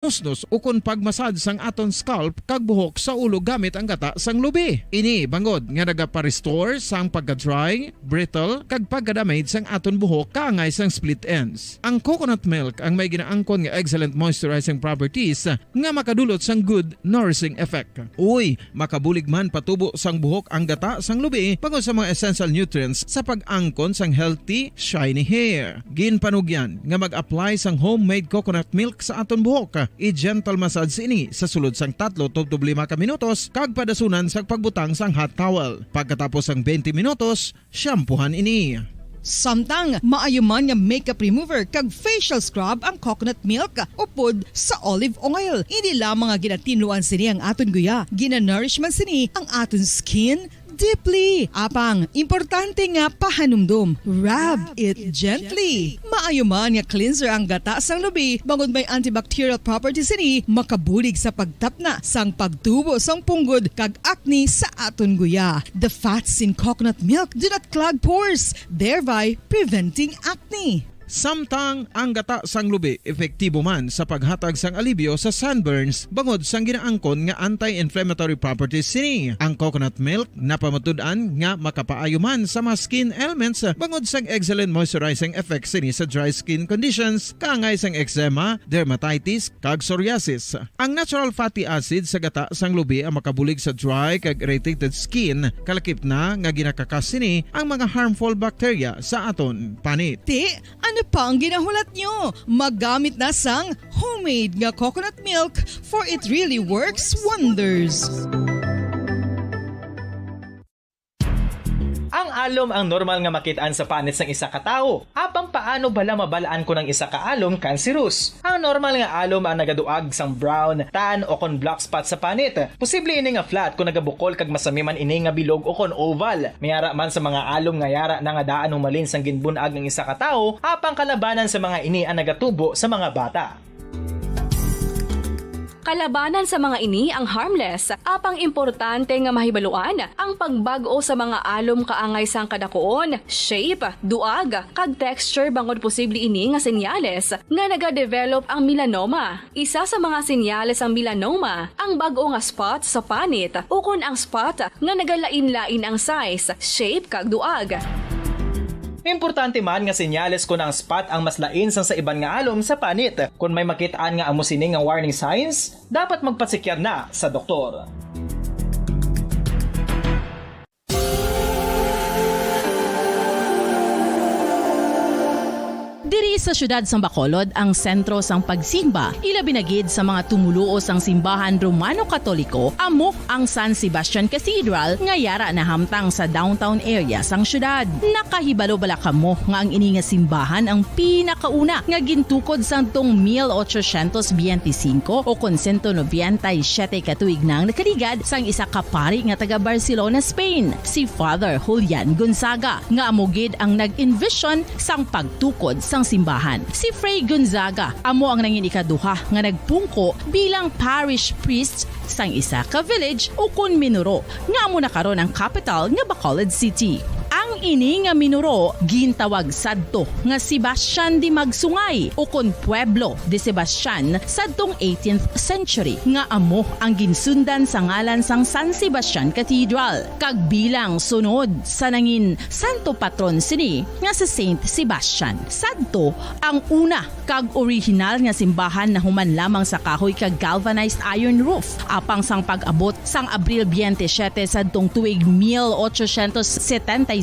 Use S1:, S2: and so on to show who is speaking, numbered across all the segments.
S1: musnos ukon pagmasad sang aton scalp kag buhok sa ulo gamit ang gata sang lubi. Ini bangod nga nagapa-restore sang pagka-dry, brittle kag pagka-damage sang aton buhok kaangay sang split ends. Ang coconut milk ang may ginaangkon nga excellent moisturizing properties nga makadulot sang good nourishing effect. Uy, makabulig man patubo sang buhok ang gata sang lubi bangod sa mga essential nutrients sa pag-angkon sang healthy, shiny hair. Ginpanugyan nga mag-apply sang homemade coconut milk sa aton buhok. I-gentle massage ini sa sulod sang 3 to 5 ka minutos kag padasunan sa pagbutang sang hot towel. Pagkatapos sang 20 minutos, shampoohan ini.
S2: Samtang maayuman nga makeup remover kag facial scrub ang coconut milk upod sa olive oil. Hindi lamang nga ginatinluan sini ang aton guya, gina-nourishman sini ang aton skin deeply. Apang, importante nga pahanumdum. Rub it gently. Maayuman nga cleanser ang gata sang lubi bangod may antibacterial properties ini makabulig sa pagtapna sang pagtubo sang punggod kag acne sa aton guya. The fats in coconut milk do not clog pores, thereby preventing acne.
S1: Samtang ang gata sang lubi epektibo man sa paghatag sang alibyo sa sunburns bangod sang ginaangkon nga anti-inflammatory properties sini. Ang coconut milk napamatud-an nga makapaayo man sa mga skin ailments bangod sang excellent moisturizing effect sini sa dry skin conditions kaangay sang eczema, dermatitis kag psoriasis. Ang natural fatty acid sa gata sang lubi ang makabulig sa dry kag irritated skin kalakip na nga ginakakas sini ang mga harmful bacteria sa aton panit.
S2: Ano pa ang ginahulat nyo? Magamit na sang homemade nga coconut milk for it really works wonders.
S3: Ang alom ang normal nga makitaan sa panit sang isa ka tawo. Apang paano bala mabalaan ko ng isa ka alom cancerous? Ang normal nga alom ang nagaduag sang brown, tan o kon black spot sa panit. Posible ini nga flat kung nagabukol kag masami man ini nga bilog o kon oval. Mayara man sa mga alom nga yara na nga daan humalin sang ginbunag ng isa ka tawo, apang kalabanan sa mga ini ang nagatubo sa mga bata.
S4: Kalabanan sa mga ini ang harmless, apang importante nga mahibaluan ang pagbago sa mga alom kaangay sang kadakuon, shape, duag, kag texture bangod posible ini nga senyales nga nagadevelop ang melanoma. Isa sa mga senyales ang melanoma, ang bago nga spot sa panit o kun ang spot nga nagalain-lain ang size, shape kag duag.
S3: Importante man nga senyales kung ang spot ang mas lain sang sa iban nga alom sa panit. Kung may makitaan nga amo sini nga warning signs, dapat magpasikyar na sa doktor.
S5: Diri sa syudad sang Bacolod ang sentro sang pagsimba, ilabi na gid sa mga tumuluo sang simbahan Romano-Katoliko, amo ang San Sebastian Cathedral nga yara na hamtang sa downtown area sang syudad. Nakahibalo bala kamo nga ang ini nga simbahan ang pinakauna nga gintukod sang tong 1825 o kon 197 katuig nang nakaligad sang isa ka pari nga taga Barcelona, Spain, si Father Julian Gonzaga, nga amo gid ang nag-envision sang pagtukod sang simbahan. Si Fray Gonzaga amo ang nangin ikaduha nga nagpungko bilang parish priest sang isa ka village o kun minuro nga amo na karon ang capital nga Bacolod City. Ang ini nga minuro gintawag sadto nga Sebastian de Magsungay o kon Pueblo de Sebastian sadtong 18th century nga amo ang ginsundan sa ngalan sang San Sebastian Cathedral kag bilang sunod sa nangin santo patron sini nga si Saint Sebastian. Sadto ang una kag original nga simbahan na human lamang sa kahoy kag galvanized iron roof apang sang pag-abot sang Abril 27 sadtong tuig 1876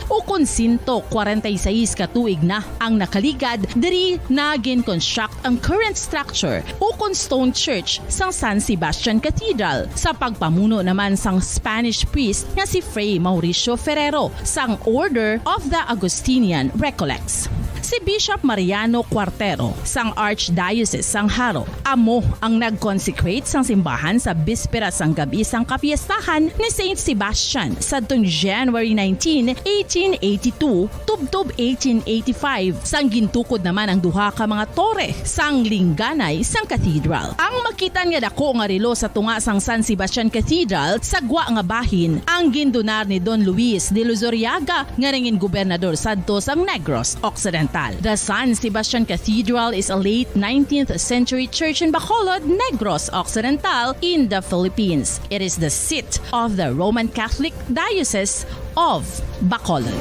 S5: o kon 146 katuig na ang nakaligad diri na gin-construct ang current structure o kon stone church sang San Sebastian Cathedral sa pagpamuno naman sang Spanish priest nga si Fray Mauricio Ferrero sang Order of the Augustinian Recollects. Si Bishop Mariano Cuartero sang Archdiocese sang Haro amo ang nag-consecrate sang simbahan sa bispera sang gabi sang kapiestahan ni Saint Sebastian sadtong January 19, 1882 tubtob 1885 sang gintukod naman ang duha ka mga tore sang lingganay sang cathedral. Ang makitan nga dako nga relo sa tunga sang San Sebastian Cathedral sa gwa nga bahin ang gindonar ni Don Luis de Luzuriaga nga nangin gobernador sadto sang Negros Occidental Occidental. The San Sebastian Cathedral is a late 19th century church in Bacolod, Negros Occidental in the Philippines. It is the seat of the Roman Catholic Diocese of Bacolod.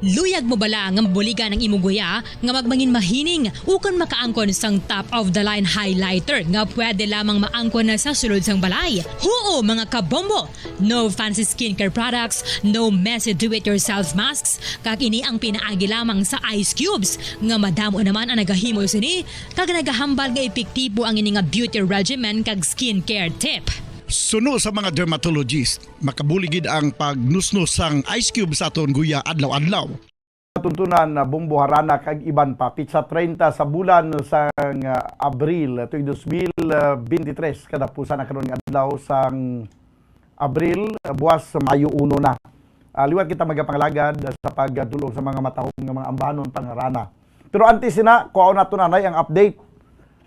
S6: Luyag mo bala nga mabuliga ng imong guya nga magmangin mahining ukan makaangkon sang top of the line highlighter nga pwede lamang maangkon na sa sulod sang balay. Huo mga kabombo! No fancy skincare products, no messy do-it-yourself masks, kag ini ang pinaagi lamang sa ice cubes nga madamo naman ang nagahimo sini kag nagahambal nga epektibo ang ini nga beauty regimen kag skincare tip.
S7: Suno sa mga dermatologist, makabuligid ang pagnusnos sang ice cube sa aton guya adlaw-adlaw.
S8: Tuntunan na Bombo Harana kag iban pa pitsa 30 sa bulan sang Abril tuig 2023 kada pusa na karon nga adlaw sang Abril buwas Mayo 1 na. Liwat kita magapangalagad sa pagdulog sa mga matahong nga mga ambanon pangarana. Pero antes sina kuaon nato nanay ang update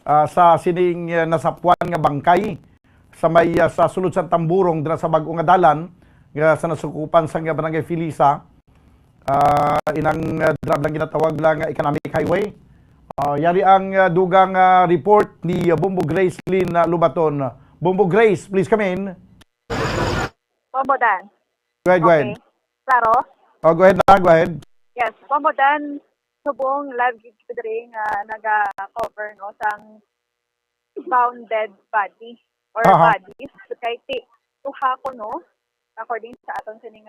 S8: sa sining nasapuan nga bangkay sa may sa sulod sa Tamburong dira sa bag-o nga dalan nga sa nasukupan sa Barangay Filisa. Inang drab lang ginatawag lang economic highway. Yari ang dugang report ni Bombo Grace Lynn Lubaton. Bombo Grace, please come in.
S9: Bombo Dan.
S8: Go ahead.
S9: Okay. Klaro?
S8: Go ahead na, go ahead.
S9: Yes, Bombo Dan, subong live gig ko diri nga naga-cover no sang bounded body or bodies. So, kay tuha ko no, according sa aton sining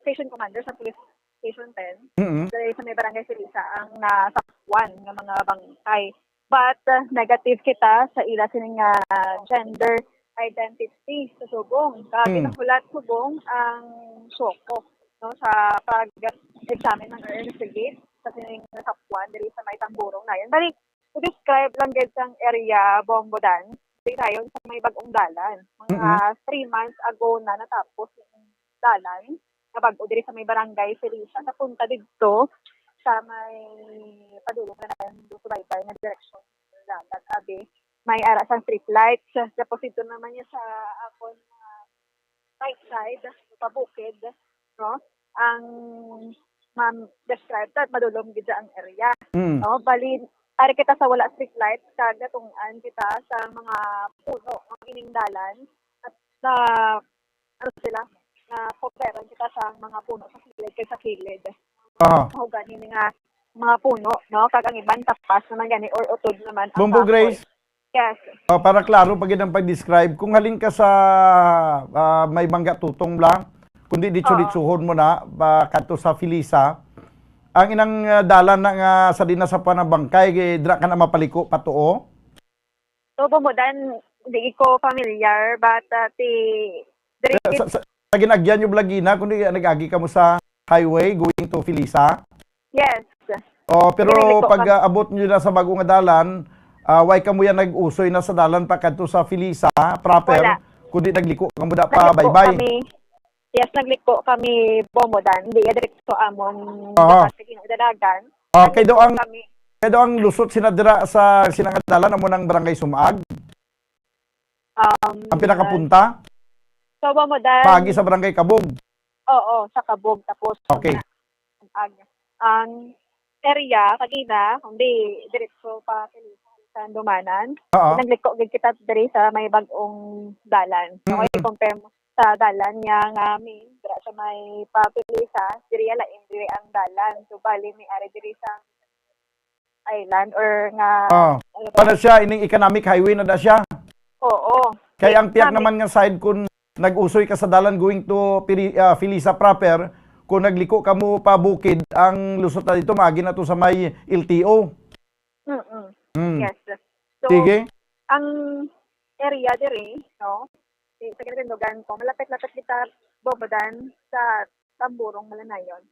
S9: station commander sa police station 10, dahil sa may barangay Silisa ang nasakwan ng mga bangkay. But negative kita sa ila sining gender identity sa subong. Kinakulat subong ang soko no sa pag-examine ng investigate sa sining nasakwan diri sa may Tamburong na yan. Bali, to describe lang gid sang area Bombodan, diri tayo sa may bag-ong dalan. Mga 3 months ago na natapos yung dalan na bag-o diri sa may barangay Felisa sa punta dito sa may padulong na subaybay na direksyon dagat abi may ara sang street lights tapos ito naman niya sa akon right side pabukid no ang describe that madulong gid ang area no bali ari kita sa wala street lights kag natung-an kita sa mga puno ang ining dalan at na ano sila na coveran kita sa mga puno sa kilid kay sa kilid. So gani nga mga puno no kag ang iban tapas naman gani or utod naman ang
S8: Bombo Grace.
S9: Yes.
S8: Para klaro pag ang pag-describe kung halin ka sa may bangga tutong lang kundi ditso-ditsuhon mo na kadto sa Filisa ang inang dalan na nga sa dinasapan ng bangkay dira ka na mapaliko patuo.
S9: So Bombodan di ko familiar but
S8: sa ginagyan yung blagina kundi nag-agi ka mo sa highway going to Filisa.
S9: Yes.
S8: Pero pag abot nyo na sa bagong nga dalan, why ka mo yan nag-usoy na sa dalan pa kadto sa Filisa proper
S9: Wala.
S8: kundi nagliko ka mo da pa bye-bye.
S9: Yes, nagliko kami Bombodan, di diretso amon sa kinadalagan.
S8: Kay do ang lusot sinadira sa sinangadalan amo ng Barangay Sumaag. Ang pinakapunta
S9: So Bombodan.
S8: paagi sa Barangay Kabog.
S9: Oo, sa Kabog tapos
S8: Okay.
S9: Ang area kagina kundi diretso pa sa Dumanan. Nagliko gid kita diri sa may bag-ong dalan. Okay, compare mo sa dalan niya nga main dira sa may Papilisa, diri lain diri ang dalan. So bali may ari diri sa island or nga
S8: Para siya ining economic highway na da siya.
S9: Oo.
S8: Kaya ang tiyak naman nga side kun nag-usoy ka sa dalan going to Filisa proper, kung nagliko ka mo pa bukid, ang lusot na dito maagi na to sa may LTO.
S9: Yes. So,
S8: Sige.
S9: ang area diri, no? Sa Gandalugan ko, malapit-lapit kita Bombodan sa Tamburong Malanayon.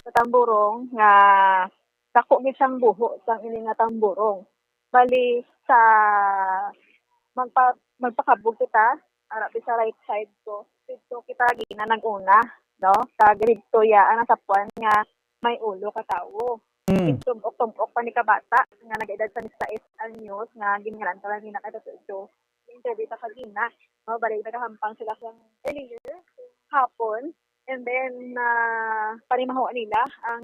S9: Sa Tamburong nga dako gid sang buho sang ini nga Tamburong. Bali sa magpakabog kita ara sa right side ko. Dito kita gina nag-una, no? Kag dito ya ana sa puan nga may ulo ka tawo. Tumok pa ni kabata nga nag-edad sa 16 anyos nga gingalan ta lang na kay interview ta kagina. No, bali nagahampang sila sa earlier hapon. And then, parimaho nila ang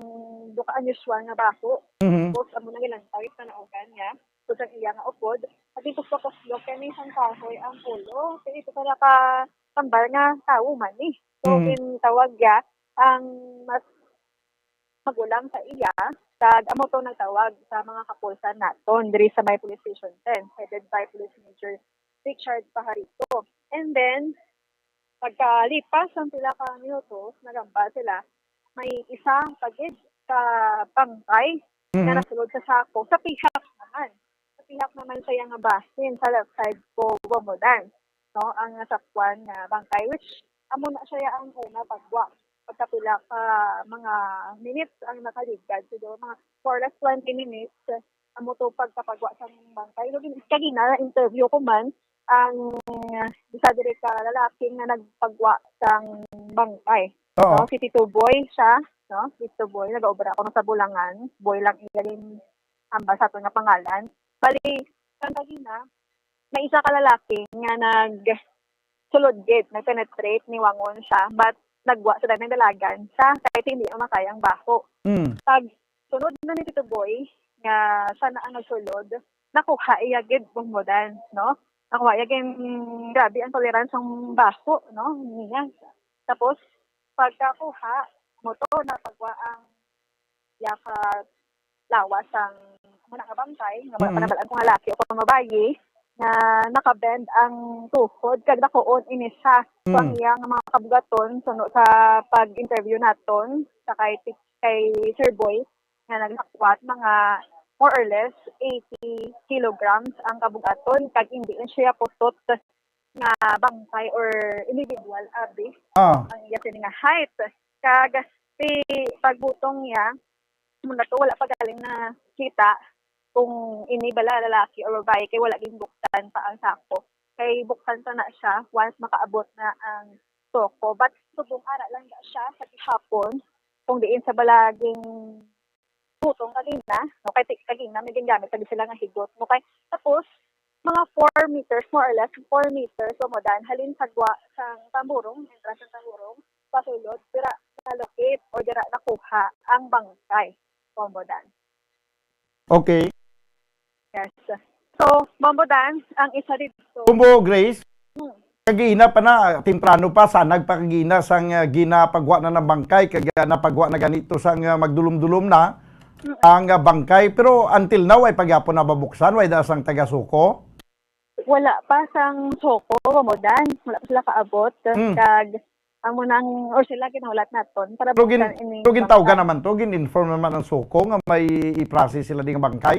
S9: duka unusual nga bako. Tapos, amo na gilantay sa naugan niya. So, sa iya nga upod. At dito sa kuslok, kaya may isang kahoy ang pulo. So, ito pala ka tambar nga tao man eh. So, tawag ya ang mas magulang sa iya. Amo to nagtawag sa mga kapulsan naton diri sa may Police Station 10, headed by Police Major Richard Pajarito. And then, pagkalipas ang pila ka minutos, nagamba sila, may isa pagid sa bangkay na nasulod sa sako. Sa pihak naman. Sa pihak naman siya nga basin sa left side ko Bomodan. No, ang nasakwan na bangkay, which amo na siya ang una pagwa. Pagkapila ka mga minutes ang nakaligad. So, mga 4 less 20 minutes, amo to pagkapagwa sa bangkay. Kagina, interview ko man, ang isa diri ka lalaki nga nagpagwa sang bangkay. No, si Tito Boy siya, no? Si Tito Boy nag-obra ako sa Bulangan. Boy lang ilalim ambas ato nga pangalan. Bali kan kagina may isa ka lalaki nga sulod gate, nag-penetrate ni wangon siya, but nagwa sa dagang dalagan siya kahit hindi makaya ang bako. Pag sunod na ni Tito Boy nga sana ang nagsulod, nakuha iya gid Bomodan, no? Ako grabe ang tolerance ng bako, no? Niya. Tapos, pagkakuha, moto na pagwa ang yaka lawas ang manakabantay, nga panabalaan kong halaki o pamabayi, na nakabend ang tuhod, kag nakuon inisa. So, ang iyang mga kabugaton, sa pag-interview naton, sa kay Sir Boy, na naglakwat, mga more or less 80 kilograms ang kabugaton kag hindi siya putot nga bangkay or individual abi ang iya sini nga height kag pagbutong niya muna to wala pa galing na kita kung ini bala lalaki or babae kay wala ging buktan pa ang sako kay buktan pa na siya once makaabot na ang soko but subong ara lang siya sa hapon kung diin sa balaging butong kagina, no, kay kagina may gingamit sabi sila nga higot, no, kay tapos mga 4 meters, more or less 4 meters, Bomodan, halin sagwa sang tamburong, entrance ng tamburong, pasulod, dira nalocate o dira nakuha ang bangkay, Bomodan.
S8: Okay.
S9: Yes. So, Bomodan, ang isa dito.
S8: Kumbo, Grace, kagina pa na, temprano pa, sanag pa kagina sang ginapagwa na ng bangkay, kaya napagwa na ganito sang magdulom-dulom na, ang bangkay, pero until now ay pagyapon na babuksan, way dasang taga-suko?
S9: Wala pa sang suko, Bomodan. Wala pa sila kaabot. Kag, amo nang, or sila ginahulat naton para buksan ini.
S8: So, gintawgan naman to, gin-inform naman ang suko nga may i-process sila din ang bangkay?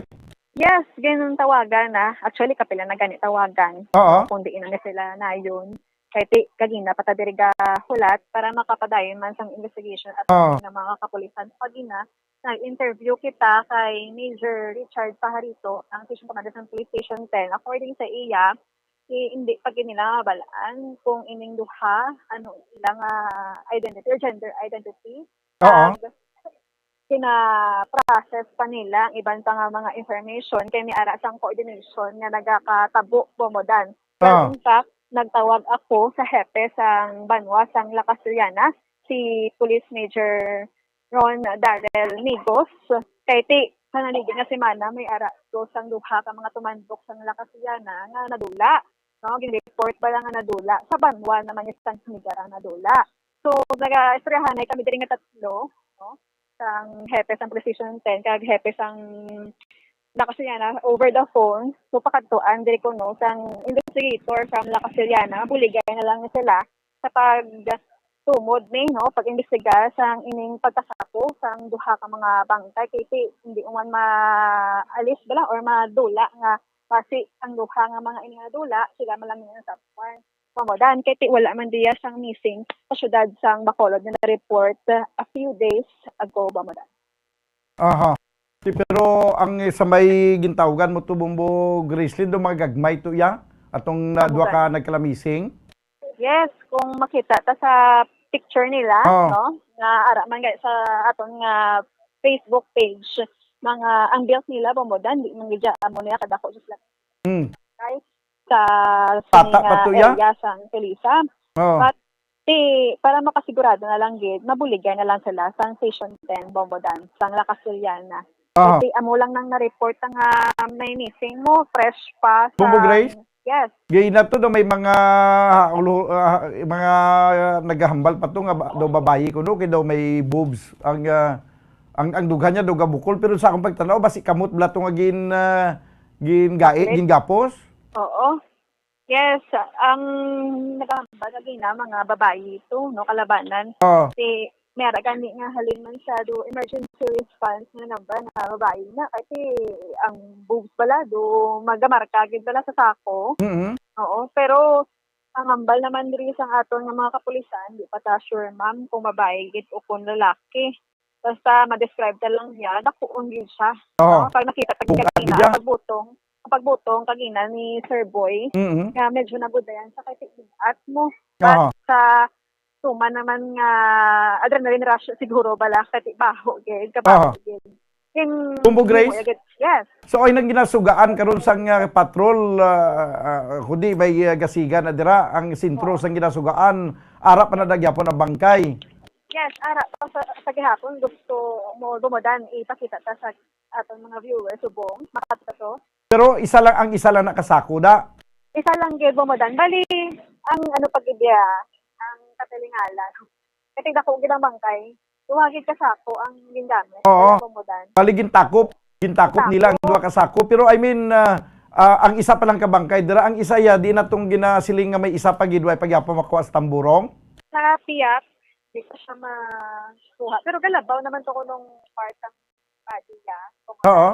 S9: Yes, ganun tawagan na. Actually, kapila na ganit tawagan. Kung diin na sila na yun. Kahit kagina patadiriga hulat para makapadayon man sang investigation at ng mga kapulisan. Kagina, nag-interview kita kay Major Richard Pajarito, ang station commander ng Police Station 10. According sa iya, hindi pag nila balaan kung ining duha, ano ilang identity or gender identity. Kina-process pa nila ang ibang pa nga mga information kay may ara sang coordination nga nagakatabo Bomodan. Pero in fact, nagtawag ako sa hepe sang Banwa sang La Castellana, si Police Major Ron Darrell Migos, kay sa naligid nga semana may ara do sang duha ka mga tumandok sang La Castellana nga nadula. No, gin-report ba lang nga nadula. Sa Banwa naman yung San Miguel nadula. So, nag-istoryahanay kami diri nga tatlo, no? Sang hepe sang Precision 10, kag hepe sang La Castellana over the phone. So, pakadtuan diri ko no sang investigator from La Castellana, buligay na lang sila sa tumod ni no pag-imbestiga sang ining pagkasako sang duha ka mga bangkay kay hindi man maalis bala or madula nga kasi ang duha nga mga ining nadula sila malang nga sa farm Bomodan kay wala man diya sang missing sa syudad sang Bacolod na report a few days ago Bomodan.
S8: Pero ang sa may gintawgan mo to Bumbo Gracelyn do magagmay to ya atong duha ka nagkalamising.
S9: Yes, kung makita ta sa picture nila, no? Nga ara man sa aton nga Facebook page, mga ang bills nila Bomodan di man gidya amo niya kadako sa sila
S8: Hmm.
S9: guys sa
S8: Pata,
S9: sining,
S8: patuya?
S9: area sang Felisa.
S8: Oh.
S9: But para makasigurado na lang gid mabuligay na lang sila sa Station 10 Bomodan sang La Casillana.
S8: Ah.
S9: Kasi amo lang nang na-report nga may missing mo fresh pa sa
S8: Bumbo Grace?
S9: Yes.
S8: Gay na to daw may mga mga naghahambal pa to nga daw babayi ko no kay daw may boobs ang dughan niya daw gabukol pero sa akong pagtanaw basi kamot bla to nga gingapos.
S9: Oo. Yes, ang nagahambal na mga babae ito, no, kalabanan.
S8: Oh.
S9: Kasi meron gani nga halin man siya do emergency response na number na babae na kasi ang boobs bala do magamarka gid bala sa sako.
S8: Mhm.
S9: Oo, pero ang hambal naman diri sa aton nga mga kapulisan, di pa ta sure ma'am kung babae gid o kung lalaki. Basta ma-describe ta lang niya, nakuon gid siya.
S8: Oo.
S9: No? Pag nakita ta
S8: Bungkag
S9: kagina,
S8: gid siya.
S9: pagbutong kagina ni Sir Boy,
S8: Mhm.
S9: nga medyo nabudayan sa kasi at mo.
S8: Oo.
S9: But sa tuma naman nga adrenaline rush siguro bala kasi baho gid kabaho gid.
S8: Bumbo Grace?
S9: Yes.
S8: So ay nang ginasugaan karon sang patrol kundi may gasigan na dira ang sentro sang ginasugaan ara pa na dagyapon ang bangkay.
S9: Yes, ara sa gihapon gusto mo Bomodan ipakita ta sa aton mga viewers subong makita to.
S8: Pero isa lang nakasako da.
S9: Isa lang gid Bomodan. Bali ang ano pagidya ang katilingalan. Kasi dako gid ang bangkay. Tumagid ka sako ang gingamit.
S8: Oo.
S9: Bomodan.
S8: Bali gintakop nila ang duha ka sako pero I mean ang isa pa lang ka bangkay dira ang isa ya di na tong ginasiling nga may isa pa gid way pagyapon makuha sa tamburong.
S9: Sa piyak di ko siya makuha. Pero galabaw naman to ko nung part ng body niya.
S8: Oo.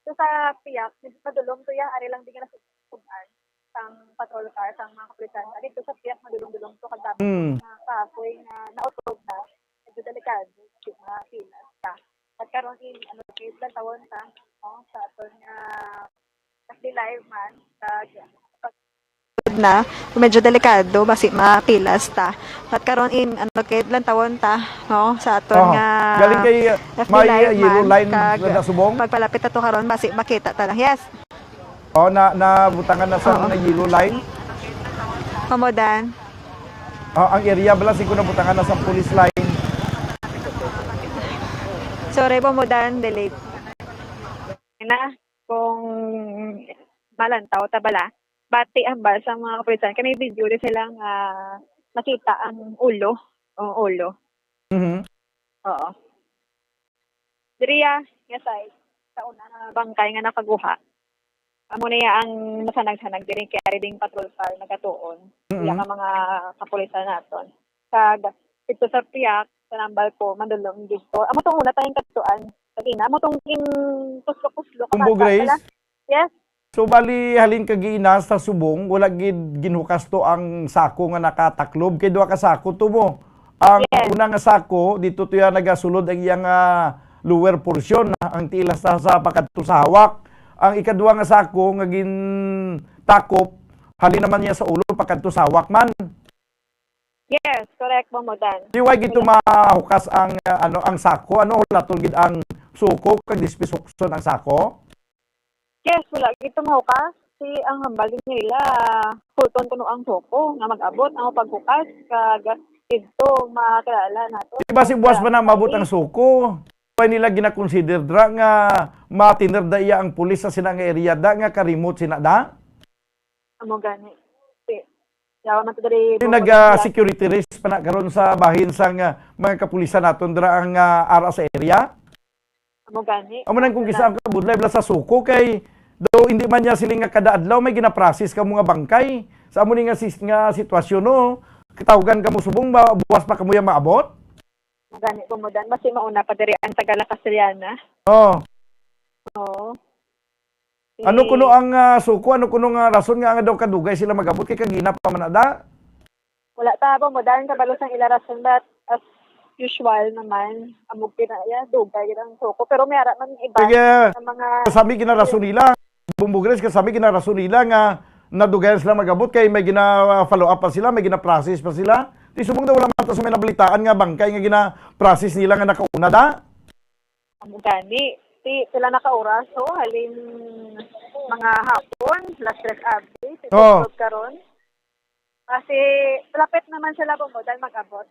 S9: So sa piyak, madulong to ya, ari lang di ka nasusuban sang patrol car, sang mga kapulisan. Ari to sa piyak, madulong-dulong to kadami na kapoy na nautog na. Medyo delikado, di makilas ka. At karon in, case lang tawon ta, no, sa aton kasi live man, na medyo delikado basi mapilas ta at karon in lang tawon ta no sa aton nga
S8: Galing kay may yellow line na subong.
S9: pagpalapit ta to karon basi makita ta lang. Yes,
S8: Na butangan na sa yellow line.
S9: Bomodan.
S8: Ang area bala siguro na butangan na sa police line.
S9: Sorry Bomodan, delete na kung malantaw ta bala bati ambal sa mga kapulisan kami video rin silang nakita ang ulo o ulo.
S8: Mhm.
S9: Oo. Diriya, nga side, sa una na bangkay nga nakaguha. Amo na ya ang nasanag-sanag diri kay riding patrol car nagatuon. Iya nga mga kapulisan naton. Kag ito sa piyak, sa nambal ko, mandulong dito. Amo tong una tayong katuan. Kagina, amo tong puslo-puslo.
S8: Bumbo Grace?
S9: Yes.
S8: So bali halin ka giinas sa subong wala gid ginukas to ang sako nga nakataklob kay duha ka sako to mo. Ang una nga sako dito to ya nagasulod ang iyang lower portion ang tilas sa pakadto sa hawak. Ang ikaduha nga sako nga gin takop halin naman niya sa ulo pakadto sa hawak man.
S9: Yes, correct Bomodan.
S8: Di way gid to mahukas ang ang sako latol gid ang suko kag dispisukson ang sako.
S9: Yes, wala gito mahukas. Si ang hambal din nila, pulton kuno ang soko nga mag-abot ang paghukas kag ito makilala nato.
S8: Diba si buwas ba na mabot ang suko? Pwede nila gina-consider dra nga matiner da iya ang pulis sa sinang area da nga ka-remote sina da?
S9: Amo gani. Yawa man to diri.
S8: Security risk pa na karon sa bahin sang mga kapulisan naton dra ang ara sa area.
S9: Amo gani.
S8: Amo nang kung kisa ka budlay bla sa suko kay do hindi man niya siling nga kada adlaw may gina-process ka mga bangkay. Sa amo ni nga sitwasyon no. Kitawagan ka mo subong ba buwas pa kamo ya maabot?
S9: Gani Bomodan basi mauna pa diri ang taga La Casillana.
S8: Oh.
S9: Oo.
S8: Ano kuno ang suko? Ano kuno nga rason nga daw kadugay sila magabot kay kagina pa man ada?
S9: Wala ta Bomodan kabalo sang ila rason but as usual naman amog pinaya dugay gid ang soko pero may ara man iba
S8: Kaya
S9: sa mga
S8: kasami ginarason nila. Bumbo Grace kasami ginarason nila nga nadugayan sila magabot kay may gina-follow up pa sila, may gina-process pa sila. Di subong daw wala man ta sa may nabalitaan nga bangkay nga gina-process nila nga nakauna da.
S9: amo gani. Ti sila naka-oras so halin mga hapon last rest update
S8: Oo.
S9: karon. Kasi lapit naman sila bumudan mag-abot.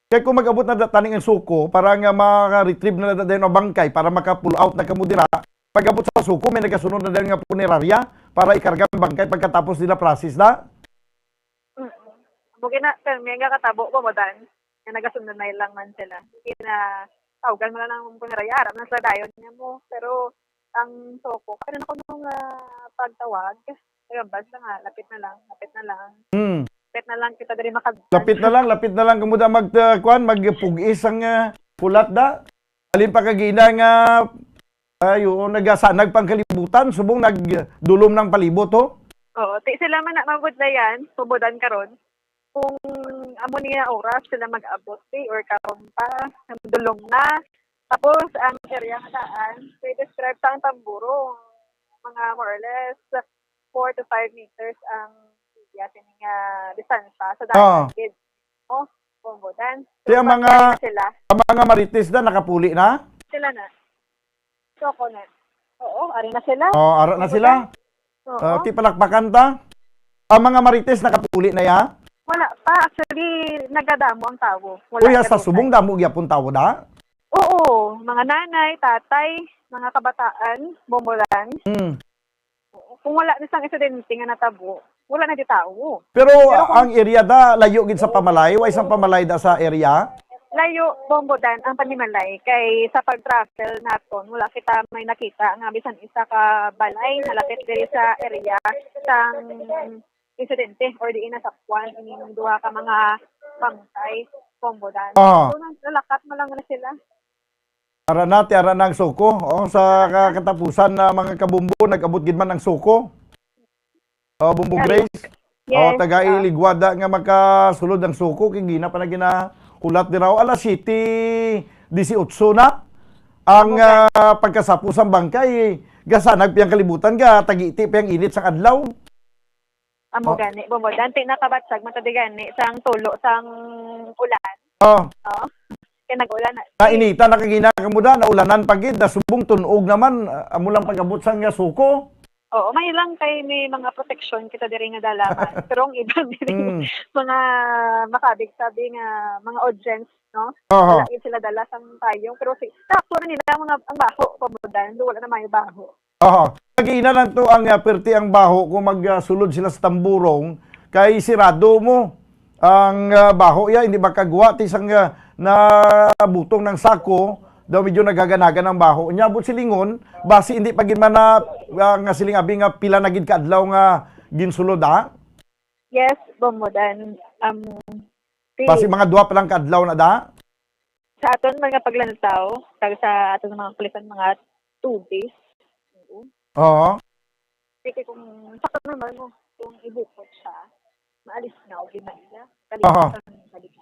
S8: Kaya kung mag-abot na taning ang suko, para nga maka-retrieve na din ang bangkay, para maka-pull out na kamudira, pag-abot sa suko, may nagasunod na din nga punerarya para ikarga ang bangkay pagkatapos nila process na.
S9: Bugi na kami nga katabo bumudan. Nga nagasunod na ilang man sila. Kina tawagan mo na lang kung narayara na sa dayon niya mo. Pero ang soko, kaya na ko nung pagtawag, kaya basta nga, lapit na lang. Lapit na lang kita dari makagdan.
S8: Lapit na lang kamuda magpugis ang pulat da. Alin pa kagina nga nagasanag pang kalibutan, subong nagdulom ng palibot ho.
S9: Oo, ti sila man na mabudlayan, pubudan karon. Kung amo niya oras sila mag-abot or karon pa, dulong na. Tapos ang area nga daan, describe sa ang tamburo, mga more or less 4 to 5 meters ang tining distansya sa daan. Oh, pumbudan. So,
S8: Kaya mga marites na nakapuli na?
S9: Sila na. Soko na. Oo, ari na sila.
S8: Ara na sila.
S9: Oo.
S8: Ti palakpakan ta. Ang mga marites nakapuli na ya?
S9: Wala pa. Actually, nagadamo ang tao.
S8: Uy, sa subong damo gyapon tawo da?
S9: Oo. Mga nanay, tatay, mga kabataan, bumulan. Kung wala na isang estudyante nga natabo, wala na di tao.
S8: Pero ang area da, layo gid sa pamalay. Wa isang pamalay da sa area?
S9: Layo, bombodan, ang panimalay. Kay sa pag-travel naton, wala kita may nakita nga bisan isa ka balay, nalapit diri sa area sang insidente or di inasakwan ining duha ka mga bangkay, bombodan. So, nalakat mo lang na sila.
S8: Ara na ang suko. Sa katapusan na mga kabumbo, nag-abot gid man ang suko. Bumbo Grace.
S9: Yes.
S8: Taga-iligwada nga makasulod ang suko, kay gina pa na ginahulat di raw. Alas 7:18 na. Ang pagkasapos ang bangkay, gasanag piyang kalibutan ga, tagiti piyang init sa adlaw.
S9: Amo gani, bombodan. Tinakabatsag, matadi gani, sang tulo, sang ulan.
S8: Oh.
S9: Oo. Kaya nag-ulan na.
S8: Nainita na kagina kamuda, naulanan pagid, na subong tunog naman, amo lang pag-abot sang suko.
S9: Oo, may lang kay may mga protection kita diri nga dalaman. Pero ang iba diri mga makabig sabi nga mga audience, no? Wala yun sila dala sang tayong. Pero sakto na nila mga ang baho pamudan, wala na may baho.
S8: Kagina lang to ang perti ang baho kung magsulod sila sa tamburong, kay sirado mo ang baho ya, hindi ba kagwa ti isang na butong ng sako daw medyo nagaganagan ang baho. Nyabot silingon, basi hindi pa gid man na nga siling abi nga pila na gid kaadlaw nga ginsulod ha?
S9: Yes, bomodan.
S8: Basi mga duwa pa lang kaadlaw na da?
S9: Sa aton mga paglantaw, kag sa aton mga kulitan mga 2 days.
S8: Oo.
S9: Sige kung sakto naman mo, kung ibukod siya, maalis na o ginaila. Kalimutan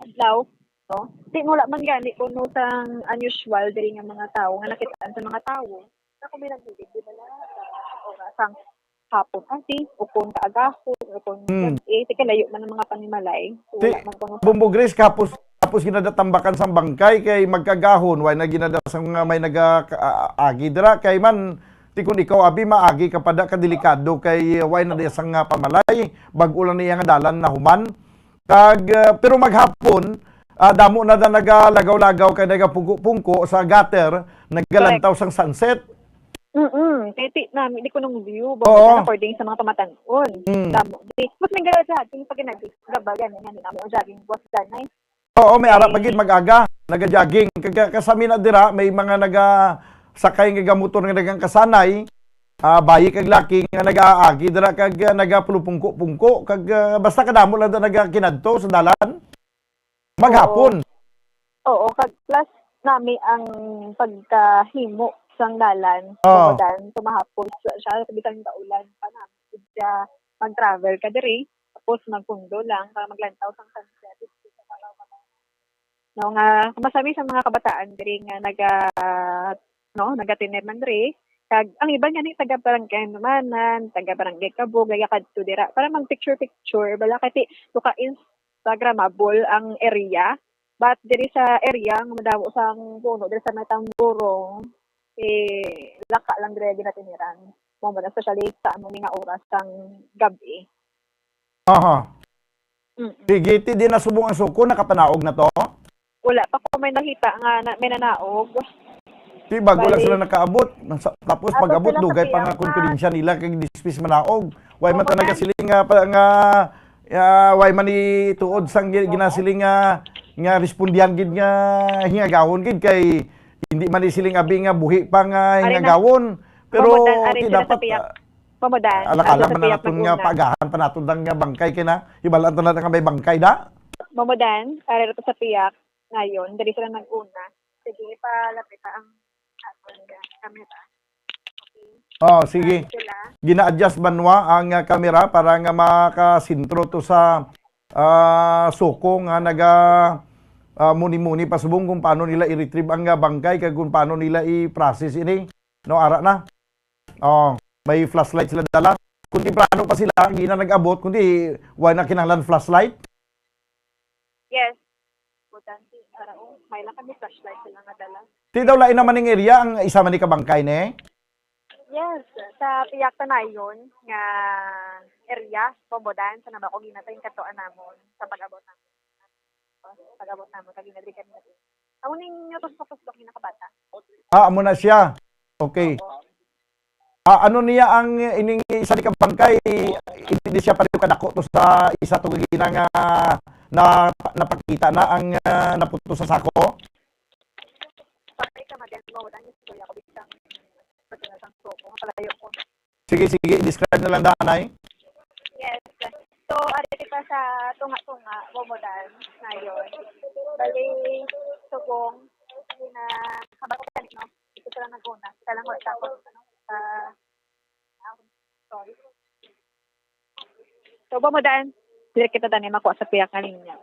S9: adlaw. No? Di wala man gani kuno sang unusual diri nga mga tao nga nakitaan sa mga tao. Na kung may nagbilig di bala orasang hapon ati o kung kaagahon o kung gabi kalayo man ang mga panimalay. So, wala man kuno
S8: Bumbo Grace kapos ginadatambakan sa bangkay kay magkagahon way na ginadasang may nagaagi dira kay man ti kun ikaw abi maagi kapada kadelikado kay way na dasang pamalay bag-o lang niya nga dalan na human. Pero maghapon damo na nagalagaw-lagaw kay nagapungko sa gutter, nagalantaw sang sunset.
S9: Kaya di ko nung view, according sa mga pamatanon. Damo. Mas may jogging pag gabagan, nga namo jogging was ganay.
S8: Oo, may ara pagid mag-aga, naga-jogging. Kasami na dira, may mga sakay nga motor nga nagang kasanay, bayi kag laki nga nag-aagi dira kag nagapulupungko-pungko kag basta kadamo lang nagakinadto sa dalan. Maghapon.
S9: Oo, plus nami ang pagkahimo sang dalan. Dan tumahapon siya bisan ka ulan pa na. Siya mag-travel ka diri, tapos magpundo lang para maglantaw sang sunset. No nga masami sa mga kabataan diri nga nagatiner man diri. Kag ang iba nga ni taga barangay naman, taga barangay Kabog, gaya kadto dira para mag picture bala kay tuka Instagramable ang area. But diri sa area nga madawo sang puno diri sa may tamburong laka lang dire ginatiniran. Mo ba especially sa among nga oras sang gabi.
S8: Aha.
S9: Mm.
S8: Sige, ti di na subong ang suko, nakapanaog na to.
S9: Wala pa ko may nakita nga may nanaog.
S8: Di bago lang
S9: Bali.
S8: sila nakaabot. Tapos
S9: Ato
S8: pag-abot,
S9: sila
S8: dugay
S9: sa
S8: pa nga
S9: piyak,
S8: konfidensya nila kay dispis manaog. Why man
S9: Oo,
S8: talaga
S9: man.
S8: siling why man ni tuod sang ginasiling nga respondihan gid nga hingagawon gid kay hindi man ni siling abi nga buhi pa nga
S9: Ari na.
S8: hingagawon. Pero
S9: Pamudan, ari
S8: ti
S9: sila sa
S8: dapat
S9: piyak. Pamudan.
S8: alakala
S9: Sa
S8: man
S9: piyak
S8: naton
S9: ng
S8: nga
S9: una.
S8: pagahan pa naton dang nga bangkay kay na ibalaan to na nga may bangkay da.
S9: Mamudan, ari to sa piyak ngayon, dali sila nag-una. Sige, palapit ang aton nga kamera.
S8: Oh, sige.
S9: Sila.
S8: Gina-adjust banwa ang kamera para nga makasintro to sa suko nga naga muni-muni pasubong kung paano nila i-retrieve ang bangkay kag kung paano nila i-process ini. No, ara na. Oh, may flashlight sila dala. Kung temprano pa sila, hindi na nag-abot, kundi why na kinahanglan flashlight?
S9: Yes. Butanti, araw. May lang kami flashlight sila nga dala.
S8: Ti daw lain naman ng area ang isa man ni kabangkay ne.
S9: Yes, sa piyak na yun, nga area, Pambodan, sa naman ko ginatay yung katuan namon sa pag-abot namin. Pag-abot namin, kaginadri kami natin. Amuning nyo tusok-tusok yung nakabata.
S8: Amo na siya. Okay. Ano niya ang ining isa ni kabangkay, hindi siya pareho kadako to sa isa to ginang na napakita na ang naputo sa sako.
S9: Patay ka madyan mo, dahil ko bisang pagkakasang soko, palayo ko.
S8: Sige, describe na lang danay.
S9: Yes. So, ari pa sa tunga-tunga, Pambodan, ngayon. Bali, subong, na kabalo ka no? Ito sila nag-una. Kita lang wala tapos, sorry. So, Pambodan, dire kita dani makuha sa piyak nga linya.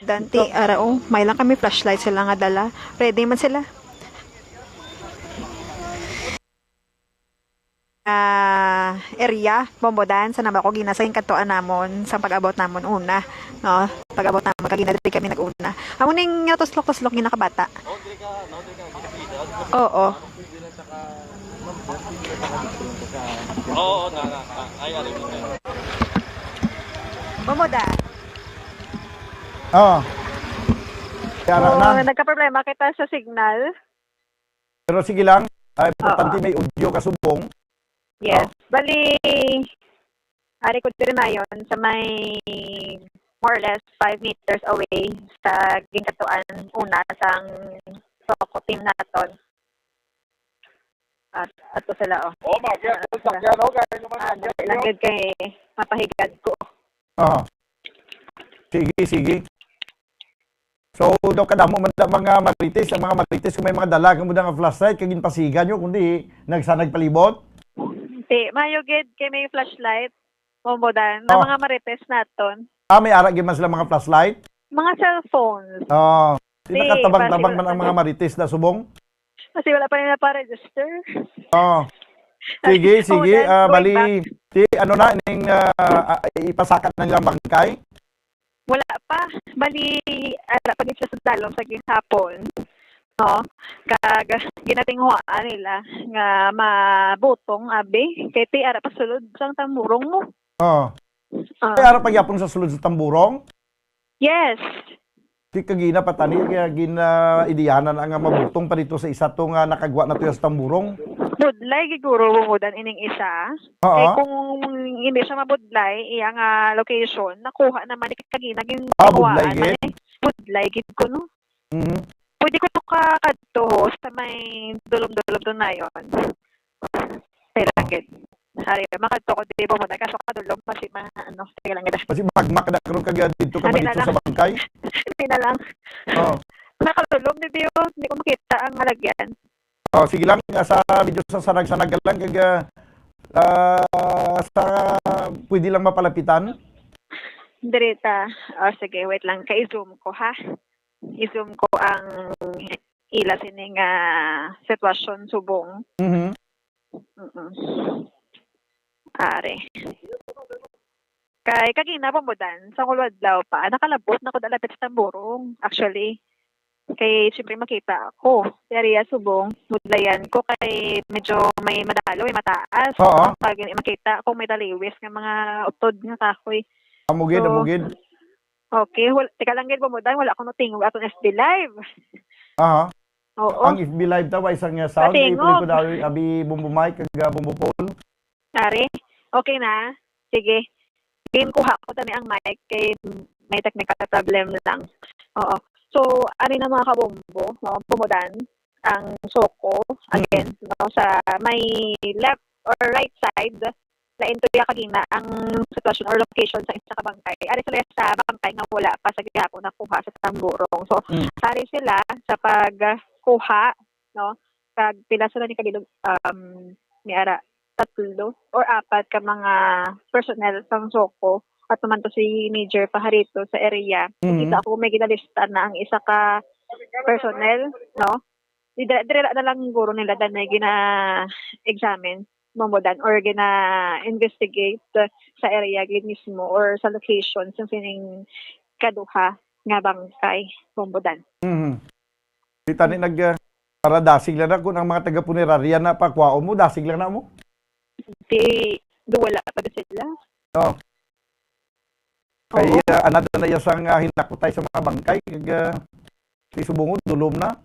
S10: Dante, arao, may lang kami flashlight sila nga dala. Ready man sila. Area, Bombodan, sa nama ko ginasayang katuan namon sa pag-abot namon una. No? Pag-abot namon, kaginadri kami nag-una. Amo ning tuslok-tuslok ginakabata. Oo. Bombodan.
S8: Oh. Kaya na.
S9: Nagka-problema kita sa signal.
S8: Pero sige lang. Importante may audio kasubong.
S9: Yes. Bali, ari ko din na yun sa may more or less 5 meters away sa gingkatuan una sang soko team naton. Ato sila Langid kay mapahigad ko.
S8: Sige. So, daw kadamo man ang mga marites, kung may mga dala, kung mga flashlight, kagin pasigan nyo, kundi nagsanag palibot.
S9: Mayugid kay may flashlight, Bombodan, na mga marites naton.
S8: May arag man sila mga flashlight.
S9: Mga cellphones.
S8: Nakatabang-tabang man ang mga marites na subong.
S9: Kasi wala pa nila pa-register.
S8: Sige. Bali,
S9: back.
S8: ano na, ipasakat na nilang bangkay.
S9: Wala pa. Bali, pag siya sa dalong sa hapon, no? Kag ginatinghuan nila nga mabutong abi kay ti ara pasulod sang tamburong mo.
S8: Kaya ara pagyapon sa sulod sa tamburong.
S9: Yes.
S8: Di kagina patani kaya gina idiyanan ang mabutong pa dito sa isa to nga nakagwa na to sa tamburong.
S9: Budlay giguro bumudan ining isa. Eh kung hindi siya mabudlay, iyang location nakuha naman ni kagina
S8: budlay gid.
S9: Budlay gid ko no. Pwede ko kadto sa may dulom-dulom doon na yun. Pero gid. Hari makadto ko di mo na kaso kadulom pa si sige lang gid.
S8: Kasi magmak na karon kag dito ka dito sa bangkay.
S9: Hindi na lang. Nakadulom di yun. Hindi ko makita ang halagyan.
S8: Sige lang sa video sa sanag-sanag lang kag sa pwede lang mapalapitan.
S9: Direta. Sige, wait lang. Ka-zoom ko ha. I-zoom ko ang ila sining sitwasyon subong. Are. Kay kagina Bombodan sa Kulwadlaw pa nakalabot na ko dalapit sa tamburong actually.
S10: Kay siyempre makita ako. Sa area Subong, budlayan ko kay medyo may madalo, may mataas.
S8: Oo.
S10: Pag makita ko may taliwis ng mga utod nga kahoy.
S8: Amugid,
S10: So,
S8: amugid.
S10: Okay, teka lang gid Bombodang, wala akong tingog atong FB live.
S8: Aha.
S10: Oo.
S8: Ang FB live daw ay isang sound.
S10: Patingog.
S8: Ipuli ko daw abi bumbo mic kag bumbo phone.
S10: Ari, okay na. Sige. Kuha ko tani ang mic kay may technical problem lang. Oo. So, ari na mga kabombo, no, Bomodan, ang soko, again, no, sa may left or right side, sa intuya kagina, ang sitwasyon or location sa isa ka bangkay. Ari sila sa bangkay nga wala pa sa gihapon nakuha sa tamburong. So, ari sila sa pagkuha, no, kag pila sila ni kabilog, ni ara, 3 or 4 ka mga personnel sang soko at naman to si Major Pajarito sa area. Kita ako may ginalista na ang isa ka personnel, no? Dire na lang guro nila dan may gina-examine Bomodan or gina-investigate sa area gid mismo or sa location sa sining kaduha nga bangkay Bomodan.
S8: Kita ni para dasig lang na kung ang mga taga-punerarya na pakwao mo, dasig lang na mo.
S10: Di wala pa din sila.
S8: Oo. Kaya anad na yasang hinakutay sa mga bangkay kag subungod dulom na.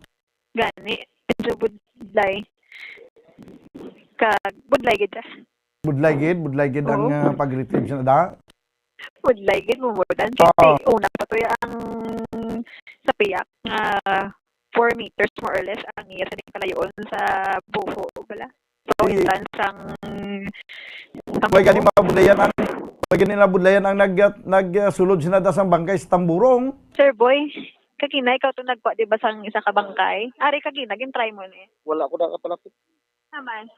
S10: Gani, medyo budlay. Kag budlay gid.
S8: Budlay gid ang pag-retrieve sa da.
S10: Budlay gid mo dan kasi una pa to ang sa piyak nga 4 meters more or less ang iya sa kalayon sa buho bala. So sang
S8: May gani mabudlayan ang nagsulod sina da sang bangkay sa tamburong.
S10: Sir Boy, kagina ikaw to nagpa di ba sang isa ka bangkay? Ari kagina gin-try mo ni.
S11: Wala ko na kapalapit.
S10: Naman.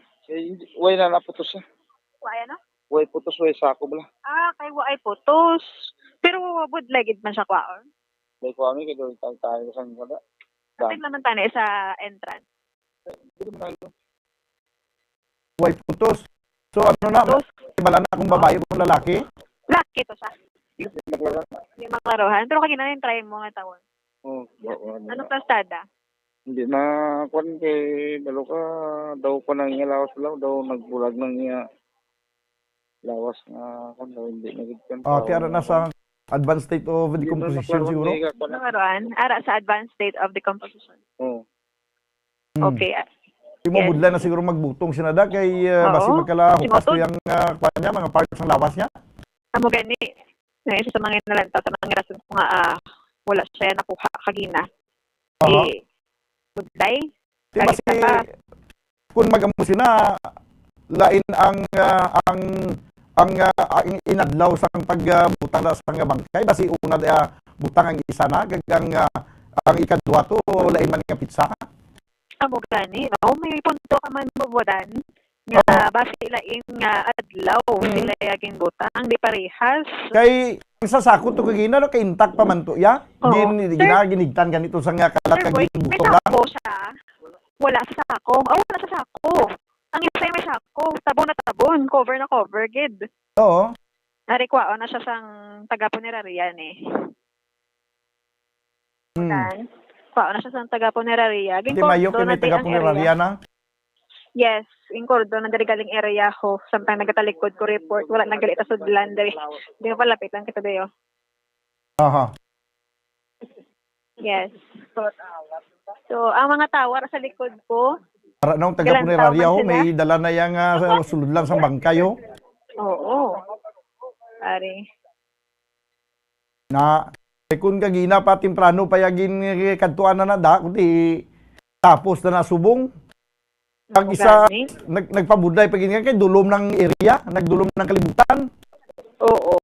S11: Way na naputos siya.
S10: Wala na?
S11: Way putos, way sako bala.
S10: Kay wa ay putos. Pero budlay gid man siya kwaon.
S11: Way ko kami kaya tayo sang wala.
S10: Kapit naman tani sa entrance.
S8: Way putos. So ano na, bala na kung babae kung lalaki?
S10: Laki to siya. Hindi maklarohan. Pero kagina yung try mo nga tawon. Anong plastada?
S11: Hindi na kwan kay dalo ka daw ko nang ilawas daw nagbulag nang lawas nga kwan daw hindi nagigkan.
S8: Kaya na sa advanced state of decomposition siguro?
S10: Nangaroan? Ara sa advanced state of decomposition. Okay.
S8: Mo budla na siguro magbutong siya na da kay basi magkalahupas ko yung kanya, mga parts ng lawas niya.
S10: Amo gani. Isa sa mga nalantaw sa mga rason ko nga wala siya nakuha kagina. Budlay.
S8: Basi kung magamo sina lain ang inadlaw sang pagbutang na sang bangkay basi una butang ang isa na kag ang ikadua to lain man nga pizza.
S10: Amo gani, no? May punto ka man Bomodan nga base laing adlaw sila yaging butang di parehas.
S8: Kay isa sako to kagina no kay intact pa man to ya. Ginigtan ganito sa nga kalat kag butong lang.
S10: Wala sa sako. Wala sa sako. Ang isa may sako, tabon na tabon, cover na cover gid.
S8: Oo.
S10: Narekwao na siya sang taga-punerarya ni. Kwao na siya sa taga-punerarya.
S8: Di mayo kay may taga-punerarya na?
S10: Yes, in Cordo, na dari galing area ho. Samtang nagatalikod ko report, wala nang galita sa Dlandari. Di pa lapit lang kita dayo.
S8: Aha.
S10: Yes. So, ang mga tawar sa likod ko.
S8: Para nung taga-punerarya ho, may dala na yang sulod lang sa bangkayo.
S10: Oo. Ari.
S8: Na kung kagina pa temprano pa yagin kadtuan na da kundi tapos na nasubong. Pag isa nagpabudlay pag kay dulom ng area, nagdulom ng kalibutan.
S10: Oo.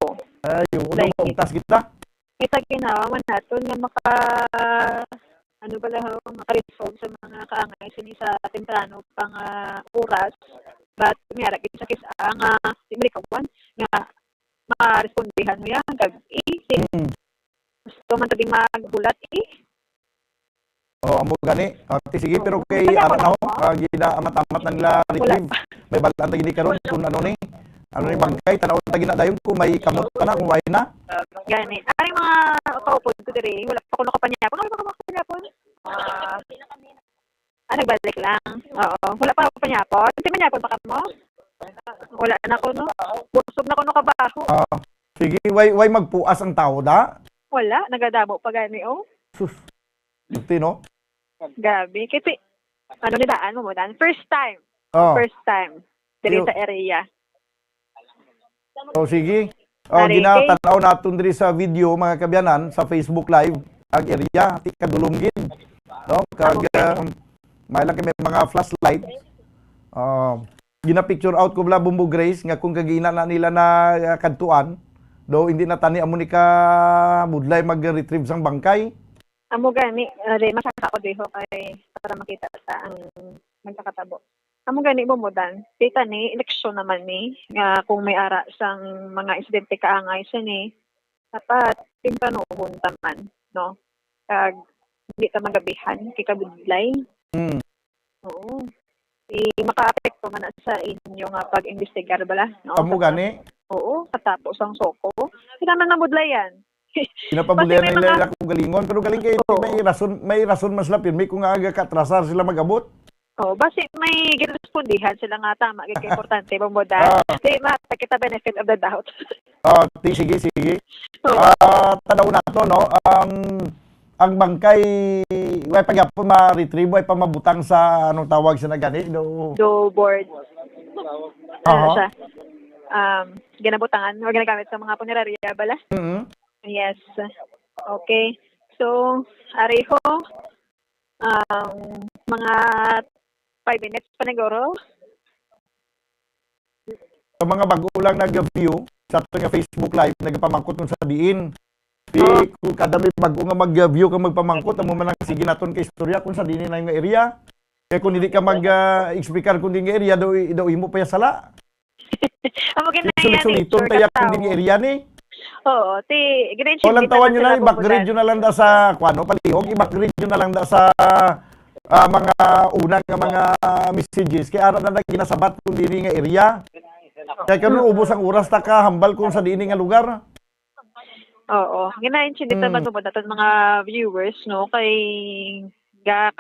S8: Ay, yung utas kita.
S10: Kita ginawa man nato na maka-resolve sa mga kaangay sini sa temprano pang oras. But mayara kita sa kisa nga similikawan nga makarespondihan mo yan gabi. Gusto man tadi magbulat
S8: amo gani. Sige pero kay ara na ho gina amat-amat nang la retrieve. May balaan ta gini karon kun ano ni bangkay tanaw ta gina dayon ko may kamot pa na kung way na.
S10: Gani. Ay mga kaupod ko diri wala pa ko nakapanya. Kung ano pa ko pa ako panyapon. Hindi manyapon pa ka mo? Wala na ko, no? Busog na ko no kabaho.
S8: Sige, way magpuas ang tao da.
S10: Wala, nagadamo pa gani, oh.
S8: Sus. Buti, no?
S10: Gabi. Kasi, ano ni daan mo dan? First time.
S8: Oh.
S10: First time. Diri
S8: Yo.
S10: sa area.
S8: So sige.
S10: Ari,
S8: Ginatanaw naton diri sa video mga kabyanan sa Facebook Live ang area ti kadulunggin. No? Kag may lang kami mga flashlight. Gina-picture out ko bla Bumbo Grace nga kung kagina na nila na kadtuan, do hindi na tani amo ni ka budlay mag-retrieve sang bangkay.
S10: Amo gani, masaka ko diho kay para makita sa ang magkakatabo. Amo gani mo dan. Kita ni eleksyon naman ni nga kung may ara sang mga insidente kaangay sa ni dapat timpanuhon taman, no? Kag hindi ta magabihan kay kabudlay. Oo. Maka-apekto man sa inyo nga pag-investigar bala, no?
S8: Amo gani.
S10: Oo, katapos ang soko. Kinaman na budlayan.
S8: Pinapabudlayan
S10: Kasi may
S8: nila kung galingon pero galing kay may rason mas lapin may kung aga katrasar sila magabot.
S10: Oh, basi may girespondihan sila nga tama kay importante bumbodan. Di kita benefit of the doubt.
S8: Sige. Tanaw na to, no? Ang bangkay way pagapon ma-retrieve way pa mabutang sa anong tawag sa nagani
S10: do board. Siya. Ginabutangan or ginagamit sa mga punerarya bala. Yes. Okay. So, ariho mga 5 minutes pa nagoro.
S8: Sa mga bago lang nag-view sa ato nga Facebook Live, nagpamangkot nun sa diin. Kung kada may bago nga mag-view ka magpamangkot, amo man ang sige naton kay istorya kung sa diin na yung area. Kaya kung hindi ka mag-explicar kung din nga area, daw imo pa sala.
S10: Amo
S8: Sulit-suliton tayo kung din nga area ni.
S10: Oo,
S8: o lang tawan nyo na, i-backgrade nyo na lang da sa palihog, i-backgrade nyo na lang da sa mga unang mga messages kaya ara na ginasabat kung dini nga area. Kaya kung ubos ang oras ta ka hambal kung sa dini nga lugar.
S10: Oo, ginainsin dito ba naton mga viewers, no, kay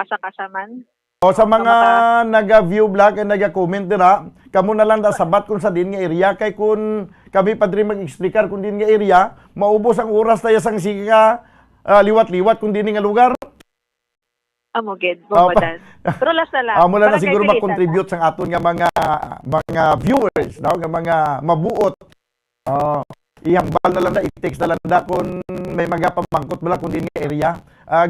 S10: kasakasaman.
S8: O sa mga naga-view vlog at naga-comment dira, kamo na lang da sabat kung sa din nga area kay kung kami padri mag-explicar kung din nga area, maubos ang oras tayo sang siga liwat-liwat kung din nga lugar.
S10: Amo gid bobodan. Pero last na lang.
S8: Amo na siguro mag-contribute sa aton nga mga viewers, no, nga mga mabuot. Ihambal na lang da, i-text na lang da kung may magapamangkot bala kung din nga area.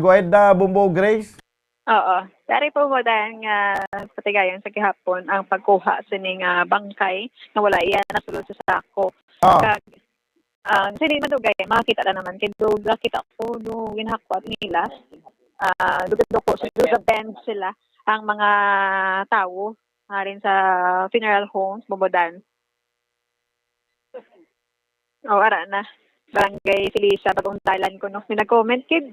S8: Go ahead da Bumbo Grace.
S10: Oo. Dari po mo dahil patigayon sa gihapon ang pagkuha sa ning bangkay na wala iyan nasulod sa sako. Kag sini madugay makita na naman kay kita ko no ginhakwat nila. Dugay ko sa band sila ang mga tao rin sa funeral homes Bobodan. Ara na. Barangay Silisa bagong Thailand ko no. May nag-comment kid.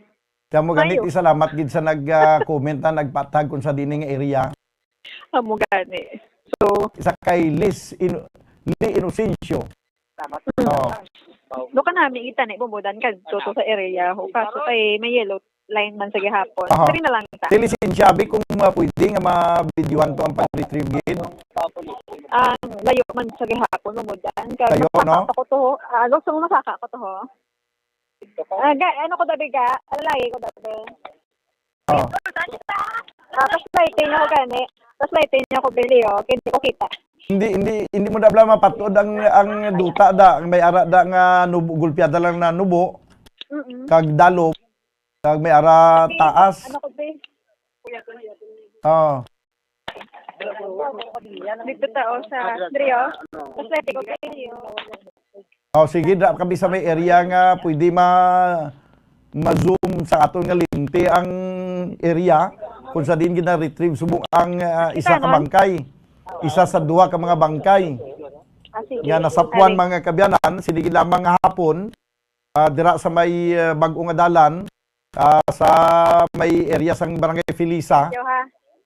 S8: Kaya mo ganit, salamat gid sa nag-comment na nagpatag kung sa dining area.
S10: Amo gani. So,
S8: isa kay Liz Inocencio.
S10: Salamat. Do ka namin kita ni Bobodan kadto sa area ho kaso kay may yellow line man sa gihapon. Diri na lang ta.
S8: Licencia bi kung pwede nga ma-videohan to ang pag-retrieve gid.
S10: Layo man sa gihapon Bobodan kay
S8: layo, no?
S10: Ako to. Gusto mo masaka ko to ho. Ano ko dabi ka? Alay ko dabi. Tapos lighting niya ko gani. Tapos lighting niya ko bili hindi ko kita.
S8: Hindi mo dabla mapatod ang duta da, ang may ara da nga nubo gulpiada lang na nubo. Kag dalo. Kag may ara taas.
S10: Ano ko be? Dito tao sa Drio. Tapos lighting ko bili
S8: sige, kami sa may area nga pwede ma-zoom sa aton nga linti ang area kung sa din gina-retrieve subong ang isa ka bangkay. Isa sa duha ka mga bangkay. Nga nasapuan mga kabyanan, sinigi lamang nga hapon, dira sa may bag-o nga dalan, sa may area sang Barangay Felisa,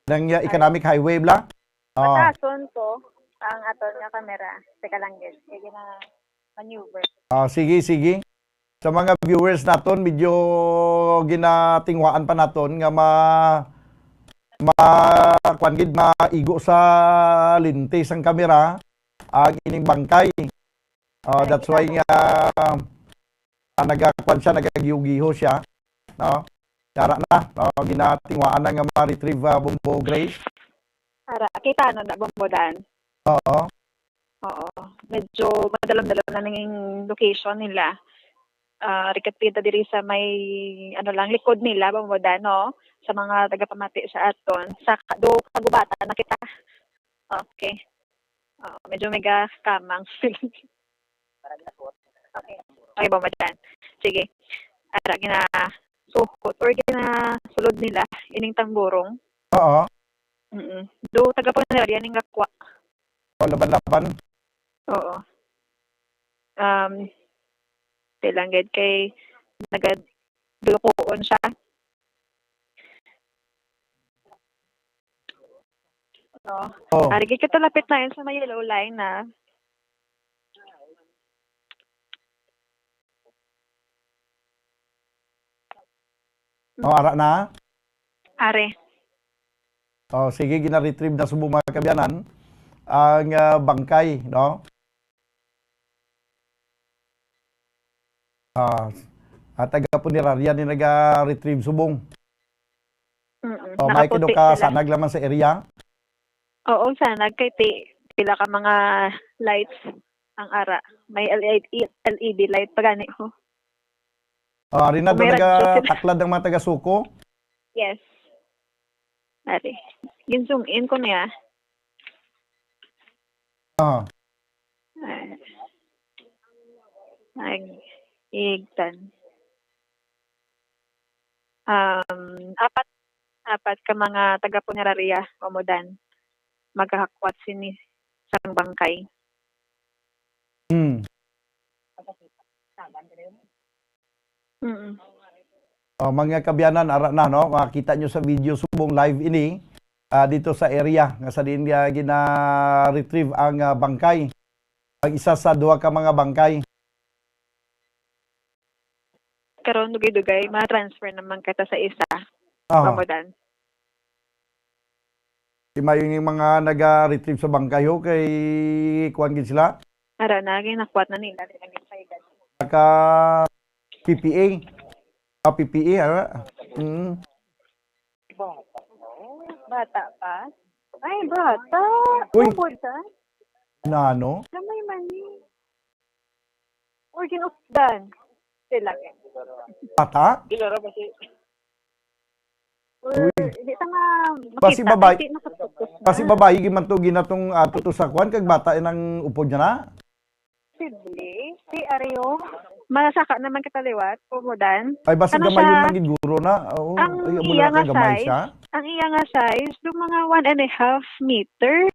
S8: ng economic highway bla.
S10: Patason ko ang aton nga kamera. Teka lang guys, kaya maneuver.
S8: Sige. Sa mga viewers naton, medyo ginatingwaan pa naton nga kuan gid maigo sa lintis ang kamera ang ining bangkay. That's why nga nagakuan siya, nagagiho siya. No? Tara na, ginatingwaan na nga ma-retrieve Bumbo Grace.
S10: Para, kita na Bumbodan.
S8: Oo.
S10: Oo. Medyo madalam-dalam na naging location nila. Rikatpita diri sa may, likod nila, Bumbodan, no? Sa mga tagapamati sa aton. Sa do kagubata na kita. Okay. Medyo mega kamang. Okay. Okay, Bumbodan. Sige. Ara, sukot or sulod nila ining tamburong.
S8: Oo.
S10: Do taga po na yan yung gakwa.
S8: Laban-laban.
S10: Oo. Tilanggad kay nagadulukoon siya.
S8: Oh.
S10: Arigi ka talapit na yun sa may yellow line na.
S8: Ara na.
S10: Are.
S8: Sige, gina-retrieve na subong mga kabyanan ang bangkay, no? At taga punerarya ni naga-retrieve subong. May kido ka sanag laman sa area?
S10: Oo, sanag kay pila ka mga lights ang ara. May LED light pa gani ho.
S8: Rin na doon nagataklad ng mga taga-suko?
S10: Yes. Ari. Gin-zoom in ko niya. Igtan. Apat ka mga taga-punerarya, Bumbodan. Maghahakwat sini sa bangkay.
S8: Mga kabyanan, ara na, no? Makita nyo sa video subong live ini dito sa area nga sa din gina-retrieve ang bangkay. Ang isa sa duha ka mga bangkay.
S10: Karon dugay-dugay ma-transfer naman kita sa isa. Bumbodan.
S8: Yung mga naga-retrieve sa bangkay ho kay kuan gid sila.
S10: Ara na ginakwat na nila
S8: ka PPA. PPA,
S10: Bata pa? Ay, bata.
S8: Uy.
S10: Bumbodan.
S8: Nano?
S10: Gamay mani. Origin of Dan. Sila.
S8: Bata?
S10: Hindi ta nga
S8: Kasi
S10: makita.
S8: babae.
S10: Hindi nakatutos na.
S8: Kasi babae giman to ginatong tuto sa kuan kag bata nang upod niya na.
S10: Si Ario. Masaka naman kataliwat, Bumbodan.
S8: Ay basi
S10: Ano
S8: gamay
S10: siya?
S8: yung magiguro na.
S10: Ang iya nga size, yung mga 1.5 meter.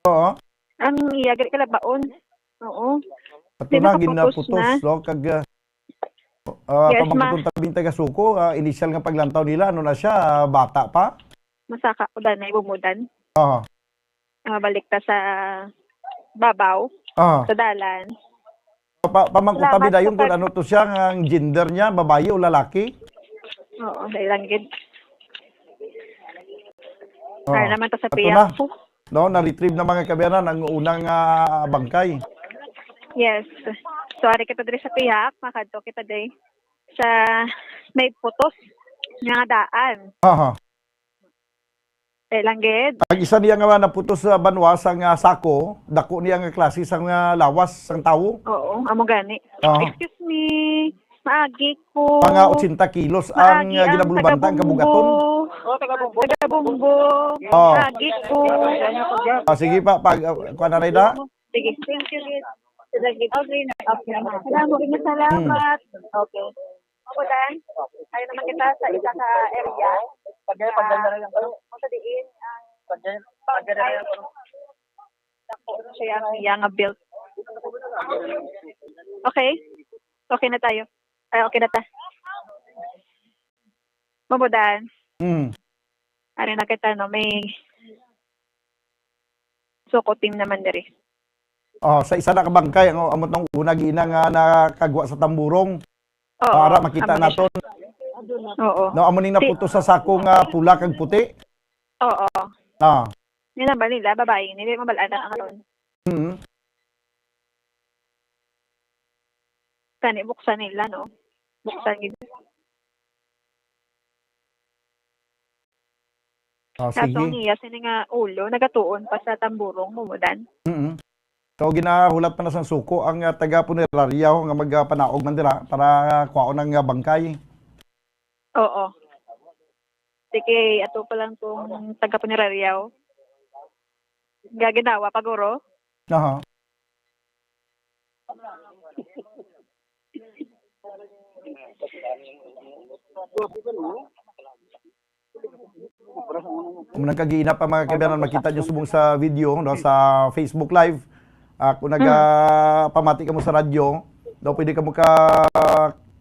S8: Oo.
S10: Ang iya gari kalabaon. Oo.
S8: Ato
S10: Di
S8: na
S10: nakaputos
S8: ginaputos
S10: na.
S8: no kag
S10: Yes,
S8: pamangkutong tabing taga suko, initial nga paglantaw nila ano na siya, bata pa.
S10: Masaka ko na Bumbodan.
S8: Oo.
S10: Balik ta sa babaw,
S8: Oo.
S10: sa dalan.
S8: Pamangkutabi
S10: Salamat
S8: dayon
S10: sa
S8: kung ano to siya, ang gender niya, babae o lalaki.
S10: Oo, dahil lang gid.
S8: Oo.
S10: Para naman ta sa
S8: Ato
S10: piyak.
S8: na. No, na-retrieve na mga kabyanan ang unang bangkay.
S10: Yes. So, ari kita diri sa piyak, makadto kita diri sa may putos nga daan.
S8: Aha.
S10: Dahil lang gid.
S8: Ang isa niya nga naputos sa banwas ang sako, dako niya nga klase sang lawas sang tawo.
S10: Oo, amo gani.
S8: Oo.
S10: Excuse me. Maagi ko.
S8: Mga 80 kilos ang
S10: Maagi ang
S8: ginabulubanta ang kabugaton.
S10: taga-Bumbo. Taga-Bumbo.
S8: Oo.
S10: Maagi ko.
S8: Sige pa, kuha na rin na.
S10: Sige. Thank you. Salamat. Okay. Bumbodan, ayaw naman kita sa isa ka area. Sa diin, siya ang built. Okay? Okay na tayo. Ay, okay na ta. Bumbodan, ano na kita, no? May suko team naman diri.
S8: Sa isa na kabangkay, ang amot ng una gina nga nakagwa sa tamburong.
S10: Oo.
S8: Para makita
S10: amo na siya.
S8: naton.
S10: Oo.
S8: No, amo ning naputos sa sakong pula kag puti.
S10: Oo.
S8: Ah.
S10: Nila nila babae, nila mabalaan ang karon.
S8: Mm.
S10: Kani buksan nila no. Buksan gid. Kaso
S8: Sige.
S10: niya sini nga ulo nagatuon pa sa tamburong mumudan.
S8: Mm. So ginahulat pa na sang suko ang taga punerarya nga magpanaog man dira para kuhaon ng bangkay.
S10: Oo. Sige, ato pa lang tong taga Puneraryaw. Gaginawa paguro.
S8: Aha. Kung nagkagiina pa mga kaibigan, makita nyo subong sa video no, sa Facebook Live. Kung nagpamati ka mo sa radyo, no, pwede ka mo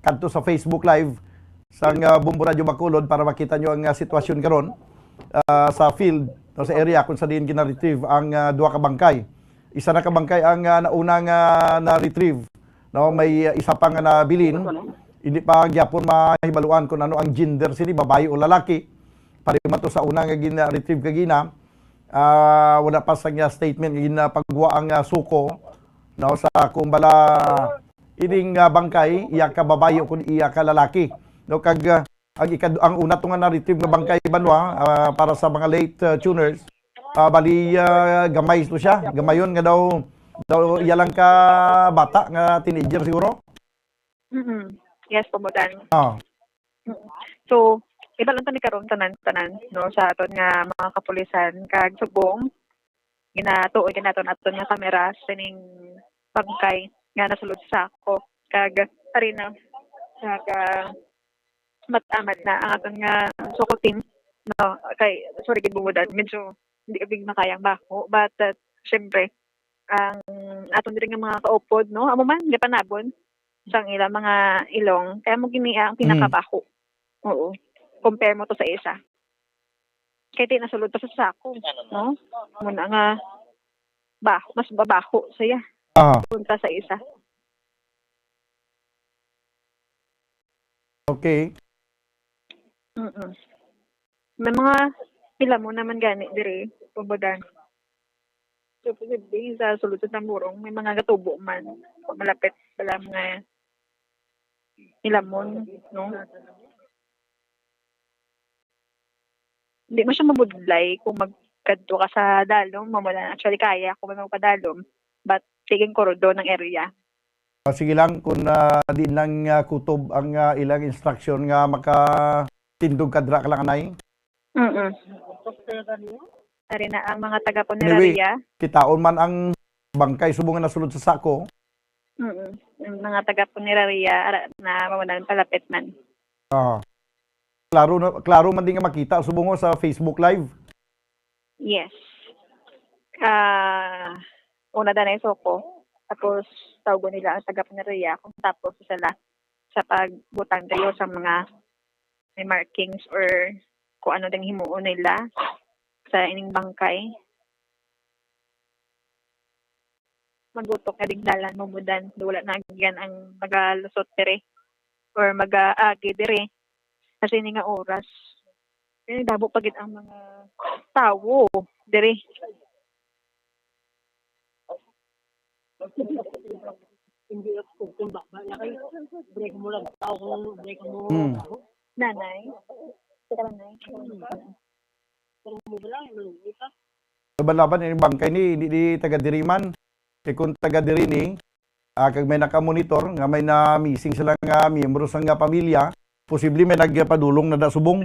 S8: kanto sa Facebook Live sa Bumbo Radio Bacolod para makita nyo ang sitwasyon karon sa field, no, sa area kung saan din gina-retrieve ang duha ka bangkay. Isa na ka bangkay ang naunang na-retrieve. No, may isa pang nabilin. Hindi pa gyapon mahibaluan kung ano ang gender sini, babae o lalaki. Parima to sa unang gina-retrieve kagina. Wala pa sa statement nga pagwa ang suko no, sa kumbala ining bangkay iya ka babae o kun iya ka lalaki no, kag ang una to nga na-retrieve nga bangkay banwa para sa mga late tuners bali gamay to siya, gamayon nga daw iya lang ka bata nga teenager siguro.
S10: Yes, pumudan. So iba lang tani karon tanan no sa aton nga mga kapulisan kag subong ginatuon aton nga kamera sining bangkay nga nasulod sa ako kag arena kag matamad na ang aton nga suko team no kay sorry gid bumudan medyo hindi abig makayang bako but syempre ang aton diri nga mga kaupod no amo man di panabon sang ilang mga ilong kaya mo gini ang pinakabako. Oo. Compare mo to sa isa. Kaya di nasulod pa sa sako, no? Muna nga mas babaho siya. Punta sa isa.
S8: Okay.
S10: May mga pila mo naman gani dire, pumbadan. So, posible sa sulod sa tamburong, may mga gatubo man. Malapit pala mga ilamon, no? Hindi mo siya mabudlay kung magkadto ka sa dalom. Mamula actually kaya kung may magpadalom. But tiging korodo ng area.
S8: Sige lang kung di lang kutob ang ilang instruction nga makatindog kadra ka lang anay.
S10: Ari na ang mga taga Punerarya.
S8: Anyway, kitaon man ang bangkay subong nga nasulod sa sako.
S10: Ang mga taga Punerarya na mamunan palapit man.
S8: Klaro man din nga makita subong sa Facebook Live.
S10: Yes. Una na yung soko. Tapos tawag nila ang taga Punerarya kung tapos sila sa pagbutang kayo sa mga may markings or kung ano ding himuon nila sa ining bangkay. Magutok na digdalan mumudan. Wala na yan ang magalusot dire or mag-aagi dire. Kasi nga oras. Kaya dabo pagit ang mga tao dire. Nanay.
S8: Laban-laban ini bangkay ni di taga diriman. Kay kung taga diri ni kag may naka-monitor nga may na missing sila nga miyembro sa nga pamilya, posible may nagpadulong na da subong.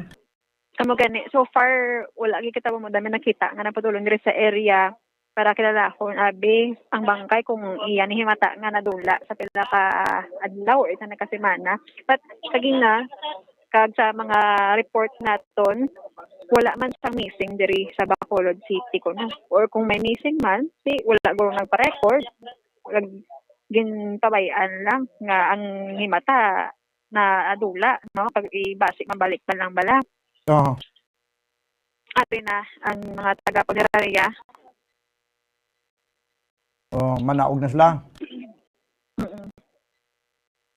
S10: Amo gani. So far wala gyud kita mo dami nakita nga napadulong diri sa area para kilalahon abi ang bangkay kung iya ni himata nga nadula sa pila ka adlaw or isa na ka semana. But kagina kag sa mga report naton wala man sang missing diri sa Bacolod City kuno. Or kung may missing man, wala go nagpa-record. Ginpabayan lang nga ang himata na adula, no? Pag ibasik mabalik pa lang bala. Ato na ang mga taga Punerarya.
S8: Manaog na sila.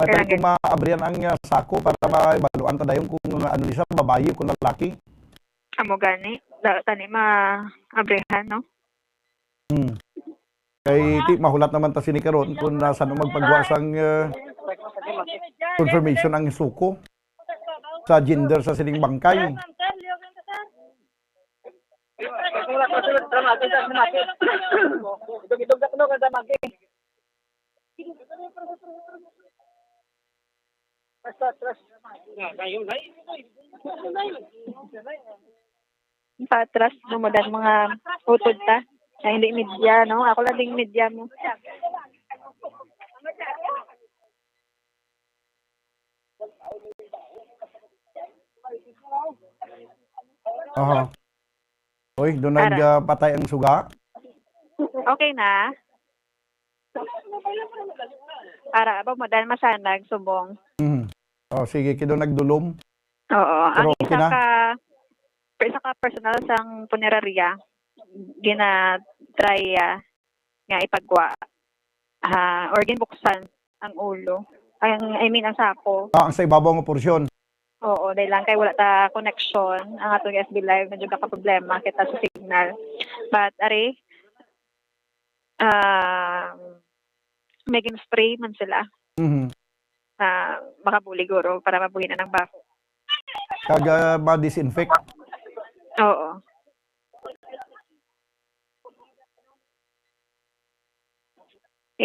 S8: Patay kung maabrihan ang sako para maibaluan ta dayon kung ano isa babae kung lalaki.
S10: Amo gani. tani ma-abrehan, no?
S8: Kay ti mahulat naman ta sini karon kung saan magpagawa sang confirmation ang suko sa gender sa sining bangkay.
S10: Patras, bumudan mga utod ta. Na hindi media, no? Ako lang ding media mo.
S8: Aha. Oy, doon nagpatay ang suga.
S10: Okay na. Para bumudan masanag, subong.
S8: Oh, sige, kido nagdulom.
S10: Oo.
S8: Pero
S10: Ang
S8: okay na.
S10: isa ka personal sang punerarya, gina-try nga ipagwa or ginbuksan ang ulo. Ang sako.
S8: Ang sa ibabaw nga porsyon.
S10: Oo, dahil lang kay wala ta connection ang atong SB Live, medyo ka problema kita sa signal. But may spray man sila. Makabuli guro para mabuhin na ng bako.
S8: Kaga ma-disinfect.
S10: Oo.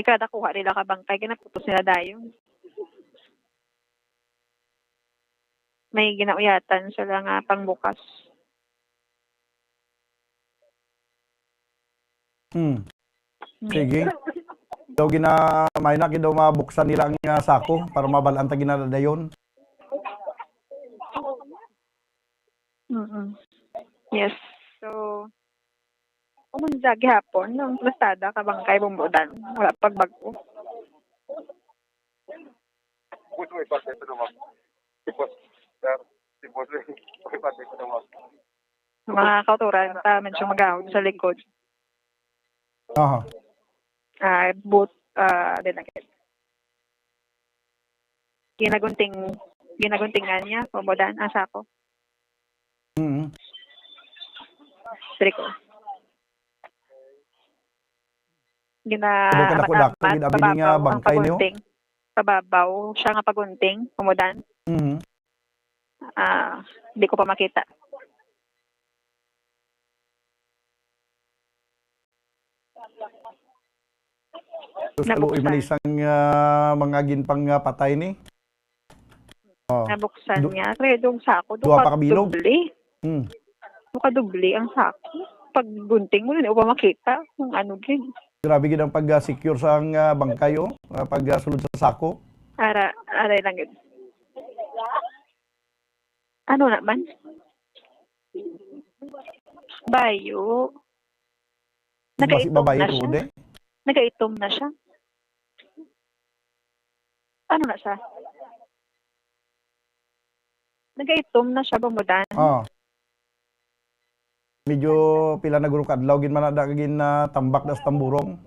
S10: Kada kuha nila ka bangkay, ginaputos nila dayon. May ginauyatan sila nga pangbukas.
S8: Sige. Daw may na daw mabuksan nila ang sako para mabalaan ta ginadadayon.
S10: Yes. So, umunsa gihapon ng plastada ka bangkay bumbudan. Wala pagbago. Mga kauturan ta medyo magahod sa likod.
S8: Aha.
S10: Dinakit. Ginaguntingan niya, pumudan ang sako. Triko.
S8: Ginabi nga bangkay niyo.
S10: Pababaw siya nga pagunting, pumudan. Di ko pa makita.
S8: Tulo man isang mga ginpang patay ni.
S10: Nabuksan niya. Kaya doon sako.
S8: Duwa pa kabilog.
S10: Dubli ang sako. Pag gunting mo, hindi ko pa makita kung ano gin.
S8: Grabe gid ang pag-secure sa bangkay pag-sulod sa sako.
S10: Aray lang yun. Ano naman? Bayo. Nagaitom na siya. Nagaitom na siya. Ano na siya? Nagaitom na siya bumudan.
S8: Medyo pila na guro kadlaw gin man na gin tambak das tamburong.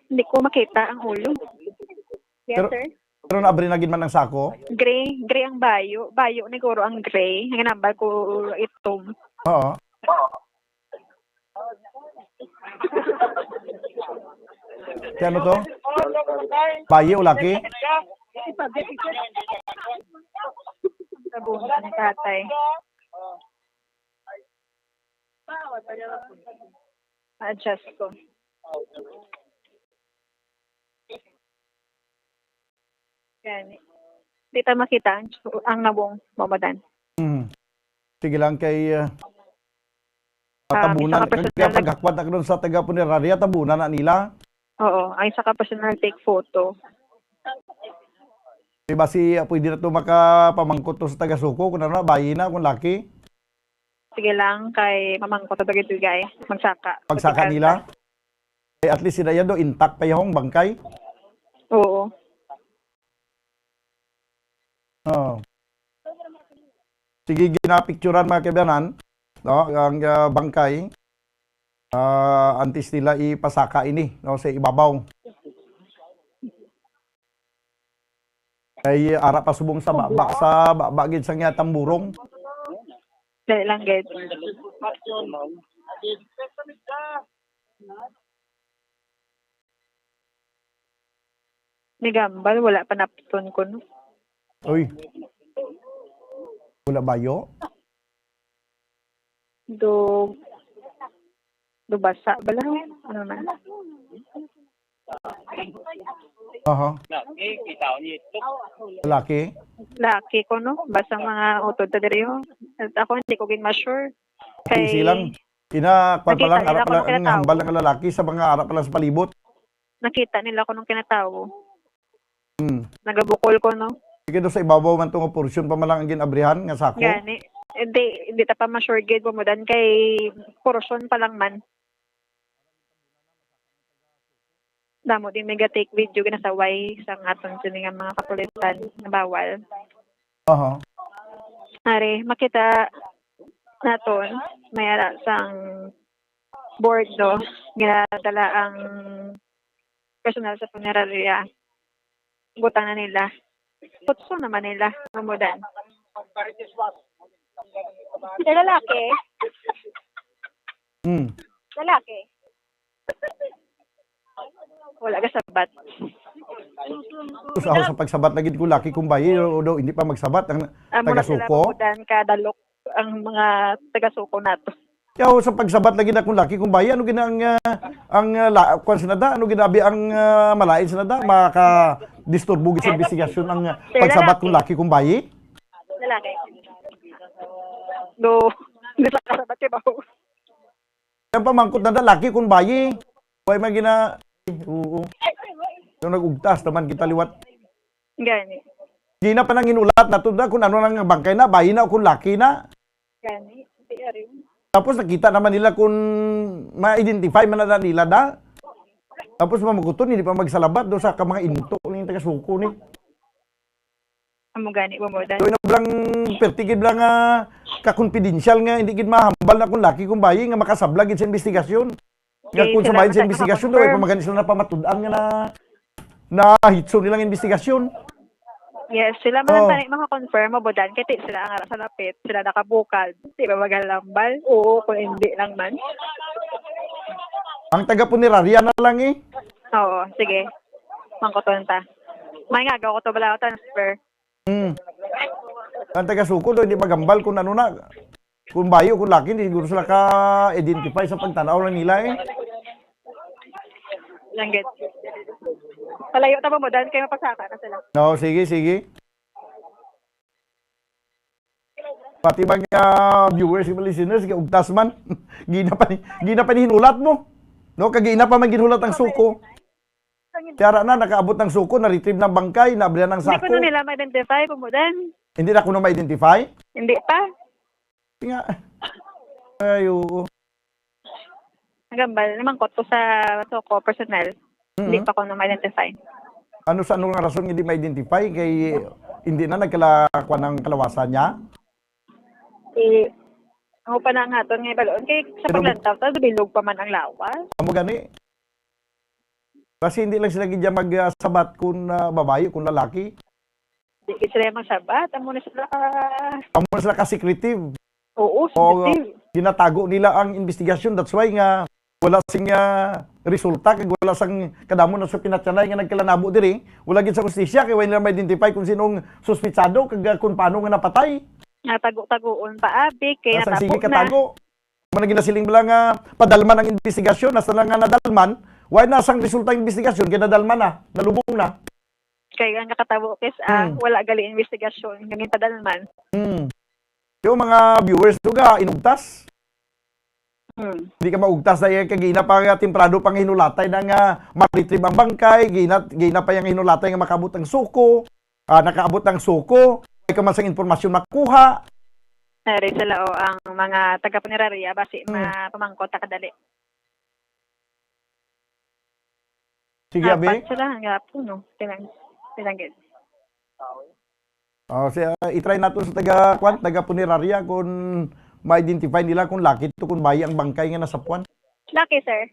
S10: Hindi ko makita ang ulo. Yes, sir.
S8: Pero naabri na gin man ang sako.
S10: Gray ang bayo. Bayo ni guro ang gray. Ang nambal ko itom.
S8: Oo. Kaya ano to? Bayi o laki?
S10: Sabon ni tatay. Adjust ko. Yan. Di tayo makita ang nabong mamadan.
S8: Sige lang kay tabunan. Kaya paghakwat na doon sa taga-punerarya, tabunan na nila.
S10: Oo, ay sa personal take photo.
S8: Diba pwede na ito makapamangkot to sa taga-suko kung ano, bayi na, kung laki.
S10: Sige lang, kay mamangkot na ito guys, magsaka.
S8: Pagsaka nila. Eh, at least sila yan do, intact pa yung bangkay.
S10: Oo.
S8: Sige, ginapicturan mga kaibigan, no, ang bangkay. Antes nila ipasaka ini, no, sa ibabaw. Kay ara pa subong sa baba gid sang tamburong.
S10: Dali lang, guys. Ni Gambal, wala pa napton ko, no?
S8: Uy. Wala bayo?
S10: Do basa ba lang? Ano na?
S8: Aha. Lalaki?
S10: Laki ko, no? Basta mga utod ta diri yo. At ako hindi ko gin ma-sure.
S8: Easy lang. Ina, kwan pa
S10: Nakita
S8: lang,
S10: nila
S8: harap
S10: kung
S8: lang,
S10: kinatawag.
S8: hambal ng lalaki sa mga harap pa lang sa palibot.
S10: Nakita nila ko nung kinatawo.
S8: Hmm.
S10: Nagabukol ko, no?
S8: Sige doon sa ibabaw man itong porsyon pa man lang ang ginabrihan nga sako.
S10: Gani. Hindi ta pa ma-sure gid mo dan kay portion pa lang man. Damo din mega take video ginasaway sa aton sini nga mga kapulisan na bawal.
S8: Aha.
S10: Are makita naton may ara sang board do ginadala ang personal sa punerarya. Butang na nila. Putso naman nila umudan. Lalaki.
S8: Hmm.
S10: Lalaki. Wala ka sabat.
S8: Tapos ako sa pagsabat na gid ko laki kung bayi o daw hindi pa magsabat ang
S10: Amo na sila
S8: taga-suko.
S10: umudan kadalok ang mga taga-suko nato.
S8: Kaya sa pagsabat lagi na kung laki kung bayi ano gina ang kwan sinada ano ginabi ang malain sinada maka disturbo gid sa investigasyon ang pagsabat kung laki kung bayi.
S10: Lalaki. Do, di sa kasabat kay bawo.
S8: Yan pamangkot na laki kung bayi. Way man gina oo. Yung nag-ugtas naman kita liwat.
S10: Gani.
S8: Gina pa nang inulat na tunda kung ano nang bangkay na, bayi na o kung laki na.
S10: Gani. Di rin.
S8: Tapos nakita naman nila kung ma-identify man na nila da. Tapos mamukuton, hindi pa magsalabat doon sa mga into ng taga-suko ni.
S10: Amo gani bumudan.
S8: So, lang pertigid lang ka-confidential nga, hindi gid mahambal na kung laki kung bayi nga makasablag gid sa investigasyon. Nga kung sa bayin sa investigasyon daw, ay pamagani sila na pamatudan nga na hitso nilang investigasyon.
S10: Yes, sila man tani maka-confirm mo bodan kay ti sila ang ara sa lapit, sila nakabukal. Di ba magalambal? Oo, kung hindi lang man.
S8: Ang taga-punerarya na lang eh.
S10: Oo, sige. Mangkoton ta. May nga ko to bala transfer.
S8: Ang taga-suko daw, hindi magambal kung ano na. Kung bayo, kung laki, hindi siguro sila ka-identify sa pagtanaw lang nila eh.
S10: Langgit. Palayo ta ba mo dan kay mapagsaka na sila.
S8: No, sige, sige. Pati bang viewers, yung listeners, ugtas man. gina pa ni hinulat mo. No, kagina pa man ginulat ang suko. Kaya na, nakaabot ng suko, na-retrieve ng bangkay, nabrihan ng
S10: Hindi ko
S8: sako.
S10: na nila ma-identify pumudan.
S8: Hindi na ko na ma-identify.
S10: Hindi pa.
S8: Nga. Ay, oo.
S10: Gambal naman ko to sa Soko personal. Hindi pa ko na ma-identify.
S8: Ano sa anong rason hindi ma-identify? Kay hindi na nagkalakwan ng kalawasan niya?
S10: Ako pa na nga to nga balon. Kay sa paglantaw, ta bilog pa man ang lawas.
S8: Amo gani. Kasi hindi lang sila gidya magsabat kung babae, kung lalaki.
S10: Hindi sila magsabat. Amo na sila
S8: Amo na sila ka-secretive.
S10: Oo,
S8: O
S10: sensitive.
S8: ginatago nila ang investigasyon. That's why nga wala sing resulta kag wala sang kadamo na sa pinatyanay nga nagkalanabo diri. Wala gid sa justisya kay wala nila ma-identify kung sinong suspitsado kag kung paano nga napatay.
S10: Natago-tagoon pa abi kay
S8: Nasang sige
S10: natapok na.
S8: katago. Muna ginasiling lang nga padalman ang investigasyon, nasa lang nga nadalman. Why nasang resulta ng investigasyon kay nadalman na, nalubong na.
S10: Kay ang nakatabo kes wala gali investigasyon ganin padalman.
S8: Yung mga viewers duga inugtas. Hindi ka maugtas na yung kagina pa nga temprado pang hinulatay na nga ma-retrieve ang bangkay, gina pa yung hinulatay nga makabot ang suko, nakaabot ang suko, ay kamansang informasyon makuha.
S10: Nari sila o ang mga taga-punerarya basi mapamangkot ta kadali.
S8: Sige, abi.
S10: Apat sila nga po no. Tinanggit.
S8: I-try nato sa taga-punerarya kung ma-identify nila kung laki to kung bayi ang bangkay nga nasa puwan.
S10: Laki, sir.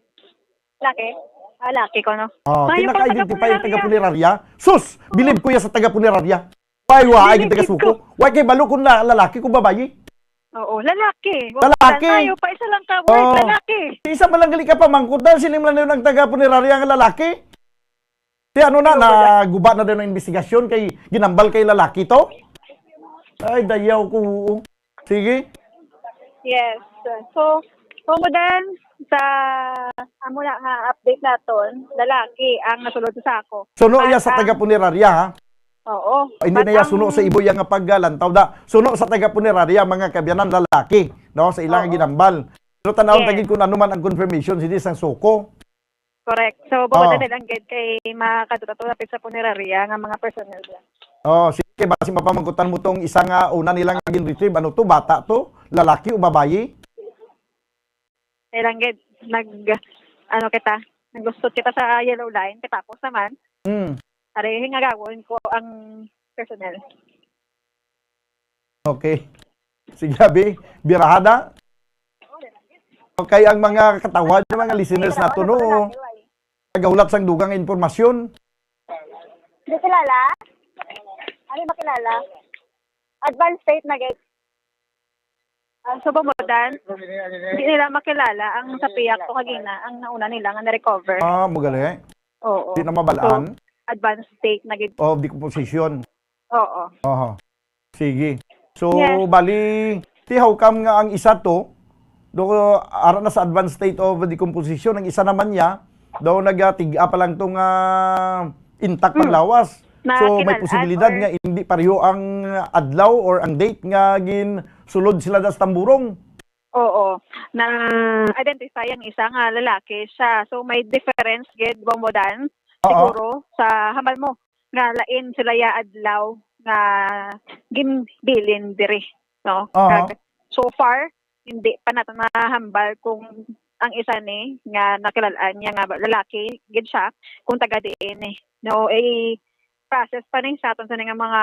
S10: Laki. Laki ko, no?
S8: Tinaka-identify yung taga-punerarya. Sus! Bilib ko yan sa taga-punerarya. Why ay taga-suko? Why kay balo kung lalaki kung babayi?
S10: Oo, lalaki.
S8: Lalaki?
S10: Tayo pa isa lang ka word,
S8: Oo.
S10: lalaki.
S8: Isa man lang gali ka pamangkot dahil sinim lang yun ang taga-punerarya nga lalaki. Di ano na, naguba na din ang investigasyon kay ginambal kay lalaki to? Ay, dayaw ko. Sige.
S10: Yes. So, kumudan sa amo na nga update naton, lalaki ang nasulod sa sako.
S8: Suno iya sa
S10: At ang-
S8: taga-punerarya ha?
S10: Oo.
S8: Hindi
S10: But
S8: na iya
S10: ang-
S8: suno sa iboy nga paggalantaw da. Suno sa taga-punerarya mga kabyanan lalaki, no, sa ilang
S10: Oo.
S8: ginambal. Pero tanawon
S10: Yes.
S8: tagid kung ano man ang confirmation hindi sang suko.
S10: Correct. So,
S8: Oo.
S10: bawat na lang gid kay makadutulapit sa punerarya nga mga personnel lang.
S8: Oh, sige basi mapamangkutan mo tong isa nga una nilang gin retrieve ano to, bata to, lalaki o babayi?
S10: Kailang gid naglustot kita sa yellow line, tapos naman, ari nga gawon ko ang personnel.
S8: Okay. Sige, Abi. Birahada. Okay, ang mga katawan, yung mga listeners na to, no, nagahulat sang dugang informasyon.
S10: Hindi kilala? Ano makilala? Advanced state na gid. So, bumudan, hindi nila makilala ang sa piyak o kagina, ang nauna nila nga na-recover.
S8: Ah, mugali.
S10: Oo.
S8: Di na mabalaan
S10: Advanced state na gid.
S8: of decomposition.
S10: Oo.
S8: Oho. Sige. So,
S10: Yes.
S8: bali, tihaw kam nga ang isa to, do ara na sa advanced state of decomposition, ang isa naman niya, daw nagatiga pa lang tong intact pang lawas. So, may
S10: Nakilalaan
S8: posibilidad
S10: or-
S8: nga hindi pareho ang adlaw or ang date nga gin sulod sila das tamburong.
S10: Oo. Na-identify ang isa nga lalaki siya. So, may difference gid bumudan. Siguro sa hambal mo nga lain sila ya adlaw nga ginbilin diri, no?
S8: Oo.
S10: So far hindi pa natin mahambal kung ang isa ni nga nakilalaan niya nga lalaki gid siya kung taga DNA, no? Process pa rin sa aton sa nga mga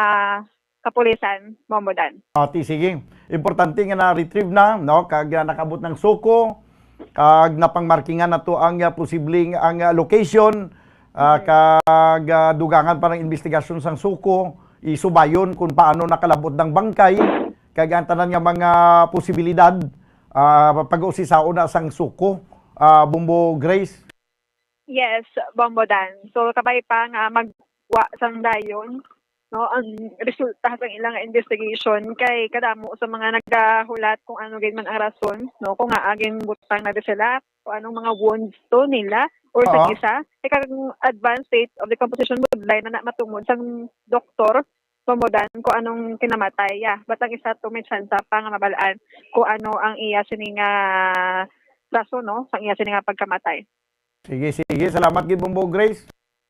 S10: kapulisan mamudan.
S8: Ati, sige. Importante nga na-retrieve na, no? Kag nakabot ng suko, kag napangmarkingan na to ang posibleng ang location, kag dugangan pa ng investigasyon sang suko, isubayon kung paano nakalabot ng bangkay, kag ang tanan nga mga posibilidad, pag-usisaon na sang suko, Bumbo Grace.
S10: Yes, Bombodan. So kabay pa nga magwa sang dayon, no, ang resulta sa ilang investigation kay kadamo sa mga nagdahulat kung ano gid man ang rason, no, kung nga aging butang na di sila, kung anong mga wounds to nila or sa isa kay advanced state of decomposition budlay na matungod sang doktor Bombodan kung anong kinamatay ya. Batang isa to may chance pa nga mabalaan kung ano ang iya sini nga rason, no, sang iya sini nga pagkamatay.
S8: Sige, sige. Salamat gid Bumbo Grace.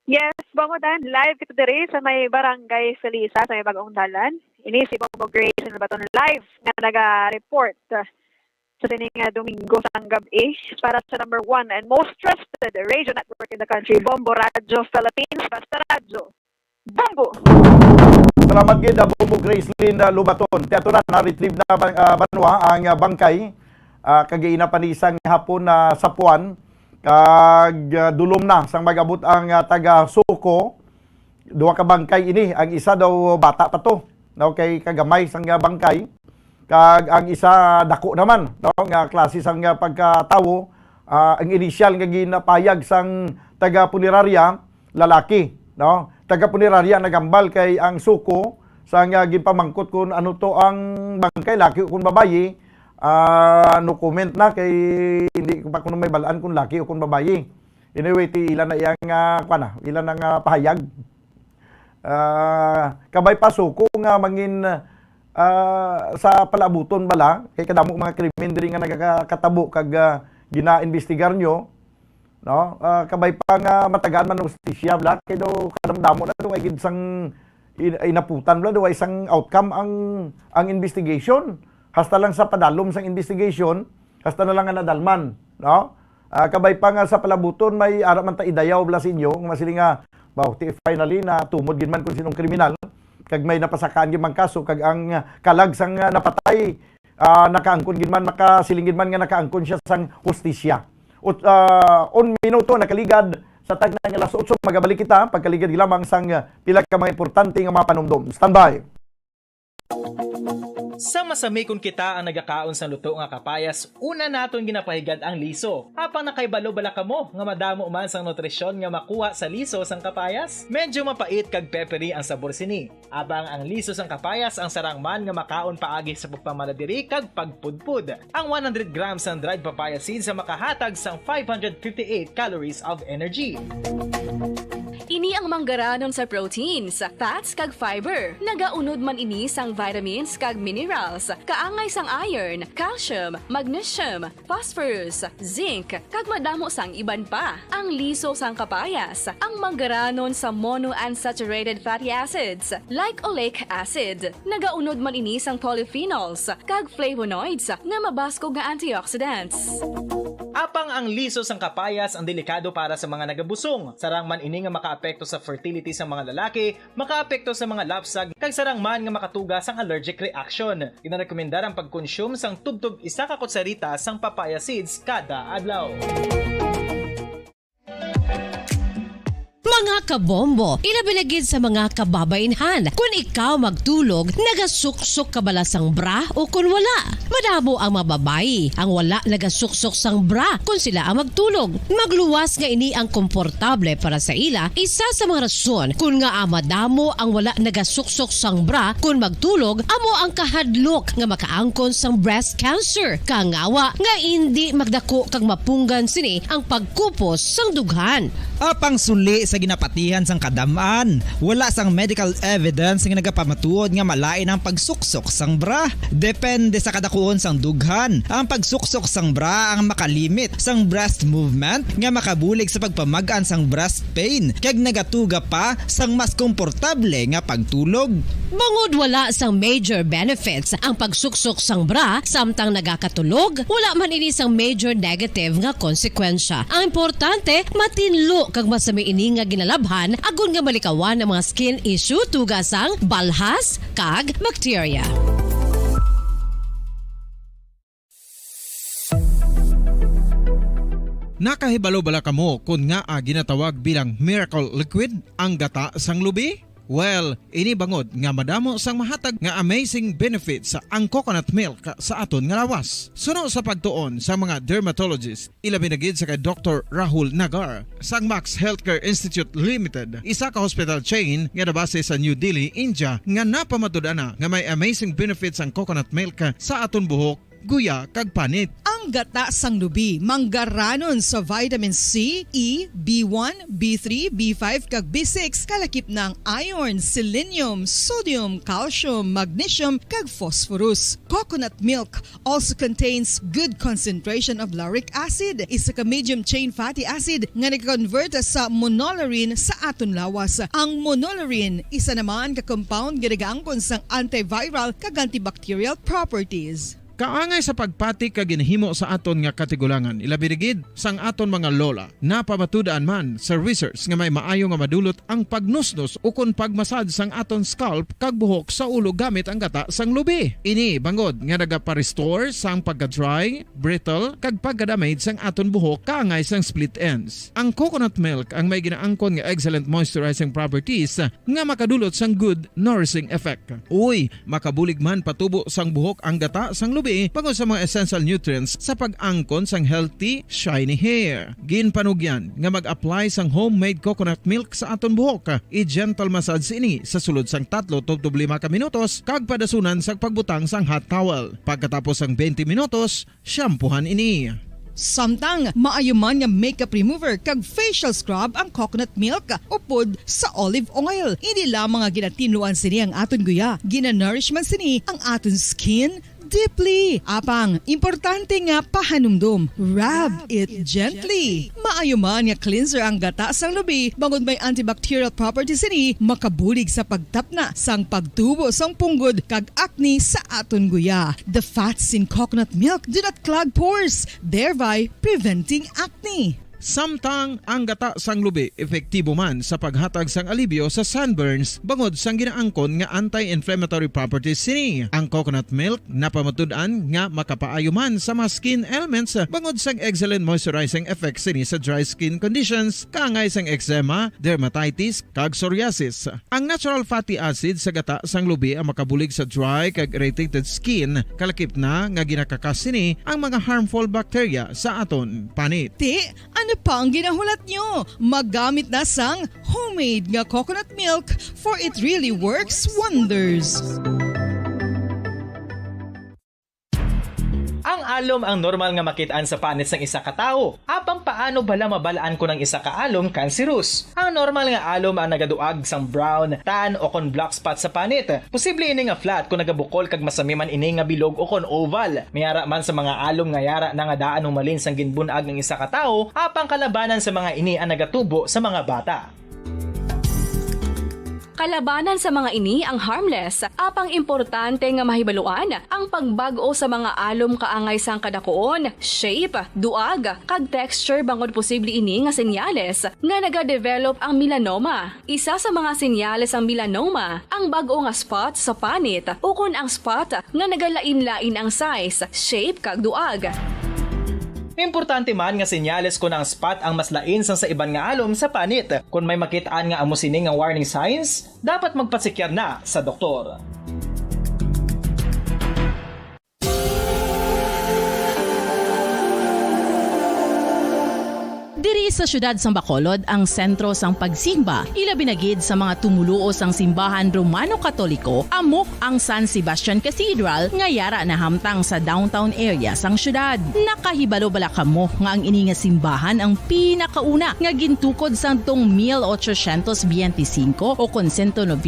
S10: Yes, Bangodan, live kita diri sa may barangay Salisa sa may Bagong Dalan. Ini si Bongo Grace na baton live nga naga-report sa tining nga Domingo sa gabi para sa number 1 and most trusted radio network in the country, Bombo Radio Philippines, Basta Radio. Bombo!
S8: Salamat gid Bumbo Grace Lynn Lubaton. Teatro na retrieve na banwa ang bangkay kagaina pa ni isang hapon na sapuan kag dulom na sang magabot ang taga Suko. Duha ka bangkay ini, ang isa daw bata pa to, no, kay kagamay sang bangkay, kag ang isa dako naman, no, nga klase sang pagkatawo. Ang initial nga ginapayag sang taga punerarya lalaki, no, taga punerarya nagambal kay ang Suko sang ginpamangkot kung ano to ang bangkay, laki o kung babayi. No comment na kay hindi ko pa kuno may balaan kung laki o kung babayi. Anyway, ilan na iyang ilan ang pahayag. Kabay pa Suko nga mangin sa palabuton bala kay kadamo mga krimen diri nga nagakatabo kag gina-investigar nyo, no? Kabay pa nga matagaan man ng justisya bala kay do kadamdamo na do ay gid sang inaputan bala do ay isang outcome ang investigation. Hasta lang sa padalom sang investigation, hasta na lang nga nadalman, no? Kabay pa nga sa palabuton may ara man ta idayaw bala sa inyo nga masili nga finally na tumod gid man kung sinong kriminal kag may napasakaan gid man kaso kag ang kalag sang napatay nakaangkon gid man makasiling gid man nga nakaangkon siya sang hustisya. On minuto nakaligad sa tag na nga alas 8 magabalik kita pagkaligad lamang sang pila ka mga importante nga mga panumdum. Standby.
S3: Sa masami kung kita ang nagakaon sa luto nga kapayas, una naton ginapahigad ang liso. Apang nakaibalo bala kamo nga madamo man sang nutrisyon nga makuha sa liso sang kapayas. Medyo mapait kag peppery ang sabor sini. Abang ang liso sang kapayas ang sarang man nga makaon paagi sa pagpamaladiri kag pagpudpud. Ang 100 grams ng dried papaya seeds sa makahatag sang 558 calories of energy.
S4: Ini ang manggaranon sa proteins, fats kag fiber. Nagaunod man ini sang vitamins kag minerals, kaangay sang iron, calcium, magnesium, phosphorus, zinc, kag madamo sang iban pa. Ang liso sang kapayas, ang manggaranon sa monounsaturated fatty acids like oleic acid. Nagaunod man ini sang polyphenols kag flavonoids nga mabaskog nga antioxidants.
S3: Apang ang liso sang kapayas ang delikado para sa mga nagabusong. Sarang man ini nga makaapekto sa fertility sa mga lalaki, makaapekto sa mga lapsag, kag sarang man nga makatuga sang allergic reaction. Ginarekomendar ang pagkonsume sang tubtub 1 ka kutsarita sang papaya seeds kada adlaw.
S12: Mga kabombo, ilabinagid sa mga kababainhan. Kung ikaw magtulog, nagasuksok ka bala sang bra o kung wala. Madamo ang mababayi ang wala nagasuksok sang bra kung sila ang magtulog. Magluwas nga ini ang komportable para sa ila. Isa sa mga rason kung nga madamo ang wala nagasuksok sang bra kung magtulog, amo ang kahadlok nga makaangkon sang breast cancer. Kangawa nga hindi magdako kag mapunggan sini ang pagkupos sang dughan.
S13: Apang suli sa ginapatihan sang kadamaan, wala sang medical evidence nga nagapamatuod nga malain ang pagsuksok sang bra. Depende sa kadakuon sang dughan. Ang pagsuksok sang bra ang makalimit sang breast movement nga makabulig sa pagpamagaan sang breast pain kag nagatuga pa sang mas komportable nga pagtulog.
S12: Bangod wala sang major benefits ang pagsuksok sang bra samtang nagakatulog, wala man ini sang major negative nga konsekwensya. Ang importante, matinlo kag masami ini nga ginalabhan agon nga malikawan ang mga skin issue tugasang balhas kag bacteria.
S1: Nakahibalo bala kamo kung nga ginatawag bilang miracle liquid ang gata sang lubi? Well, ini bangod nga madamo sang mahatag nga amazing benefits sa ang coconut milk sa aton nga lawas. Suno sa pagtuon sa mga dermatologist, ilabinagid sa kay Dr. Rahul Nagar sang Max Healthcare Institute Limited, isa ka hospital chain nga nabase sa New Delhi, India, nga napamatud-ana nga may amazing benefits ang coconut milk sa aton buhok, guya kag panit.
S2: Ang gata sang lubi manggaranon sa vitamin C, E, B1, B3, B5 kag B6 kalakip ng iron, selenium, sodium, calcium, magnesium kag phosphorus. Coconut milk also contains good concentration of lauric acid, isa ka medium chain fatty acid nga nag-convert sa monolaurin sa aton lawas. Ang monolaurin isa naman ka compound nga nagaangkon sang antiviral kag antibacterial properties.
S1: Kaangay sa pagpati ka ginhimo sa aton nga katigulangan, ilabirigid sang aton mga lola na pamatudaan man sa research nga may maayo nga madulot ang pagnusnos o kun pagmasad sang aton scalp kag buhok sa ulo gamit ang gata sang lubi. Ini bangod nga nagapa-restore sang pagka-dry, brittle kag pagka-damage sang aton buhok kaangay sang split ends. Ang coconut milk ang may ginaangkon nga excellent moisturizing properties nga makadulot sang good nourishing effect. Uy, makabulig man patubo sang buhok ang gata sang lubi pagod sa mga essential nutrients sa pag-angkon sang healthy, shiny hair. Ginpanugyan nga mag-apply sang homemade coconut milk sa aton buhok. I-gentle massage ini sa sulod sang 3 to 5 ka minutos kag padasunan sa pagbutang sang hot towel. Pagkatapos sang 20 minutos, shampoohan ini.
S2: Samtang maayuman nga makeup remover kag facial scrub ang coconut milk upod sa olive oil. Hindi lamang nga ginatinluan sini ang aton guya, ginanourishman sini ang aton skin deeply. Apang, importante nga pahanumdum. Rub it gently. Maayuman nga cleanser ang gata sang lubi, bangod may antibacterial properties ini, makabulig sa pagtapna sang pagtubo sang punggod kag acne sa aton guya. The fats in coconut milk do not clog pores, thereby preventing acne.
S1: Samtang ang gata sang lubi epektibo man sa paghatag sang alibyo sa sunburns bangod sang ginaangkon nga anti-inflammatory properties sini. Ang coconut milk napamatud-an nga makapaayo man sa mga skin ailments bangod sang excellent moisturizing effects sini sa dry skin conditions kaangay sang eczema, dermatitis kag psoriasis. Ang natural fatty acid sa gata sang lubi ang makabulig sa dry kag irritated skin kalakip na nga ginakakas sini ang mga harmful bacteria sa aton panit.
S2: Ano pa ang ginahulat nyo? Maggamit na sang homemade nga coconut milk for it really works wonders.
S3: Ang alom ang normal nga makitaan sa panit ng isa ka tawo. Apang paano bala mabalaan ko ng isa ka alom cancerous? Ang normal nga alom ang nagaduag sang brown, tan o kon black spot sa panit. Posible ini nga flat kung nagabukol kag masami man ini nga bilog o kon oval. Mayara man sa mga alom nga yara na nga daan humalin sang ginbunag ng isa ka tawo, apang kalabanan sa mga ini ang nagatubo sa mga bata.
S4: Kalabanan sa mga ini ang harmless, apang importante nga mahibaluan ang pagbago sa mga alom kaangay sang kadakuon, shape, duag, kag texture bangod posible ini nga senyales nga nagadevelop ang melanoma. Isa sa mga senyales ang melanoma, ang bag-o nga spot sa panit o kun ang spot nga nagalain-lain ang size, shape kag duag.
S3: Importante man nga senyales kung ang spot ang mas lain sang sa iban nga alom sa panit. Kung may makitaan nga amo sini nga warning signs, dapat magpasikyar na sa doktor.
S5: Diri sa syudad sang Bacolod ang sentro sang pagsimba, ilabi na gid sa mga tumuluo sang simbahan Romano-Katoliko amok ang San Sebastian Cathedral nga yara na hamtang sa downtown area sang syudad. Nakahibalo bala kamo nga ang ini nga simbahan ang pinakauna nga gintukod sang tong 1825 o kon 197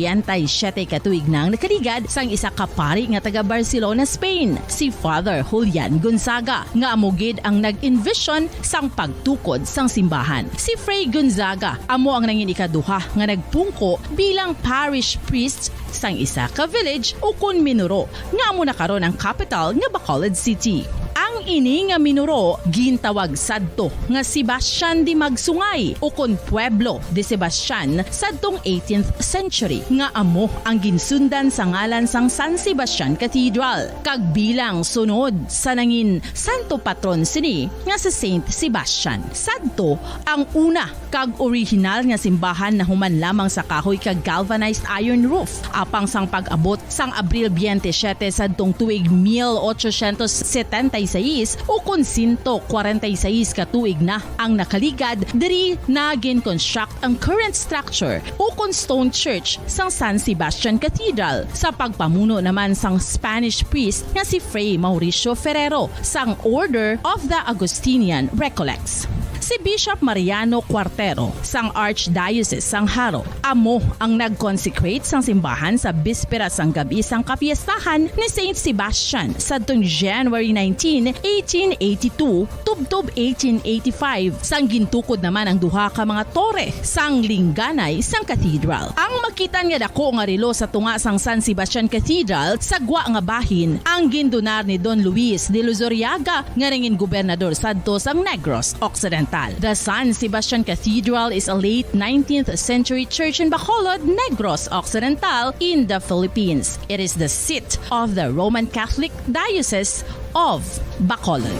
S5: katuig nang nakaligad sang isa ka pari nga taga Barcelona, Spain, si Father Julian Gonzaga nga amo gid ang nag-envision sang pagtukod sang simbahan. Si Fray Gonzaga amo ang nangin ikaduha nga nagpungko bilang parish priest sang isa ka village o kun Minuro nga amo na karon ang capital nga Bacolod City. Ang ini nga Minuro gintawag sadto nga Sebastian de Magsungay o kon Pueblo de Sebastian sadtong 18th century nga amo ang ginsundan sa ngalan sang San Sebastian Cathedral kag bilang sunod sa nangin santo patron sini nga si Saint Sebastian. Sadto ang una kag original nga simbahan na human lamang sa kahoy kag galvanized iron roof apang sang pag-abot sang Abril 27 sadtong tuig 1876 o kun 146 katuig na ang nakaligad diri na gin-construct ang current structure o kun stone church sang San Sebastian Cathedral sa pagpamuno naman sang Spanish priest nga si Fray Mauricio Ferrero sang Order of the Augustinian Recollects. Si Bishop Mariano Cuartero sang Archdiocese sang Haro amo ang nag-consecrate sang simbahan sa bispera sang gabi sang kapiestahan ni Saint Sebastian sadtong January 19, 1882 tubtob 1885 sang gintukod naman ang duha ka mga tore sang lingganay sang cathedral. Ang makitan nga dako nga relo sa tunga sang San Sebastian Cathedral sa gwa nga bahin ang gindonar ni Don Luis de Luzuriaga nga nangin gobernador sadto sang Negros Occidental. The San Sebastian Cathedral is a late 19th century church in Bacolod, Negros Occidental in the Philippines. It is the seat of the Roman Catholic Diocese of Bacolod.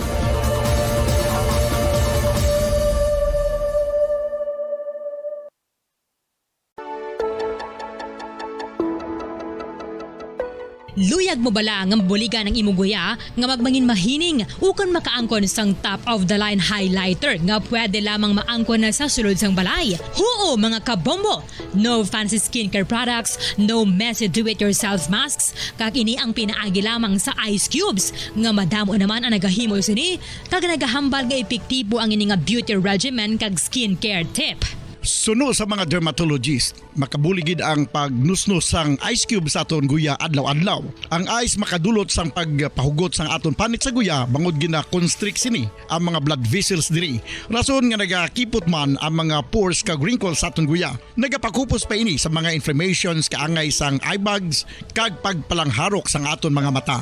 S6: Luyag mo bala nga buligan ng imuguya nga magmangin mahining ukon makaangkon sang top of the line highlighter nga pwede lamang maangkon na sa sulod sang balay. Huo mga kabombo! No fancy skincare products, no messy do-it-yourself masks, kag ini ang pinaagi lamang sa ice cubes nga madamo naman ang nagahimo sini kag nagahambal nga epektibo ang ini nga beauty regimen kag skincare tip.
S7: Suno sa mga dermatologist, makabuligid ang pagnusnos sang ice cube sa aton guya adlaw-adlaw. Ang ice makadulot sang pagpahugot sang aton panit sa guya bangod gina-constrict sini ang mga blood vessels diri. Rason nga nagakipot man ang mga pores kag wrinkles sa aton guya. Nagapakupos pa ini sa mga inflammations kaangay sang eye bags kag pagpalangharok sang aton mga mata.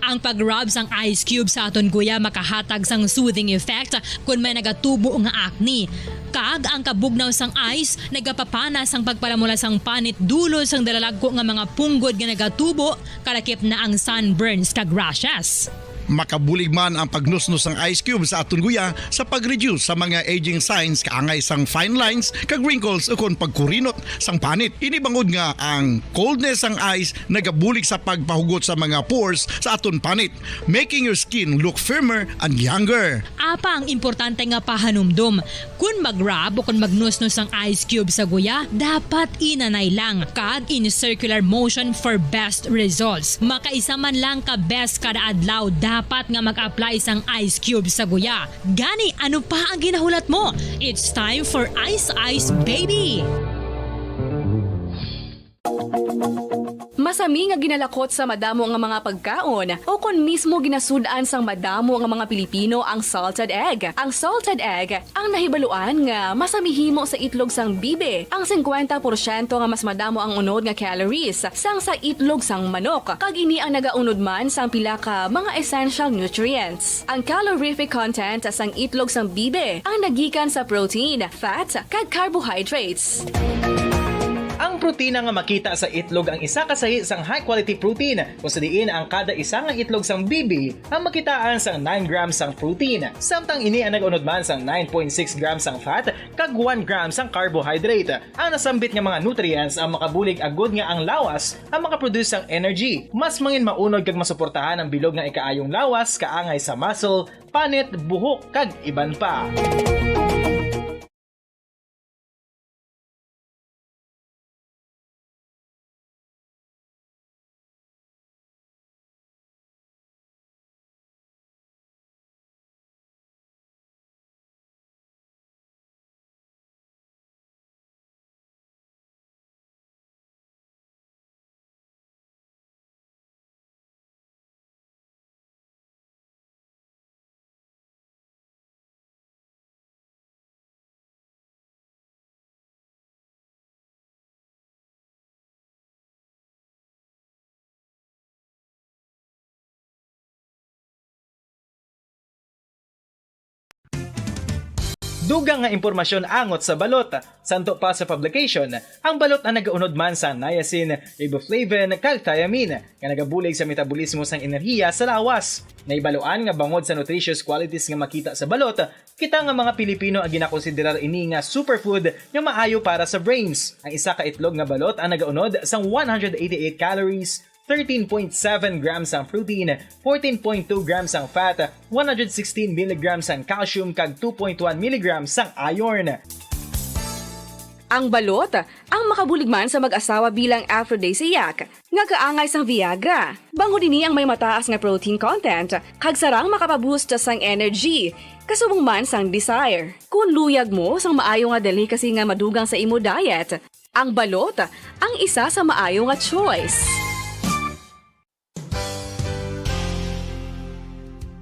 S6: Ang pag-rub sang ice cube sa aton guya makahatag sang soothing effect kung may nagatubo nga acne. Kag ang kabugnaw sang ice nagapapana sang pagpalamula sang panit dulo sang dalalagko nga mga punggod nga nagatubo kalakip na ang sunburns kag rashes.
S7: Makabulig man ang pagnusnos ng ice cube sa aton guya sa pag-reduce sa mga aging signs kaangay sang fine lines kag wrinkles ukon pagkurinot sang panit. Inibangod nga ang coldness sang ice nagabulig sa pagpahugot sa mga pores sa aton panit, making your skin look firmer and younger.
S6: Apa ang importante nga pahanumdum. Kung mag-rub o kung magnusnos ang ice cube sa guya, dapat inanay lang kag in circular motion for best results. Makaisa man lang ka best kada adlaw dapat nga mag-apply sang ice cube sa guya. Gani, ano pa ang ginahulat mo? It's time for Ice Ice Baby!
S4: Masami nga ginalakot sa madamo nga mga pagkaon o kung mismo ginasudan sang madamo nga mga Pilipino ang salted egg. Ang salted egg ang nahibaluan nga masamihimo sa itlog sang bibe. Ang 50% nga mas madamo ang unod nga calories sang sa itlog sang manok. Kag ini ang nagaunod man sang pila ka mga essential nutrients. Ang calorific content sang itlog sang bibe ang nagikan sa protein, fat, kag carbohydrates.
S3: Ang protina nga makita sa itlog ang isa kasahi sang high quality protein kung sa diin ang kada isa nga itlog sang bibi ang makitaan sang 9 grams sang protein. Samtang ini ang nag-unod man sang 9.6 grams sang fat kag 1 grams sang carbohydrate. Ang nasambit nga mga nutrients ang makabulig agud nga ang lawas ang makaproduce sang energy. Mas mangin maunod kag masuportahan ang bilog nga ikaayong lawas kaangay sa muscle, panit, buhok kag iban pa. Dugang nga impormasyon angot sa balot. Santo pa sa publication, ang balot ang nagaunod man sa niacin, riboflavin, kag thiamine nga nagabulig sa metabolismo sang enerhiya sa lawas. Naibaluan nga bangod sa nutritious qualities nga makita sa balot, kita nga mga Pilipino ang ginakonsiderar ini nga superfood nga maayo para sa brains. Ang isa ka itlog nga balot ang nagaunod sang 188 calories, 13.7 grams ang protein, 14.2 grams ang fat, 116 mg ang calcium kag 2.1 mg ang iron.
S4: Ang balot ang makabulig man sa mag-asawa bilang aphrodisiac nga kaangay sang Viagra. Bangod ini ang may mataas nga protein content kag sarang makapaboost sang energy. Kasubong man sang desire. Kung luyag mo sang maayo nga delicacy nga madugang sa imo diet, ang balot ang isa sa maayo nga choice.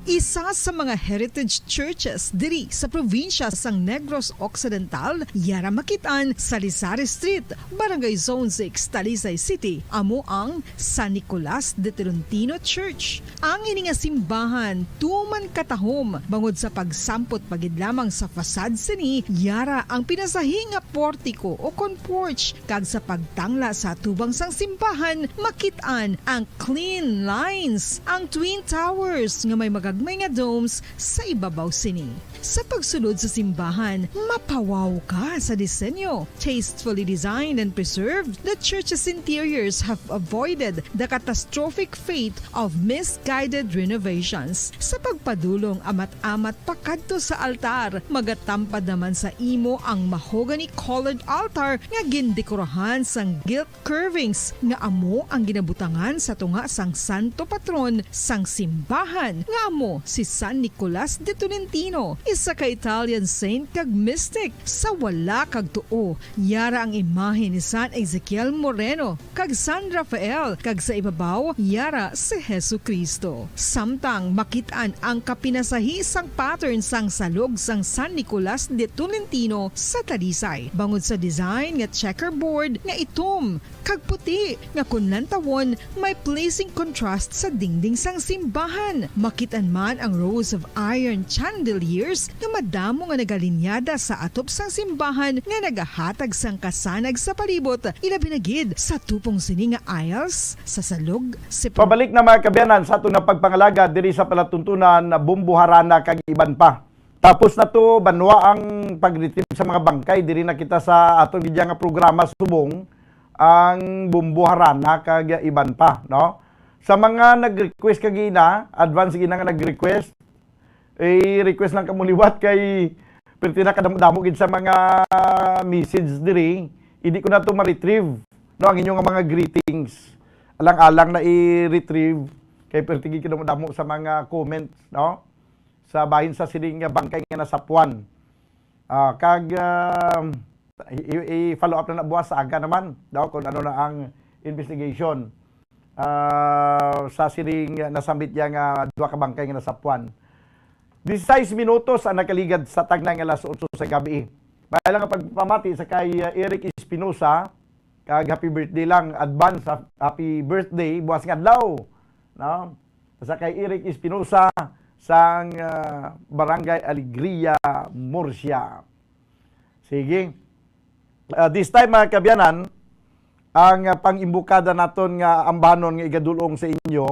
S2: Isa sa mga heritage churches diri sa probinsya sang Negros Occidental, yara makitaan sa Rizal Street, Barangay Zone 6, Talisay City, amo ang San Nicolas de Tolentino Church. Ang ini nga simbahan tuman katahom bangod sa pagsampot pagid lamang sa fasad sini, yara ang pinasahi nga portico o kon porch kag sa pagtangla sa tubang sang simbahan makitaan ang clean lines, ang twin towers nga may may nga domes sa ibabaw sini. Sa pagsulod sa simbahan, mapawaw ka sa disenyo. Tastefully designed and preserved, the church's interiors have avoided the catastrophic fate of misguided renovations. Sa pagpadulong amat-amat pakadto sa altar, magatampad naman sa imo ang mahogany colored altar nga gindekorahan sang gilt curvings nga amo ang ginabutangan sa tunga sang santo patron sang simbahan nga amo si San Nicolas de Tolentino. isa ka Italian saint kag mystic sa wala kag tuo. Yara ang imahe ni San Ezekiel Moreno kag San Rafael kag sa ibabaw yara si Hesu Kristo. Samtang makitaan ang kapinasahisang pattern sang salog sang San Nicolas de Tolentino sa Talisay. Bangod sa design nga checkerboard nga itom kag puti nga kunlantawon may pleasing contrast sa dingding sang simbahan. Makitaan man ang rows of iron chandeliers nga madamo nga nagalinyada sa atop sang simbahan nga nagahatag sang kasanag sa palibot. Ilabi na gid sa tupong sini nga aisles sa salog.
S8: Pabalik na mga kabiyanan sa ato na pagpangalaga diri sa palatuntunan na Bumbuharana kag iban pa. Tapos na to banwa ang pag-retrieve sa mga bangkay diri na kita sa atong gidya nga programa subong ang Bumbuharana kag iban pa, no? Sa mga nag-request kagina, advance gina nga nag-request, request lang kamo liwat kay perti na kadamo gid sa mga message diri, hindi ko na to ma-retrieve, no, ang inyong mga greetings. Alang-alang na i-retrieve kay perti gid kadamo sa mga comments, no? Sa bahin sa siling bangkay nga nasapuan. I-follow up na buwas sa aga naman daw kung ano na ang investigation sa siling nasambit niya nga duha ka bangkay nga nasapuan. 16 minutos ang nakaligad sa tagnay nga alas 8 sa gabi. May lang pagpamati sa kay Eric Espinosa kag happy birthday lang, advance happy birthday buwas nga adlaw, no? Sa kay Eric Espinosa sang Barangay Alegria, Murcia. Sige. This time mga kabyanan, ang pangimbukada naton nga ambanon nga igadulong sa inyo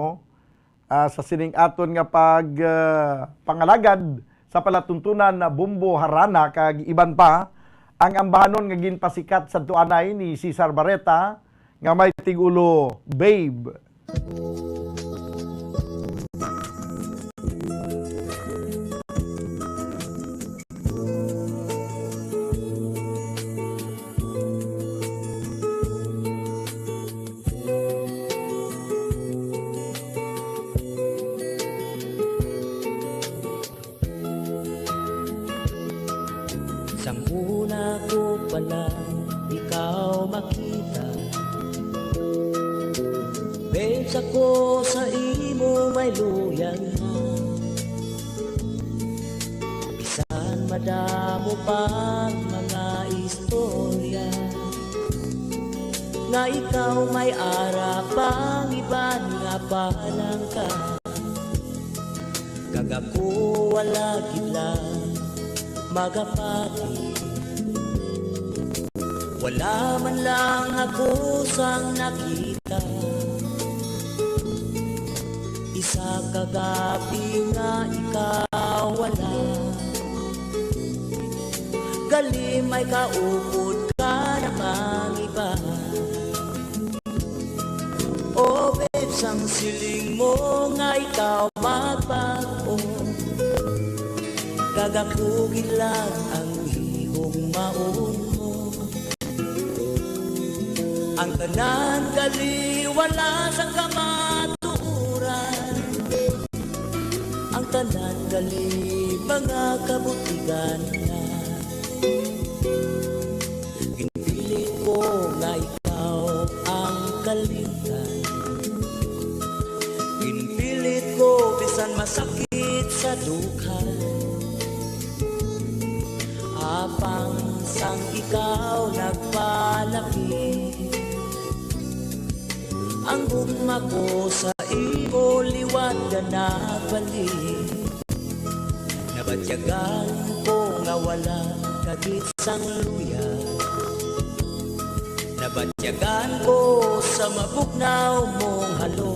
S8: sa sining aton nga pangalagad sa palatuntunan na Bumbuharana kag iban pa, ang ambanon nga ginpasikat sa tuanay ni Cesar Barreta nga may tigulo Babe.
S14: Una ko pala ikaw makita, babes ako sa imo may luyag na. Bisan madamo pang mga istorya, nga ikaw may arapang iban nga palang ka. Kagako wala gila magapati, wala man lang ako sang nakita. Isa kagabi nga ikaw wala, gali may kaupod ka namang iba. O babes, ang siling mo nga ikaw magbago, kagakugin lang ang ihong maun mo. Ang tanan gali wala sa kamaturan, ang tanan gali mga kabutigan na. Ginpilit ko nga ikaw ang kalimtan, ginpilit ko bisan masakit sa dukhan. Apang sang ikaw nagpalaki, ang gugma ko sa imo liwat ka nagbalik. Nabatyagan ko nga wala kagit sang luya, nabatyagan ko sa mabugnaw mong halo.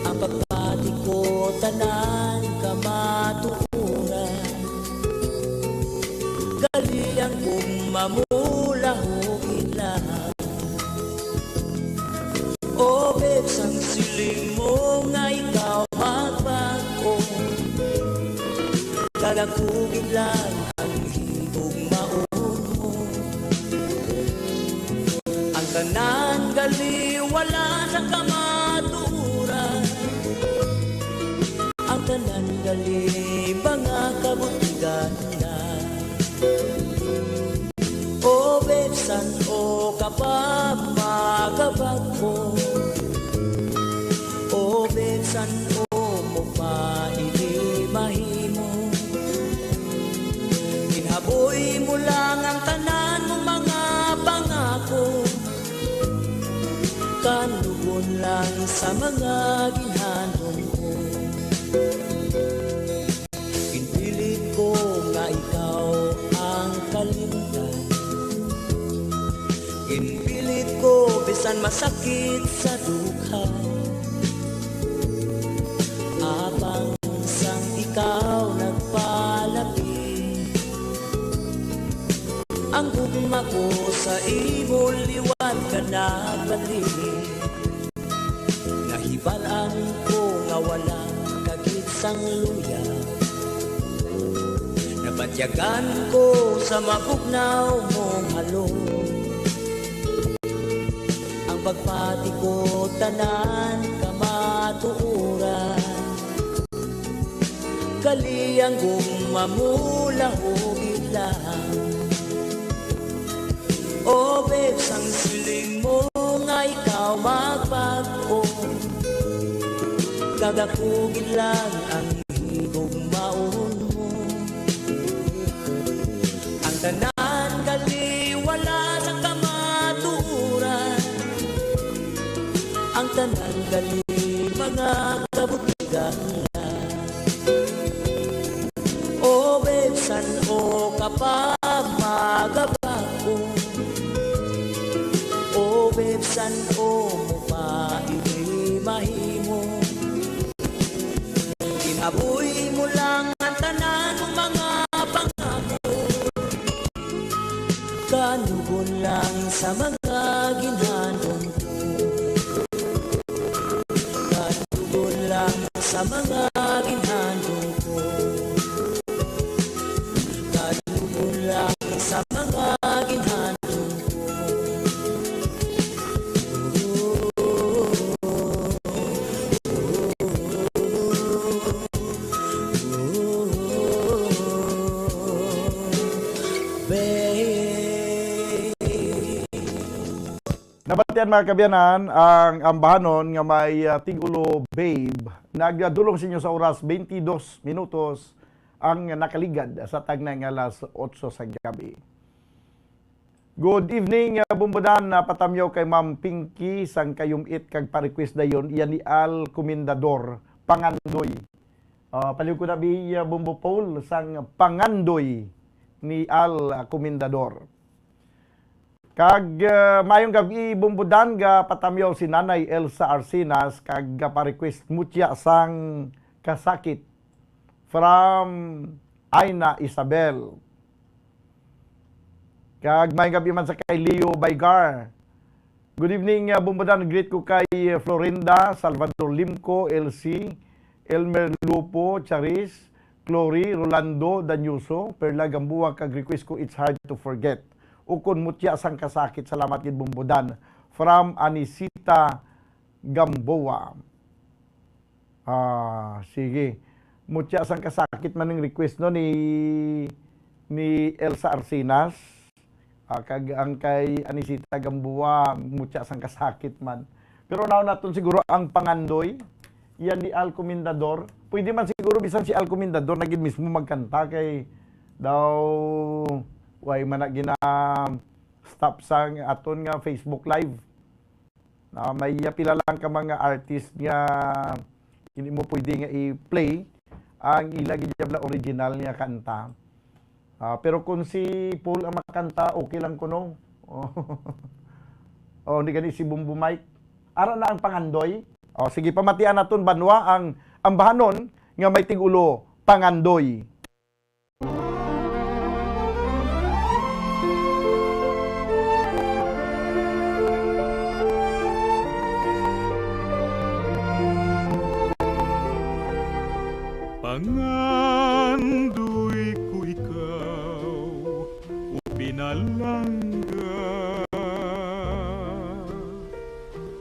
S14: Ang pagpati ko tanan kamaturan, galiang kong mamulahugin lang. O babes, ang siling mo nga ikaw magbago, kagakugin lang ang hibong maun mo. Ang tanan gali wala sa kamaturan, ang tanan gali mga kabutigan na. O bebsan o kapapagabag mo, o bebsan o mahimo. Ginhaboy mo lang ang tanan mong mga pangako, kanugon lang sa mga ginhanon ko. Pinpilit ko nga ikaw ang kalimtan, pinpilit ko bisan masakit sa dugha. Abang sang ikaw nagpalapit, ang gugma ko sa imo liwat ka nagbalik. Nahibalaan ko nga wala kagitsang luya, nabatyagan ko sa mapugnaw mong halong. Ang pagpati ko tanan kamatuuran, kaliyang gumamula o ilang. O babes, ang siling mo nga ikaw magbago, kagakugin lang ang higugmaon mo. Ang tanan gali wala sa kamaturan, ang tanan gali mga kabutigan na. O bebsan o kapamagabako, o bebsan o mahimo. Ginaboy mo lang ang tanan ng mga pangako, kanugon lang sa mga ginhanon ko, kanugon lang sa mga ginhanon ko, kanugon lang sa mga ginhanon ko.
S8: Nabatian mga kabyanan ang ambahanon nga may tigulo babe. Nagdulong sa inyo sa oras 22 minutos ang nakaligad sa tagnay nga alas 8 sa gabi. Good evening, bumbudan na patamyaw kay Ma'am Pinky sang kayumit kag pa-request dayon iyan ni Al Comendador Pangandoy. Paliw ko na bi Bumbo Paul sang Pangandoy ni Al Comendador. Kag mayong gabi bumbudan ga patamyaw si Nanay Elsa Arsinas kag pa-request mutya sang kasakit from Aina Isabel. Kag mayong gabi man sa kay Leo Baygar. Good evening bumbudan, greet ko kay Florinda, Salvador Limco, LC, Elmer Lupo, Charis, Clory, Rolando, Danyuso, Perla Gambuwa kag request ko It's Hard to Forget. Ukon mutya sang kasakit, salamat gid bumbudan. From Anisita Gamboa. Sige. Mutya sang kasakit man ng request no ni Elsa Arsinas. Kag ang kay Anisita Gamboa, mutya sang kasakit man. Pero now naton siguro ang Pangandoy, yan ni Al Comendador. Pwede man siguro bisan si Al Comendador na gid mismo magkanta kay daw way man na gina stop sang aton nga Facebook Live. May pila lang ka mga artist nga hindi mo pwede nga i-play ang ilagay na original nga kanta. Pero kung si Paul ang makanta, okay lang ko no. Hindi gani si Bumbo Mike. Ara na ang Pangandoy. Sige, pamatian naton banwa ang ambahanon nga may tigulo Pangandoy.
S15: Pangandoy ko ikaw, o pinalangga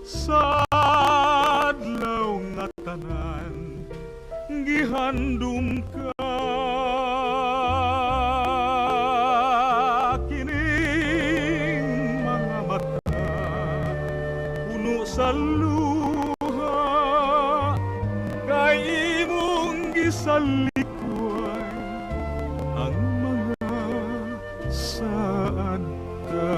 S15: sa adlaw nga tanan, gihandom ka kining mga mata puno sa luha kay imong gisalikuan ang mga saad ka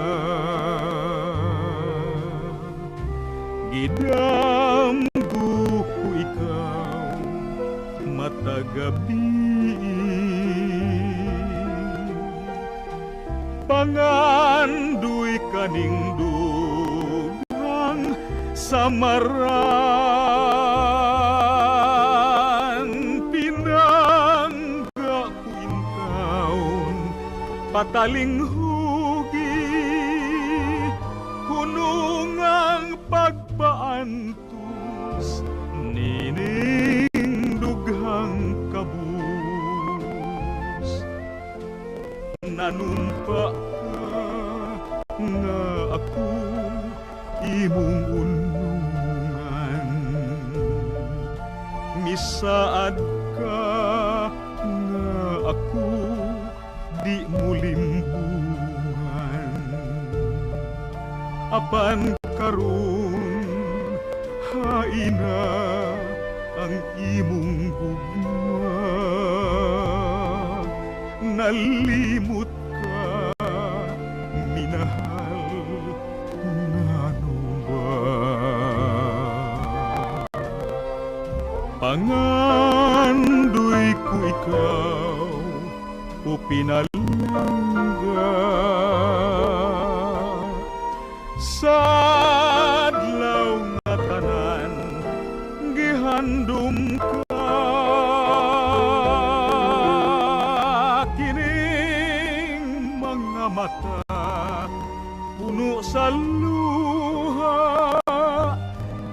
S15: gidamgo ko ikaw matagabi pangandoy kaning dugang samaran pinangga ko intaon pataling hugi hunungang pagpaantos nining dughang kabus nanumpa ka nga ako imong unungan misaad ka nga ako di mo limbungan apan karon haina ang imong gugma nalimot ka minahal ngano ba pangandoy ko ikaw o pinalangga sa adlaw nga tanan gihandom ka kining mga mata puno sa luha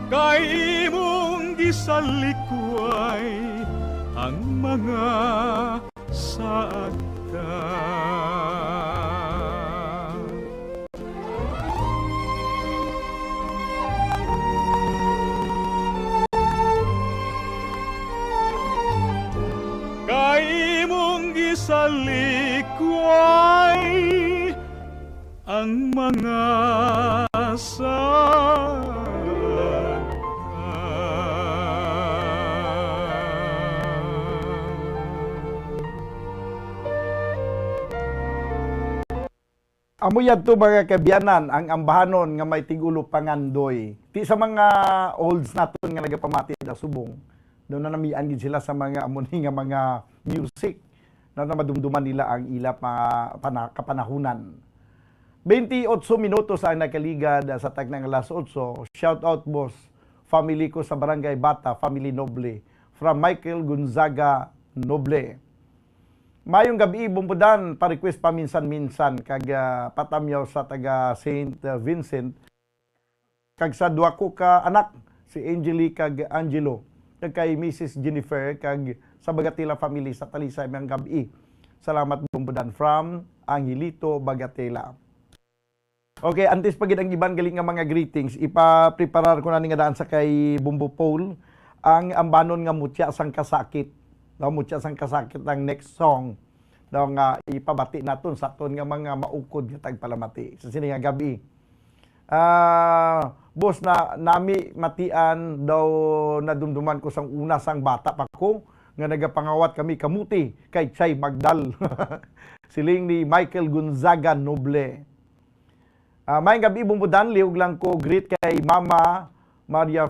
S15: kay imong gisalikway ang mga saad ka kay imong gisalikway ang mga saad
S8: Amuyad to mga kabyanan ang ambahanon nga may tigulo pangandoy. Ti sa mga olds naton nga nagapamati da subong. Doon na namian gid sila sa mga amuni nga mga music na madumduman nila ang ila kapanahunan. 28 minutos ang nakaligad sa tagnang alas 8. Shout out boss, family ko sa Barangay Bata, family Noble. From Michael Gonzaga Noble. Mayong gabi bumpudan pa-request paminsan-minsan kag patamyaw sa taga St. Vincent kag sa duwa ko ka anak si Angeli kag Angelo kag kay Mrs. Jennifer kag sa Bagatela family sa Talisay mayong gabi. Salamat bumpudan from Angelito Bagatela. Okay, antes pagid ang iban galing nga mga greetings, ipa-preparar ko na ni nga daan sa kay Bumbo Paul ang ambanon nga mutya sang kasakit. Daw mutya sang kasakit ang next song. Daw nga ipabati naton sa aton nga mga maukod nga tagpalamati. Sa sini nga gabi. Boss na nami matian daw nadumduman ko sang una sang bata pa ko nga nagapangawat kami kamuti kay Chay Magdal. Siling ni Michael Gonzaga Noble. Mayang gabi bumbudan liog lang ko greet kay Mama Maria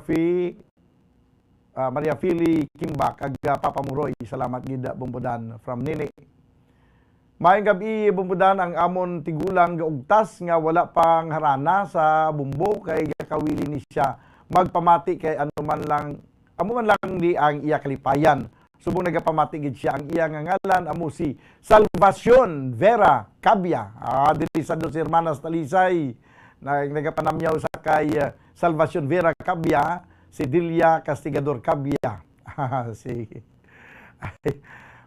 S8: Fili Kimbak ag Papa Muroy. Salamat gida bumbudan from Nini. Mayang gabi bumbudan ang amon tigulang gaugtas nga wala pang harana sa bumbo kay gakawili ni siya magpamati kay amo man lang ni ang iya kalipayan. Subong nagapamati gid siya ang iya nga ngalan amo si Salvacion Vera Cabia. Dili sa Dos Hermanas Talisay nagapanamyaw sa kay Salvacion Vera Cabia si Dilia Castigador Cabia. Sige.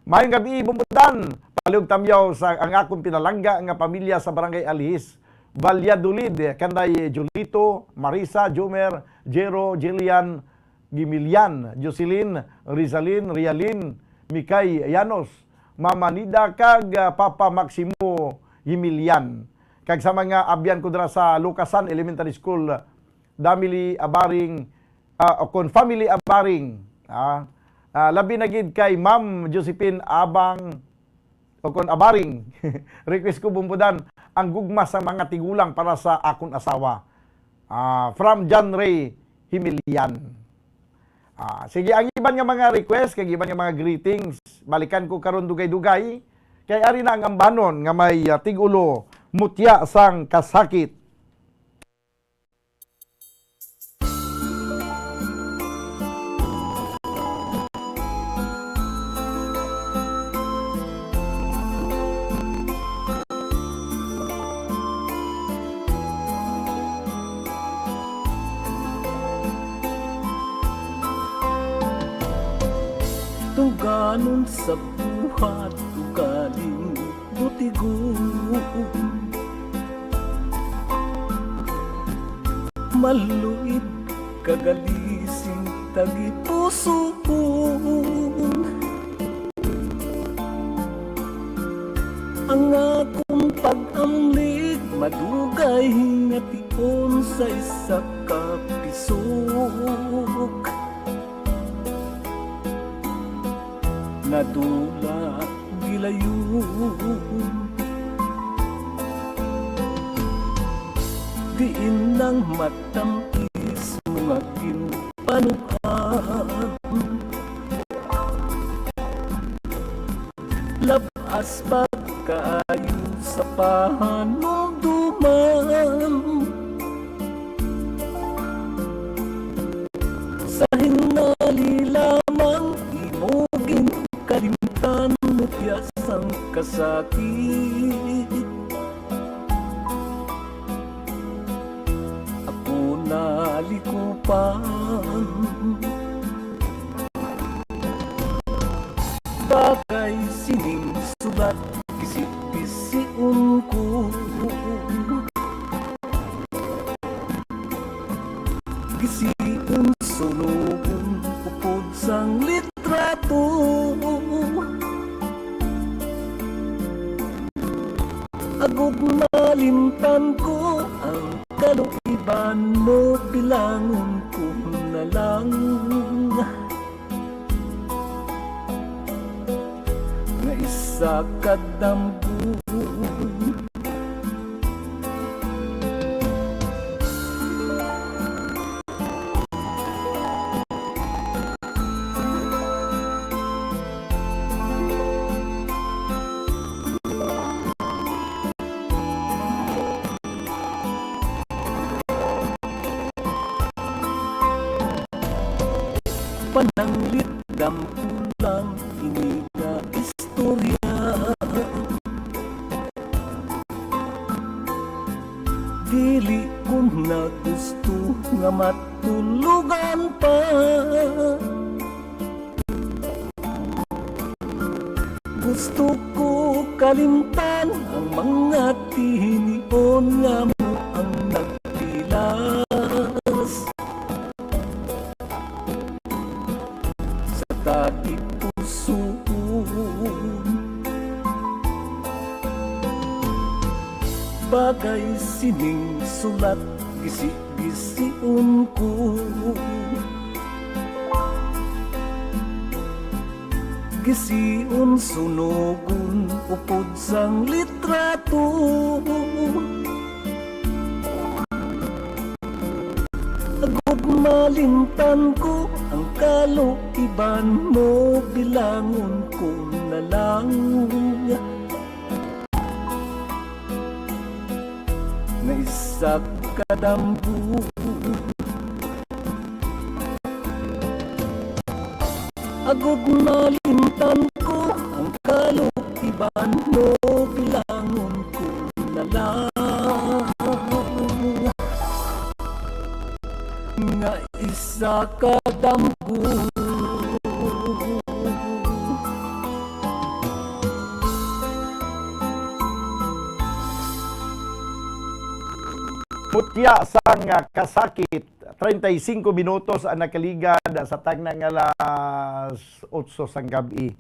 S8: Mayong gabi bumbudan palihog tamyaw sa ang akong pinalangga nga pamilya sa Barangay Alihis, Valladolid, kanday Julito, Marisa, Jomer, Jero, Jillian, Gimilian, Jocelyn, Rizalin, Rialin, Mikay Yanos, Mama Nida kag Papa Maximo Gimilian. Kag sa mga abyan ko dira sa Lucasan Elementary School, Damili Abaring, kon family Abaring. Labi na gid kay Ma'am Josephine Abang o kon Abaring. Request ko bumbudan ang gugma sa mga tigulang para sa akon asawa. From John Ray Himilian. Sige, ang iban nga mga request, kag iban nga mga greetings, balikan ko karon dugay-dugay. Kay ari na ang ambanon nga may tigulo mutya sang kasakit.
S14: Tuganon sa buhat, tugaling butigon, maluid kagalising tagipusoon, ang akong pag-amlig madugay nga tion sa isa ka pisok. Nadula gilayon, diin ng matamis mga ginpanuhan, labas pagkaayo sa panunduman, sa hinali lamang imogin kalimtan mo tiyasang kasakit. Ako nalikupan, bagay sining sulat kisip-kisiun ko, gisiun sunugun upod sang litrato. Agog malimtan ko ang kaluiban mo, bilangon ko na lang nga isa kadamgo. Pananglit dampulang ini na istorya, dili ko na gusto nga matulugan pa. Gusto ko kalimtan ang mga tinion nga mo ang nagpilas. Tagipusoon, bagay sining sulat gisi-gisiun ko, gisiun sunugun upod sang litrato. Agod malimtan ko ang kaluiban mo, bilangon ko na lang na isa kadamgo. Agod malimtan ko ang kaluiban mo, bilangon ko na lang nga isa kadamgo.
S8: Mutya sang kasakit, 35 minutos ang nakaligad sa tagnang alas 8 sang gabi.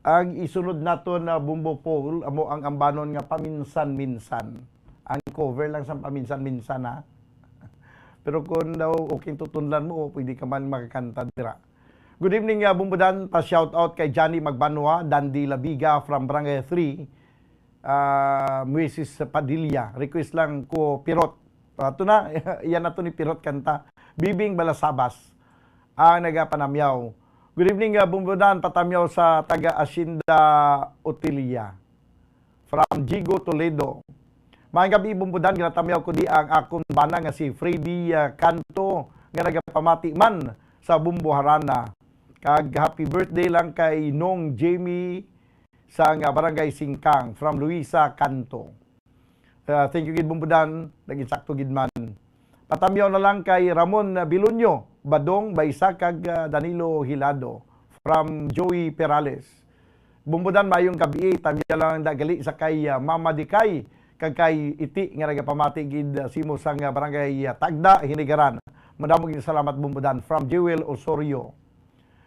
S8: Ang isunod nato na Bumbo Poll amo ang ambanon nga paminsan-minsan. Ang cover lang sa paminsan-minsan ha. Pero kung daw okay tutunlan mo, pwede ka man makakanta dira. Good evening, Bumbudan. Pa-shout out kay Johnny Magbanwa, Dandy Labiga from Barangay 3, Mrs. Padilla. Request lang ko Pirot. Ito na, yan na to ni Pirot kanta. Bibing Balasabas ang nagapanamyaw. Good evening, Bumbudan. Patamyaw sa taga Asinda Otilia from Jigo Toledo. Mga gabi, Bumbudan, ginatamyaw ko di ang akong bana nga si Freddy Canto nga nagapamati man sa Bumbo Harana. Kag happy birthday lang kay Nong Jamie sa Barangay Singkang from Luisa Canto. Thank you, Gid Bumbudan. Nag-insakto gid man. Patamyaw na lang kay Ramon Bilunyo, Badong Baysa kag Danilo Hilado from Joey Perales. Bumbudan, mayong gabi, tamya lang dagali sa kay Mama Dikay kag kay Iti nga nagapamati gid simo sang Barangay Tagda, Hinigaran. Madamo gid salamat, Bumbudan, from Jewel Osorio.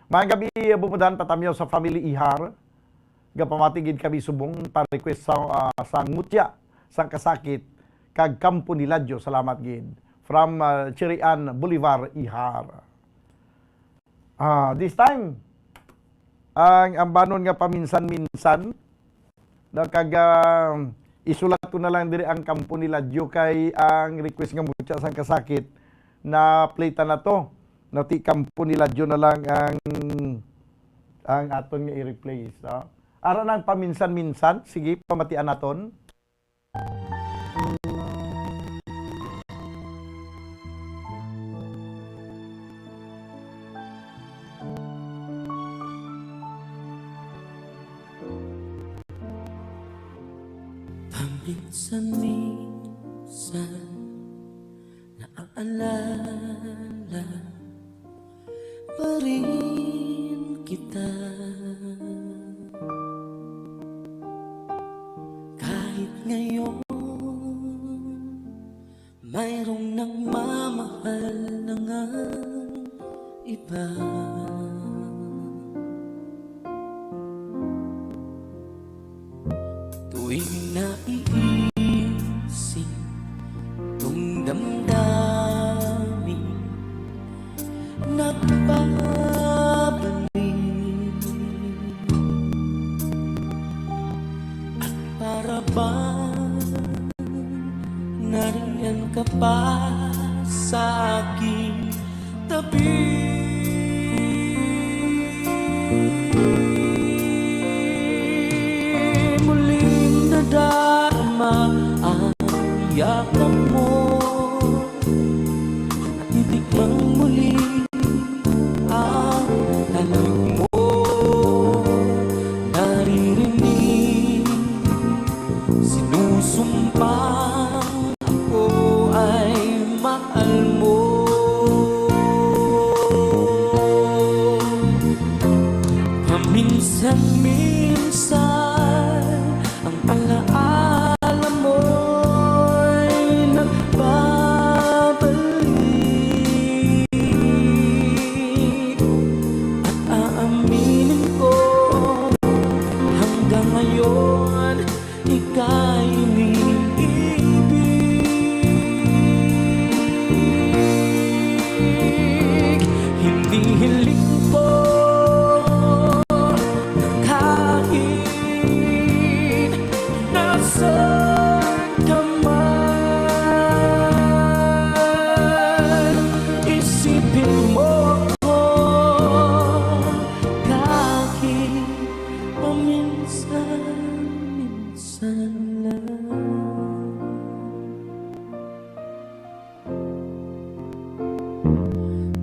S8: Mga gabi, Bumbudan, patamyaw sa family Ihar. Gapamati gid kami subong para request sa Mutya, sang Kasakit, kag Kampo ni Ladyo. Salamat gid. From Chirian Bolivar, Ihar. This time, ang ambanon nga paminsan-minsan, na kag isulat ko na lang diri ang Kampo ni Ladyo kay ang request nga Mutya sang Kasakit na plate na to. Nati Kampo ni Ladyo na lang ang aton nga i-replace. Ara nang paminsan-minsan, sige, pamatian naton.
S14: Paminsan-minsan naaalala pa rin kita, kahit ngayon mayroong nagmamahal na ngang iba. Tuwing naiisip itong damdamin, nagbabalik at para bang nariyan ka pa sa aking tabi. Muling nadarama ang yakap mo at titikmang muli ang talag mo. Naririnig sinusumpang ako ay mahal mo. Paminsan-minsan ang alaala mo'y nagbabalik, at aaminin ko hanggang ngayon ika'y iniibig. Hindi hiling ko na kahit nasaan ka man, isipin mo ko kahit paminsan-minsan lang.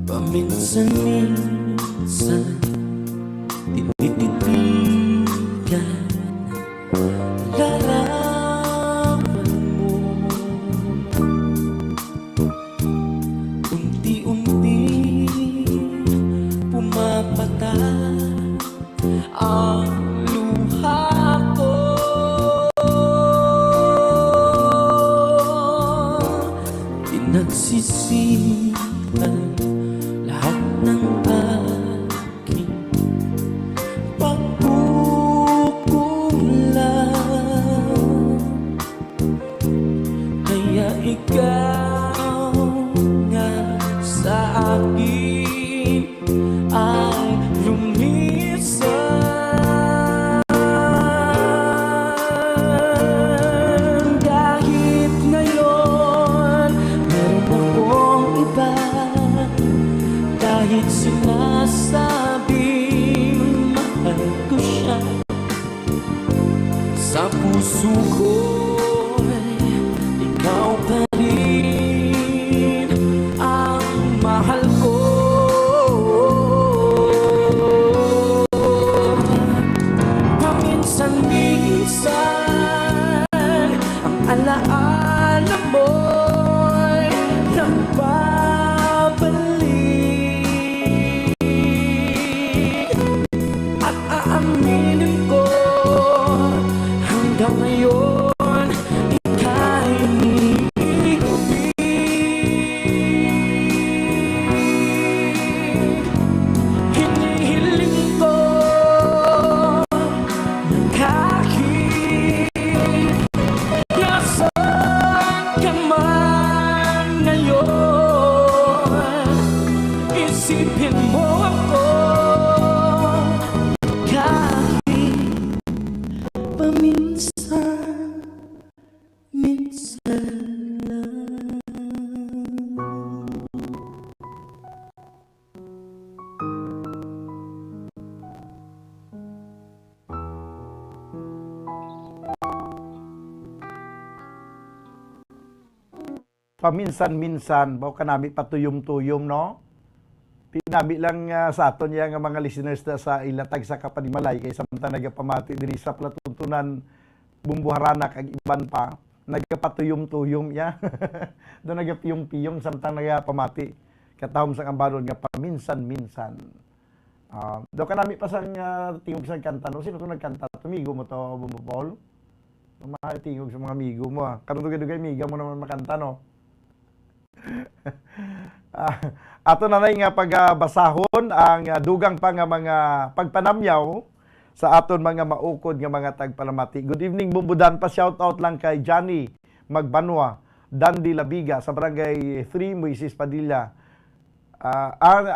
S14: Paminsan-minsan tinititigan larawan mo, unti-unti pumapatak ang luha ko. Pinagsisihan
S8: paminsan-minsan, baw kanami patuyom-tuyom, no? Tinami lang sa aton yang mga listeners na sa ilatag sa Kapanimalay kay samtang nagapamati diri sa palatuntunan bumbuharana kag iban pa nagapatuyom-tuyom ya. Do nagapiyong-piyong samtang nagapamati katahom sang ambaron nga paminsan-minsan. Do kanami pa sang tingog sa kanta, no? Sino to nagkanta? Tumigo mo to, Bumbo Paul? Tingog sa mga amigo mo. Karon dugay-dugay miga mo naman makanta, no? Ato na nga pagbasahon ang dugang pa nga mga pagpanamyaw sa aton mga maukod nga mga tagpalamati. Good evening, Bumbudan. Pa-shout out lang kay Johnny Magbanwa, Dandy Labiga sa Barangay 3, Moises Padilla.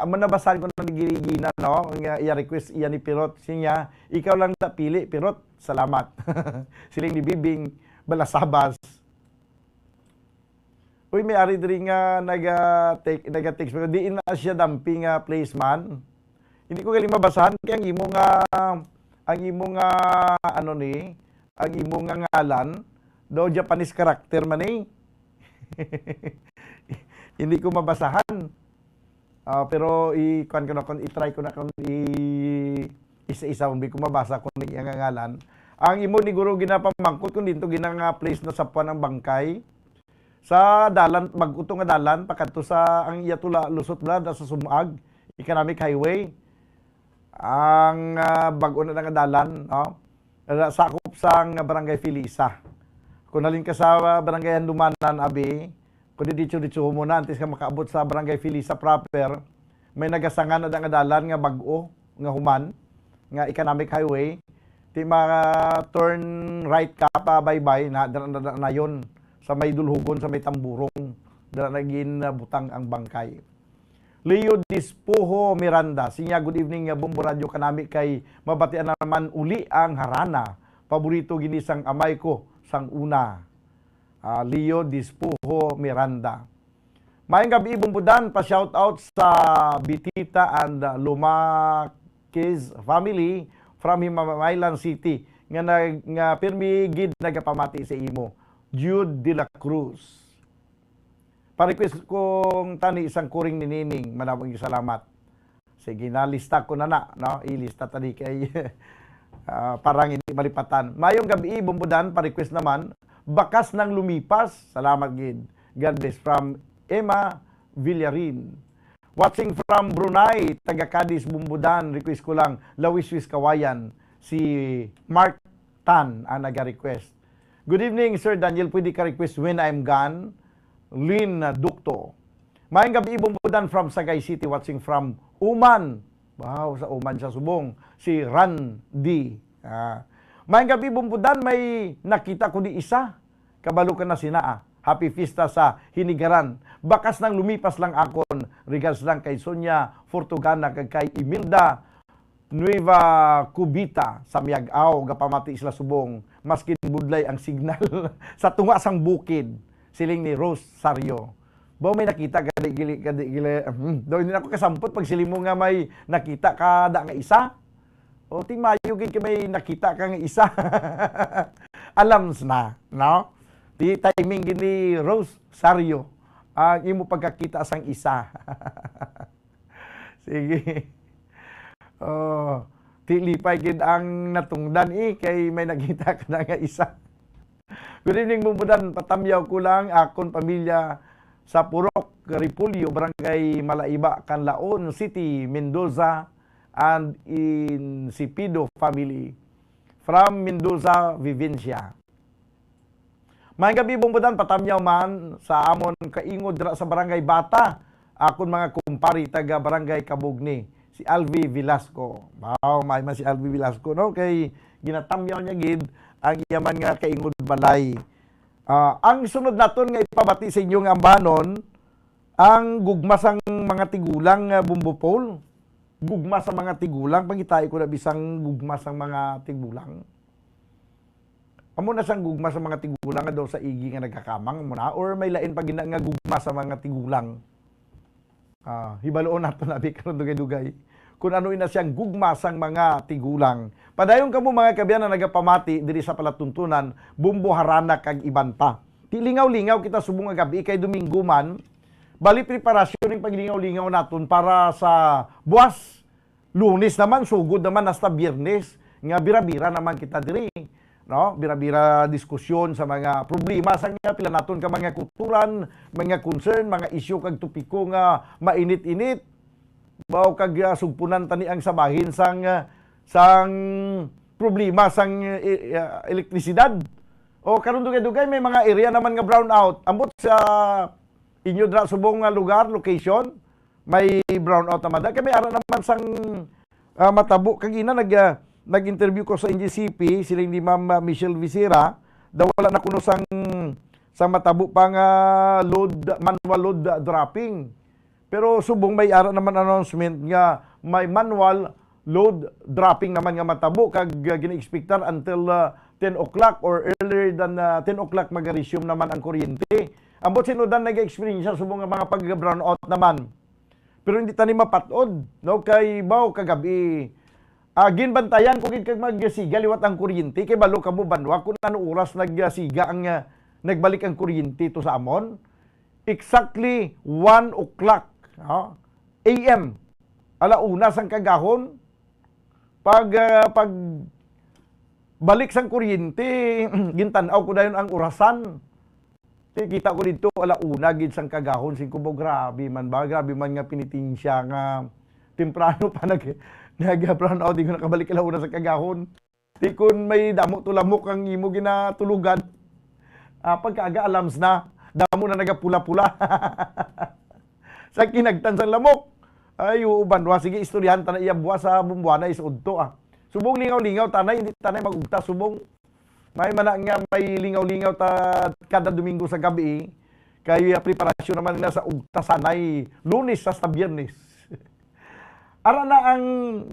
S8: Manabasan ko ng gigina, no? I-request iya ni Pirot. Siya, ikaw lang napili, Pirot. Salamat. Siling ni Bibing Balasabas. Uy, may ari diri nga nag-text pero di na siya damping placement. Hindi ko gali mabasahan kaya ang imong ngalan do Japanese character man eh. Hindi ko mabasahan. Pero i-try ko na isa-isa hindi ko mabasa kung ang ngalan. Ang imo ni guro ginapamangkot kung dito ginang place na sa puan ng bangkay. Sa dalan, mag-utong nga dalan, pakadto sa ang iya tula lusot blad sa Sumag, Economic Highway. Ang bag-o na nga dalan, no? Sakop sang Barangay Filisa. Kung nalin ka sa Barangay Handumanan, abi, kung ditso mo na, antes ka makaabot sa Barangay Filisa proper, may nagasangan na nga dalan nga bag-o, nga human, nga Economic Highway. Di turn right ka pa, bye-bye, na yun. Sa may dulhugon, sa may tamburong, na naging butang ang bangkay. Leo Dispuho Miranda, sinya good evening, Bumbo Radio kanami kay mabatian na naman uli ang harana. Paborito ginisang amay ko sang una. Leo Dispuho Miranda. Mayang gabi, Bumbudan, pa-shout out sa Bitita and Lumakis family from Himamaylan City nga pirmi gid nagapamati sa imo. Jude de la Cruz. Pa-request kong tani isang kuring ni Nining. Maraming salamat. Sige, nalista ko na no? Ilista tani kay parang hindi malipatan. Mayong gabi, Bumbudan, pa-request naman. Bakas ng lumipas. Salamat, gid. God bless. From Emma Villarin. Watching from Brunei, taga Cadiz, Bumbudan. Request ko lang, Lawiswis Kawayan. Si Mark Tan ang nag-request. Good evening, Sir Daniel. Pwede ka request When I'm Gone. Lynn Dukto. Mayang gabi, Bumbudan from Sagay City. Watching from Uman. Wow, sa Uman sa Subong. Si Randy. Mayang gabi, Bumbudan. May nakita ko di isa. Kabalo ka na sinaa. Happy Fiesta sa Hinigaran. Bakas nang lumipas lang akon. Regards lang kay Sonia Fortugana kag kay Imelda Nueva Cubita sa Miag-aw, gapamati sila Subong. Maskin budlay ang signal sa tunga sang bukid. Siling ni Rose Sario. Ba may nakita kadi do hindi ako kasampot pag siling mo nga may nakita kada nga isa. O ting mayo gid may nakita ka nga isa. Alams na, no? Di timing gid ni Rose Sario ang imo pagkakita sang isa. Sige. Tilipay gid ang natungdan kay may nakita ka na nga isa. Good evening, Bumbudan. Patamyaw ko lang akon pamilya sa Purok, Ripulyo, Barangay Malaiba, Canlaon City, Mendoza, and in Sipido family from Mendoza, Vivencia. May gabi, Bumbudan, patamyaw man sa amon kaingod sa Barangay Bata, akon mga kumpari taga Barangay Kabugni. Si Alvi Velasco. Wow, may man si Alvi Velasco, no? Kay ginatamyaw niya gid ang iyaman nga kaingod balay. Ang sunod naton nga ipabati sa inyo nga ambanon, ang gugma sang mga tigulang Bumbo Paul. Gugma sa mga tigulang, pangitay ko na bisang gugma sang mga tigulang. Amo na sang gugma sa mga tigulang nga daw sa igi nga nagkakamang muna or may lain pa gina nga gugma sa mga tigulang. Hibaloon nato nabi karon dugay-dugay kung ano ina siyang gugma sang mga tigulang. Padayon kamo mga kabiyan na nagapamati diri sa palatuntunan Bumbo Harana kag iban pa. Ti lingaw-lingaw kita subong nga gabi kay Domingo man. Bali preparasyon ng paglingaw-lingaw naton para sa buwas. Lunes naman, sugod naman hasta Biyernes. Nga bira-bira naman kita diri. No? Bira-bira diskusyon sa mga problema sa nga pila naton ka mga kulturan, mga concern, mga issue kag topiko nga mainit-init. Bao kag sugpunan tani ang sabahin sang problema sang elektrisidad. O karon dugay-dugay may mga area naman nga brown out. Ambot sa inyo dra subong nga lugar, location, may brown out naman. Kami ara naman sang matabo kag ina nag-interview ko sa NGCP sila ni Ma'am Michelle Visera, daw wala na kuno sang matabo pang manual load dropping. Pero subong may ara naman announcement nga may manual load dropping naman nga matabo kag gina-expectar until 10 o'clock or earlier than 10 o'clock mag-resume naman ang kuryente. Ambot sinudan nag-experience subong nga mga pag-brown out naman. Pero hindi tani mapatod, no? Kay baw kagabi ginbantayan kung kag magsiga liwat ang kuryente kay balo kamo banwa kung ano oras nagsiga ang nagbalik ang kuryente to sa amon. Exactly 1 o'clock AM. Alauna sang kagahon pag balik sang kuryente gintan-aw ko dayon ang orasan. Kita ko dito alauna gid sang kagahon sing kubo grabe man nga pinitinsya nga temprano pa nag-brown out di ko nakabalik alauna sa kagahon. Di kun may damo tulamok ang imo ginatulugan. Pagkaaga alams na damo na nagapula-pula. Sa kinagtan sa lamok. Ay uban wa sige istoryahan ta na iya buwa sa bumbuana is udto Subong lingaw-lingaw tanay hindi tanay magugta subong may mana nga may lingaw-lingaw ta kada Domingo sa gabi kay preparasyon naman na sa ugta sanay Lunes hasta Biyernes. Ara na ang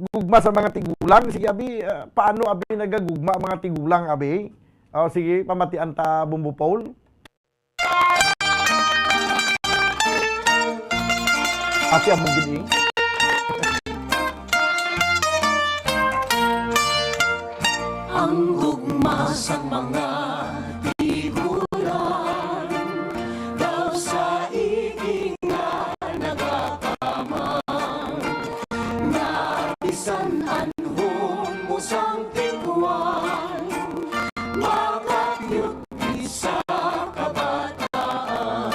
S8: gugma sa mga tigulang sige abi paano abi nagagugma mga tigulang abi? Sige pamatian ta Bumbo Paul. Ati ang magiging
S14: ang gugma sa mga tigulang daw sa iging nga nagakamang na bisan anhon mo sang tiguan makakyut sa kabataan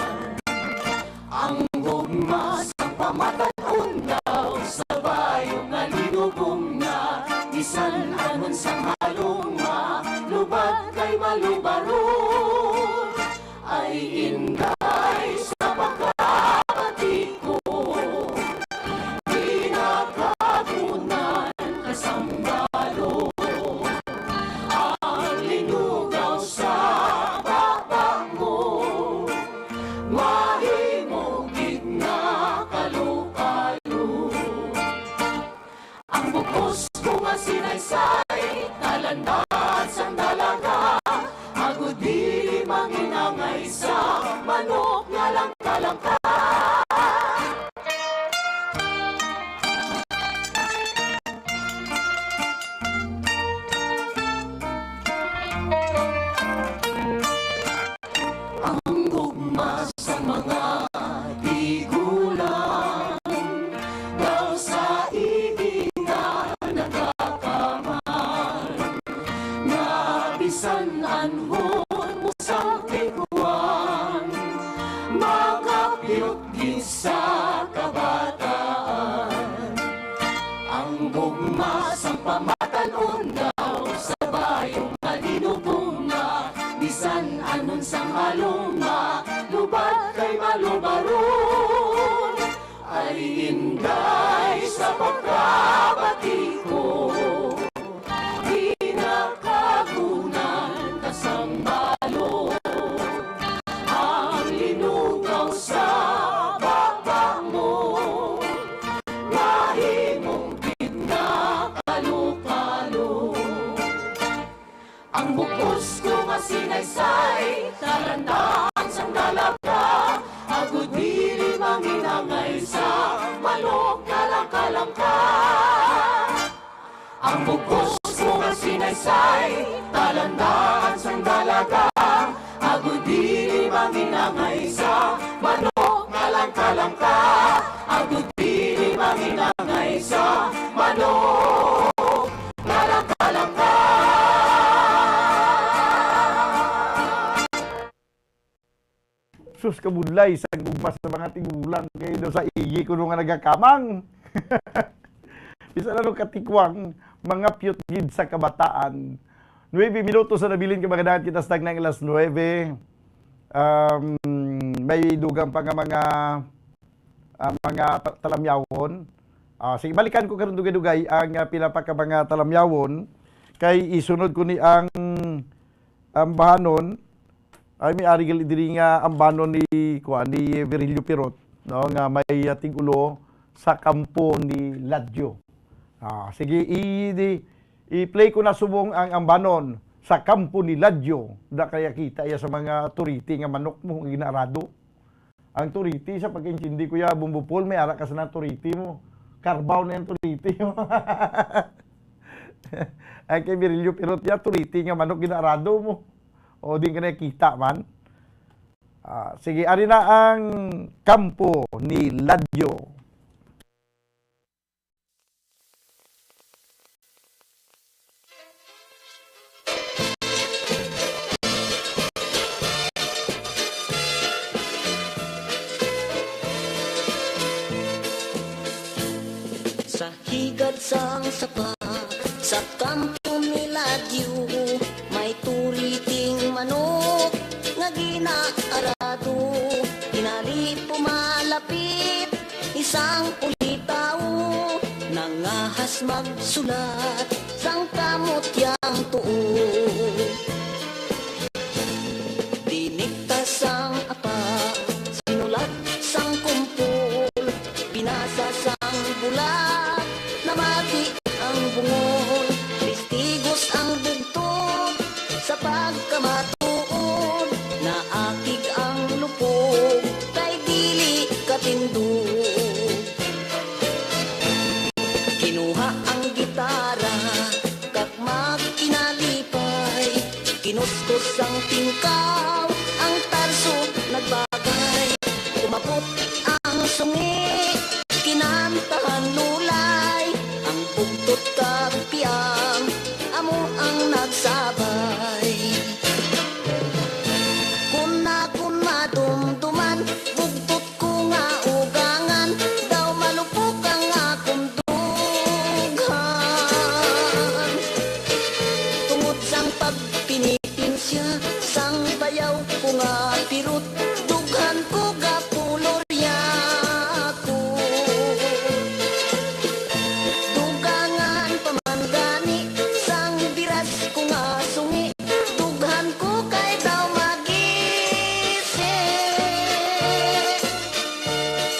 S14: ang gugma sa pamataon daw sa bayong nga linubong na bisan anon sang lubag kay malubaron ay inday sa pagkakatiko pinakagunan kasambalo ang linugaw sa baba mo mahimong gitna kalukalo ang bukos ko nga sinaysay talanda sang dalaga agud dili manginangay sa manok nga langka-langka ang gugma sa mga tigulang daw sa ibig na nagkakamang bisan anhon mo sa tiguan makapiyot din sa kabataan ang gugma sang pamatanon daw sa bayong malinubong na bisan anon sang haluma lubad kay malubaron ay inday sa pagkabatiko kasambalo ang linugaw sa baba mo mahimong gitna kalukalo ang bukos ko nga sinaysay talandan sang dalaga agud dili manginangay sa malok na langka-langka ang bukos ko nga sinaysay talandan sang dalaga agud dili manginangay sa manok kalangkalangka. Ang pili manginangay sa manok kalangkalangka.
S8: Sus kabudlay sa gugmas sa mga tigulang kayo sa igi ko nung nga nagakamang. Bisa na nung katikwang mga piyutgid sa kabataan. 9 minutos na nabilin ka magandaan kita sa tagnang alas 9. May dugang pa nga mga talamyawon. Sige, balikan ko karon dugay-dugay ang pila pa ka mga talamyawon kay isunod ko ni ang bahanon ay may ari gali diri nga ambanon ni Virilio Pirot, no, nga may tigulo sa kampo ni Ladyo. Sige, i-play ko na subong ang ambanon sa kampo ni Ladyo. Da kaya kita iya sa mga turiti nga manok mo ginarado. Ang turiti sa pag-intindi ko ya bumbupol may ara ka sa turiti mo. Karbaw na yung turiti mo. Ay kay Virilio Pirot ya turiti nga manok ginarado mo. O din ka nakita man. Sige, ari na ang kampo ni Ladyo.
S14: Sa higad sang sapa, sa kampo ni Ladyo, may turiting manok nga ginaarado. Hinali pumalapit isang ulitaw, nangahas magsulat sang kamot yang tuo. Dinikta sang apa, sinulat sang kumpol, binasa sang bulat, namati ang bungol, testigos ang bugtog sa pagkamatuod, naakig ang lupog kay dili katindog. Kinuha ang gitara kag magkinalipay, kinustos ang tingkaw, ang tarso nagbagay, umapot ang sungi, kinantahan lulay, ang bugtot kag piyang, amo ang nagsabay. Kun madumduman, bugtot ko nga ugangan, daw malupok ang akong dughan. Tungod sang pagpinitin siya, sang bayaw ko nga pirut, dughan ko gapulorya ko. Dugangan paman gani, sang biras ko nga sungi, dughan ko kay daw magisi.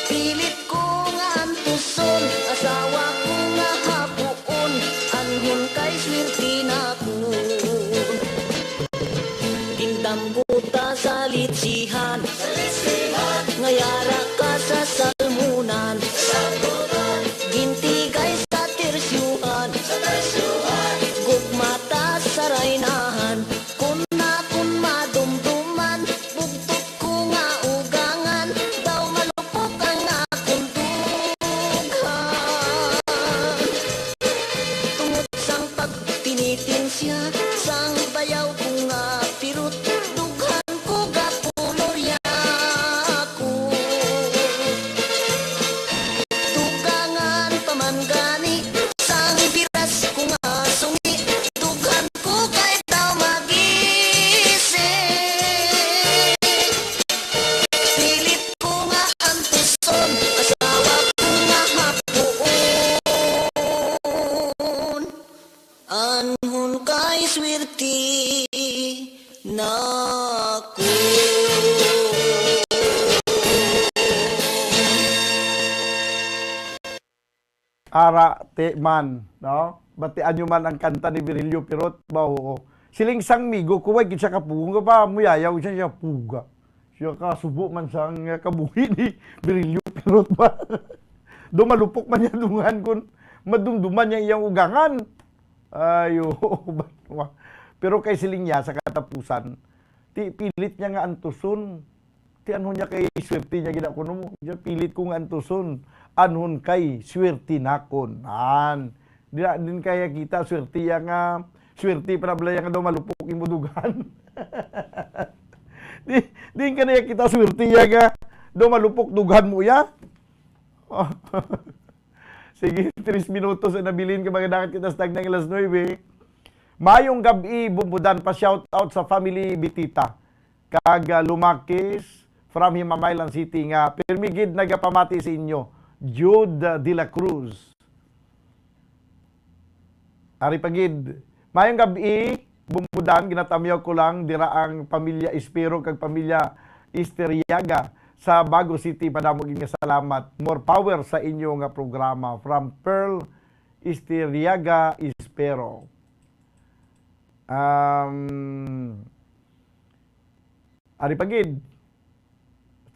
S14: Pilit ko nga antuson, asawa ko nga hapuon, anhon kay swerte na ko. Tindam buta sa litsihan, ngayara ka sa salmunan, gintigay sa tersyuhan, gugmata sa raynahan, kun madumduman, bugtot ko nga ugangan, daw malupok ang akong dughan. Tungod sang pagpinitin siya, sang bayaw ko nga pirut, dughan ko gapulorya ko. Dugangan paman gani, sang biras ko nga sungi, dughan ko kay daw magisi. Pilit ko nga antuson, asawa ko nga hapuon, anhon kay swerte na ko.
S8: Ara te man, no? Batian nyo man ang kanta ni Virilio Pirot, ba oo. Siling sang migo, kuway kitsa kapuga pa, muyayaw siya puga. Siya ka subo man sang kabuhi ni Virilio Pirot ba. Do malupok man niya dungan kun madumduman niya iyang ugangan. Ayo. Pero kay siling niya sa katapusan, ti pilit niya nga antuson Ti anhon niya kay swerte niya ginakuno mo. Diya pilit kong antuson. Anhon kay swerte nakon. Din kaya kita swerte ya nga. Swerte para bala nga daw malupok imudugan. Din ka na kita swerte ya nga. Daw malupok dugan mo ya. Sige, 3 minutos na nabilin ka mga dakat kita sa tagnang alas 9. Mayong gabi, bumbudan pa shout out sa family Bitita. Kag Lumakis from Himamaylan City nga. Permigid nagapamati sa inyo. Jude de la Cruz. Ari pagid. Mayong gabi, bumbudan, ginatamyaw ko lang, dira ang pamilya Espero kag pamilya Isteriaga sa Bago City. Padamog nga salamat. More power sa inyo nga programa. From Pearl Isteriaga Espero. Ari pagid.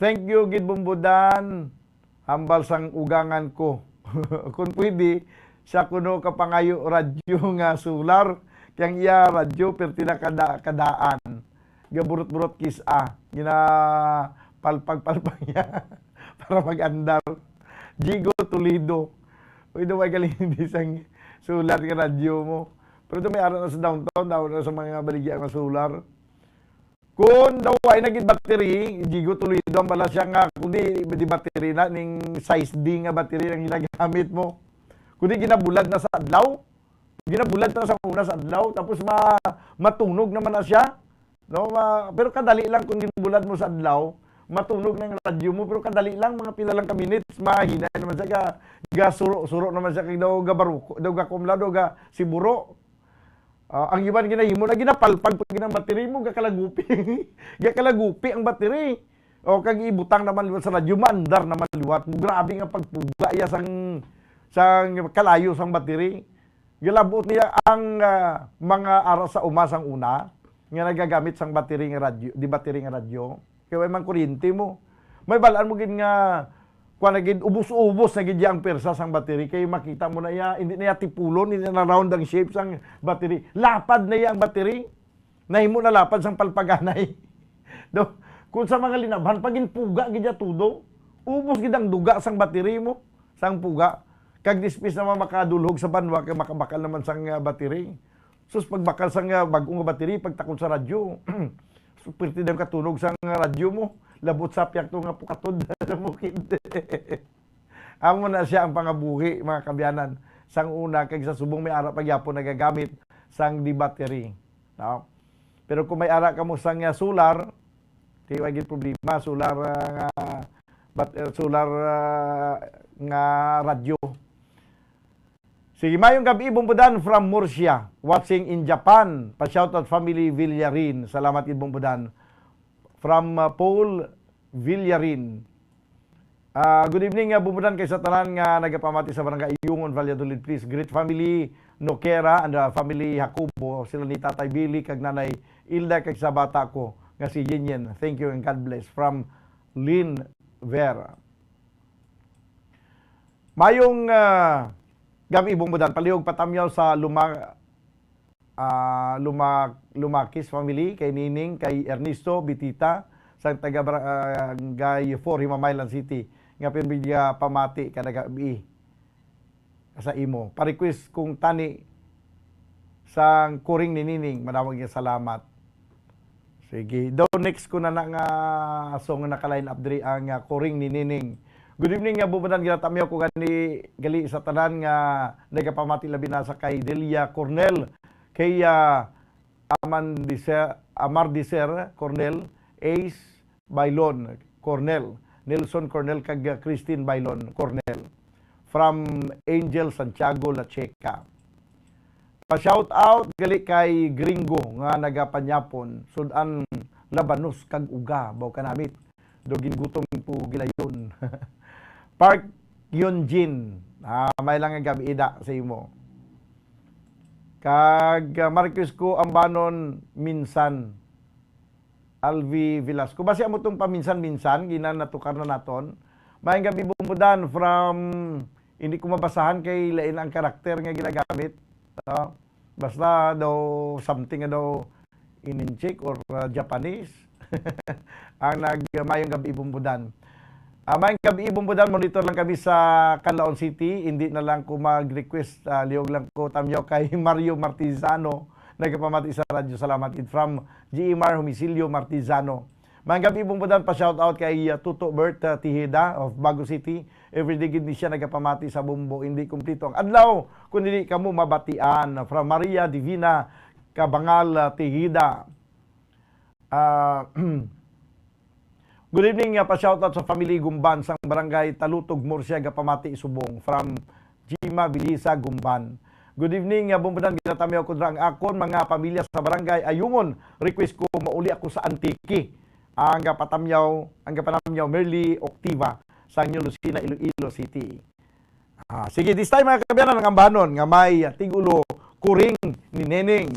S8: Thank you gid bumbudan. Hambal sang ugangan ko. Kung pwede, sa kuno kapangayo radyo nga solar. Kyang iya radyo perti na kadaan. Gaburot-burot kisa. Gina palpag-palpag niya para mag-andar. Jigo Toledo. Uy, daw ay galing hindi sang solar nga radyo mo. Pero ito may araw na sa downtown, daw na sa mga baligya nga solar. Kung daw ay naging battery, Jigo Toledo, ang bala siya nga, kundi di battery na, ning size D nga battery ang ginagamit mo. Kundi ginabulad na sa adlaw, ginabulad na sa una sa adlaw, tapos matunog naman na siya. No? Pero kadali lang kung ginabulad mo sa adlaw, matunog ng radyo mo, pero kadali lang, mga pila lang ka minutes, mahina naman siya, suro naman siya, daw ga baruko, daw ga kumla, daw ga siburo. Ang iban ginahimo na ginapalpag pag ginang battery mo, gakalagupi. Gakalagupi ang battery. O kag ibutang naman liwat sa radyo, maandar naman liwat. Grabe nga pagpuga ya sang kalayo sang battery. Gilabot niya ang mga aras sa umasang una nga nagagamit sang battery nga radyo, di battery nga radyo. Kaya man kuryente mo. May balaan mo gid nga kuan nagid ubos-ubos na gid ang persa sang battery kay makita mo na ya hindi na ya tipulon, hindi na round ang shape sang battery. Lapad na ya ang battery. Nahimo na lapad sang palpaganay. Do, kung sa mga linabhan pagin puga gid ya tudo, ubos gid ang duga sang battery mo, sang puga. Kag dispis naman makadulhog sa banwa kay makabakal naman sang battery. Sus pagbakal sang bag-ong battery pagtakon sa radyo. Perti daw katunog sang radyo mo. Labot sa piyak to nga pukatod sa bukid. Amo na siya ang pangabuhi, mga kabyanan. Sang una, kag sa subong may ara pagyapon nagagamit sang di battery. No? Pero kung may ara ka mo sang solar, di wagit problema. Solar nga radyo. Sige, mayong gabi, bumbudan from Murcia, watching in Japan. Pa-shoutout family Villarin. Salamat gid bumbudan. From Paul Villarin. Good evening, bumbudan kay sa tanan nga nagapamati sa barangay Iyungon, Valladolid, please. Great family Noquera and family Jacobo. Sila ni Tatay Billy, kag Nanay Ilda, kag sa bata ko, nga si Yinyen. Thank you and God bless. From Lynn Vera. Mayong gabi bumbudan, palihog patamyaw sa Lumakis family, kay Nining, kay Ernesto Bitita, sa taga Barangay 4, Himamaylan City, nga pinbigya pamati kada gabi sa imo. Pa-request kung tani sa kuring ni Nining, madamag nga salamat. Sige, daw next ko na nga song na naka-line up diri ang kuring ni Nining. Good evening nga bumbudan, ginatamyaw ko gali sa tanan nga nagapamati labi na sa kay Delia Cornel, kay Amar Diser Cornel, Ace Bailon Cornel, Nelson Cornel, kag Christine Bailon Cornel. From Angel Santiago La Checa. Pa-shout out gali kay Gringo nga nagapanyapon, sudan labanos kag uga, baw kanamit. Dogin gutom po gilayon. Park Yunjin, may lang nga gabi ida sa imo. Kag Marcos ko ambanon minsan. Alvi Velasco. Basi amo tong paminsan-minsan, ginan natukar na naton. May gabi bumbudan from, hindi ko mabasahan kay lain ang karakter nga ginagamit. Basta daw something daw in Czech or Japanese. ang nagmayong gabi bumbudan. Mayong gabi bumbudan, monitor lang kami sa Canlaon City. Hindi na lang ko mag-request, liog lang ko tamyaw kay Mario Martizano, nagpamati sa radyo. Salamat from GMR Humisilio Martizano. Mayong gabi bumbudan, pa-shoutout kay Tuto Bert Tiheda of Bago City. Everyday gid ni siya nagpamati sa Bumbo. Hindi kumpleto ang adlaw kung hindi kamo mabatian. From Maria Divina Kabangal Tiheda. Good evening, pa-shoutout sa family Gumban sa barangay Talutog, Murcia, Gapamati, Subong. From Jima Bilisa, Gumban. Good evening, bumbudan, ginatamiyaw ko ang akon, mga pamilya sa barangay Ayungon. Request ko, mauli ako sa Antiki. Ang kapanamyaw Merly Octiva sa New Lucina, Iloilo City. Sige, this time mga kabayanan ng ambanon nga may tigulo kuring ni Neneng.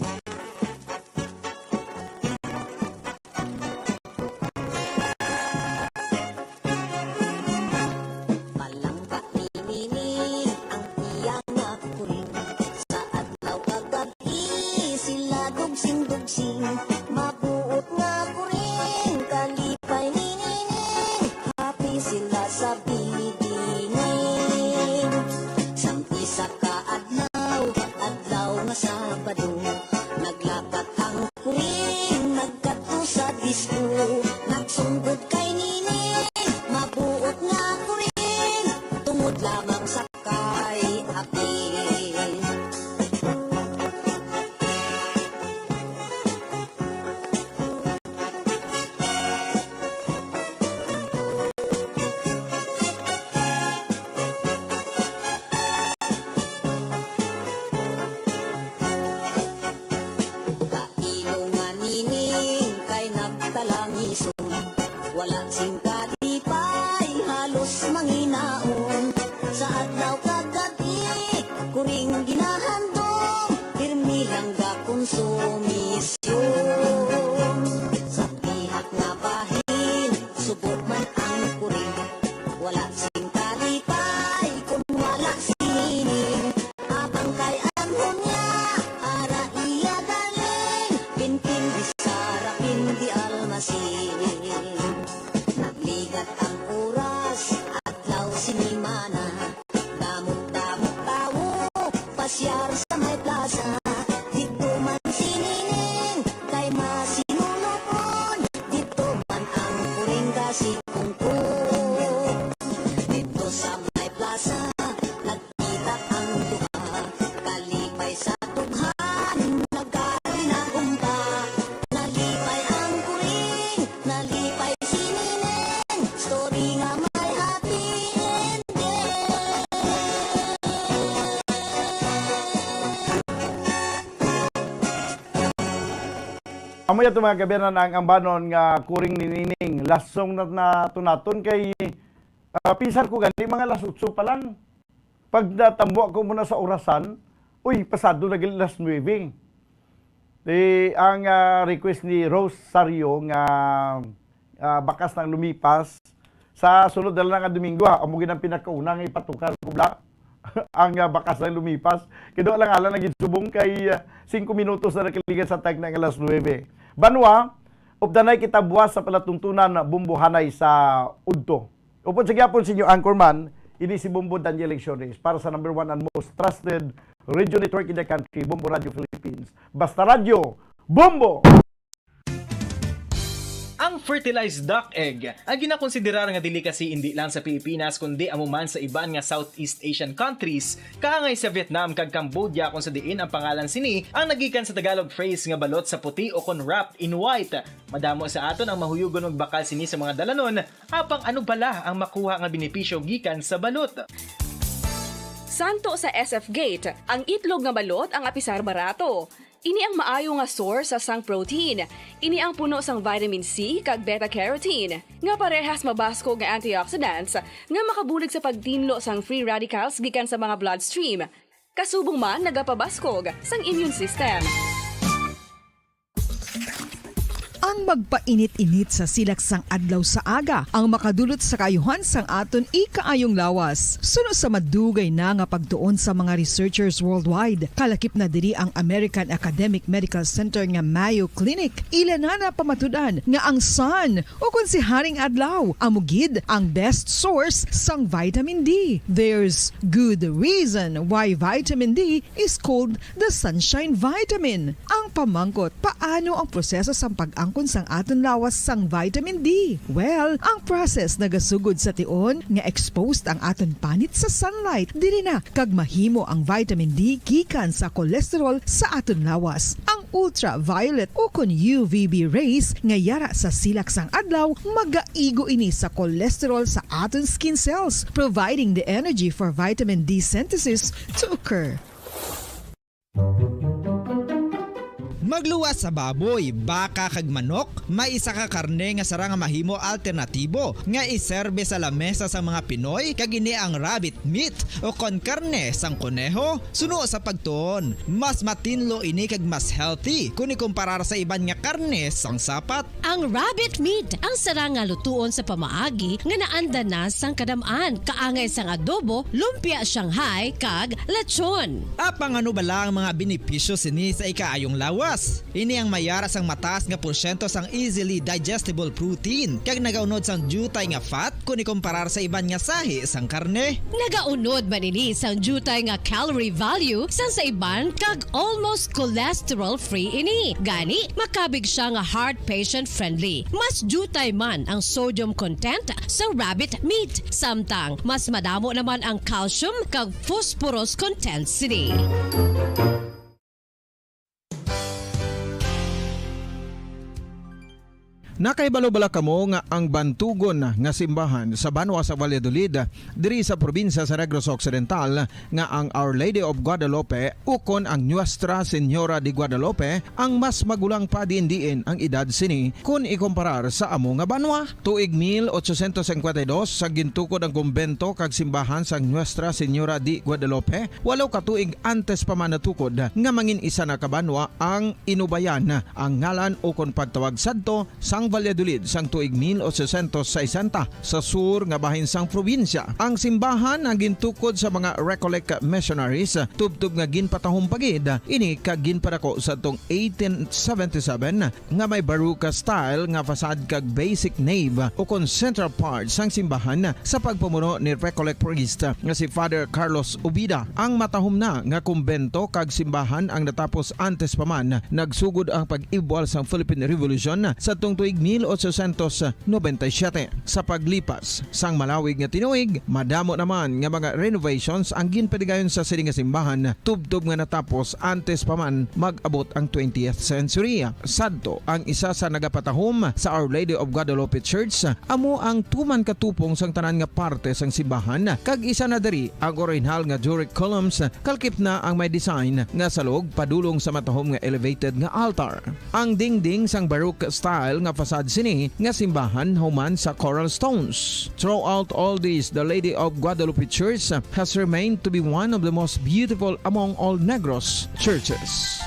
S8: Amoy ato mga kabayanan ang ambanon nga kuring ni Nining. Lasong na tunaton kay pinsan ko gani mga lasutso pa lang. Pag natambo ako muna sa orasan, pasado na gali las 9. Ang request ni Rosario nga bakas ng lumipas sa sunod na lang nga Domingo. Amo ginang pinakaunang ipatukar ko bla. Ang bakas ng lumipas. Kaya lang ala nagitsubong kay 5 minutos na nakiligan sa tag ng alas 9. Banwa, updanay kita buwas sa palatuntunan bumbuhanay sa Udto. Upod sa gyapon sa inyo, Anchorman, ini si Bumbo Daniel Lecciones para sa number 1 and most trusted radio network in the country, Bumbo Radio Philippines. Basta Radio, Bumbo!
S3: Ang fertilized duck egg ang ginakonsiderar nga delicacy hindi lang sa Pilipinas kundi amuman sa iban nga Southeast Asian countries, kaangay sa Vietnam kag Cambodia kung sa diin ang pangalan sini ang nagikan sa Tagalog phrase nga balot sa puti o kon wrapped in white. Madamo sa aton ang mahuyugon og bakal sini sa mga dalanon, apang ano bala ang makuha nga benepisyo gikan sa balot.
S4: Santo sa SF Gate, ang itlog nga balot ang apisar barato. Ini ang maayo nga source sa sang protein. Ini ang puno sang vitamin C kag beta-carotene. Nga parehas mabasko nga antioxidants nga makabulig sa pagtinlo sang free radicals gikan sa mga bloodstream. Kasubong man nagapabaskog sang immune system.
S2: ang magpainit-init sa silak sang adlaw sa aga ang makadulot sa kayuhan sang aton ikaayong lawas. Suno sa madugay na nga pagtuon sa mga researchers worldwide, kalakip na diri ang American Academic Medical Center nga Mayo Clinic. Ila na pamatudan nga ang sun o kung si Haring Adlaw amugid ang best source sang vitamin D. There's good reason why vitamin D is called the sunshine vitamin. Ang pamangkot, paano ang proseso sang pag-angkon sang aton lawas sang vitamin D? Well, ang process nagasugod sa tion nga exposed ang aton panit sa sunlight. Dili na kag mahimo ang vitamin D gikan sa cholesterol sa aton lawas. Ang ultraviolet o kun UVB rays nga yara sa silak sang adlaw magaigo ini sa cholesterol sa aton skin cells, providing the energy for vitamin D synthesis to occur.
S13: Magluwas sa baboy, baka kag manok, may isa ka karne nga sara nga mahimo alternatibo nga iserbe sa lamesa sa mga Pinoy kag ini ang rabbit meat o kon karne sang kuneho. Suno sa pagtuon, mas matinlo ini kag mas healthy kung ikumparar sa iban nga karne sang sapat.
S12: Ang rabbit meat ang sara nga lutuon sa pamaagi nga naanda na sang kadamaan, kaangay sang adobo, lumpia Shanghai kag lechon.
S13: Apang ano bala ang mga benepisyo sini sa ikaayong lawas? Ini ang mayara sang mataas nga porsyento sang easily digestible protein kag nagaunod sang jutay nga fat kung ikumparar sa iban nga sahi sang karne.
S12: Nagaunod man ini sang jutay nga calorie value sang sa iban kag almost cholesterol free ini. Gani makabig siya nga heart patient friendly. Mas jutay man ang sodium content sa rabbit meat, samtang mas madamo naman ang calcium kag phosphorus content sini.
S1: Nakaibalo-bala kamo nga ang bantugon nga simbahan sa Banwa sa Valladolid diri sa probinsya sa Negros Occidental nga ang Our Lady of Guadalupe ukon ang Nuestra Señora de Guadalupe ang mas magulang pa diin ang edad sini kung ikumparar sa amo nga banwa. Tuig 1852 sa gintukod ang kumbento kag simbahan sa Nuestra Señora de Guadalupe. Walo ka tuig antes pa man natukod nga mangin isa na kabanwa ang inubayan ang ngalan ukon pagtawag sadto sang Valladolid sang tuig 1860 sa sur nga bahin sang probinsya. Ang simbahan ang gintukod sa mga Recollect missionaries tubtub nga ginpatahong pagid ini kag ginpadako sa tong 1877 nga may baruka style nga fasad kag basic nave o kon central part sang simbahan sa pagpamuno ni Recollect priest nga si Father Carlos Ubida. Ang matahom na nga kumbento kag simbahan ang natapos antes pa man nagsugod ang pag-ibwal sang Philippine Revolution sa tong tuig 1897. Sa paglipas sang malawig nga tinuig, madamo naman nga mga renovations ang ginpadigayon sa sining nga simbahan tubtob nga natapos antes pa man mag-abot ang 20th century. Sadto ang isa sa nagapatahom sa Our Lady of Guadalupe Church, amo ang tuman katupong sang tanan nga parte sang simbahan kag isa na diri ang original nga Doric columns kalkip na ang may design nga salog padulong sa matahom nga elevated nga altar. Ang dingding sang Baroque style nga fasad sini nga simbahan human sa coral stones. Throughout all this, the Lady of Guadalupe Church has remained to be one of the most beautiful among all Negros churches.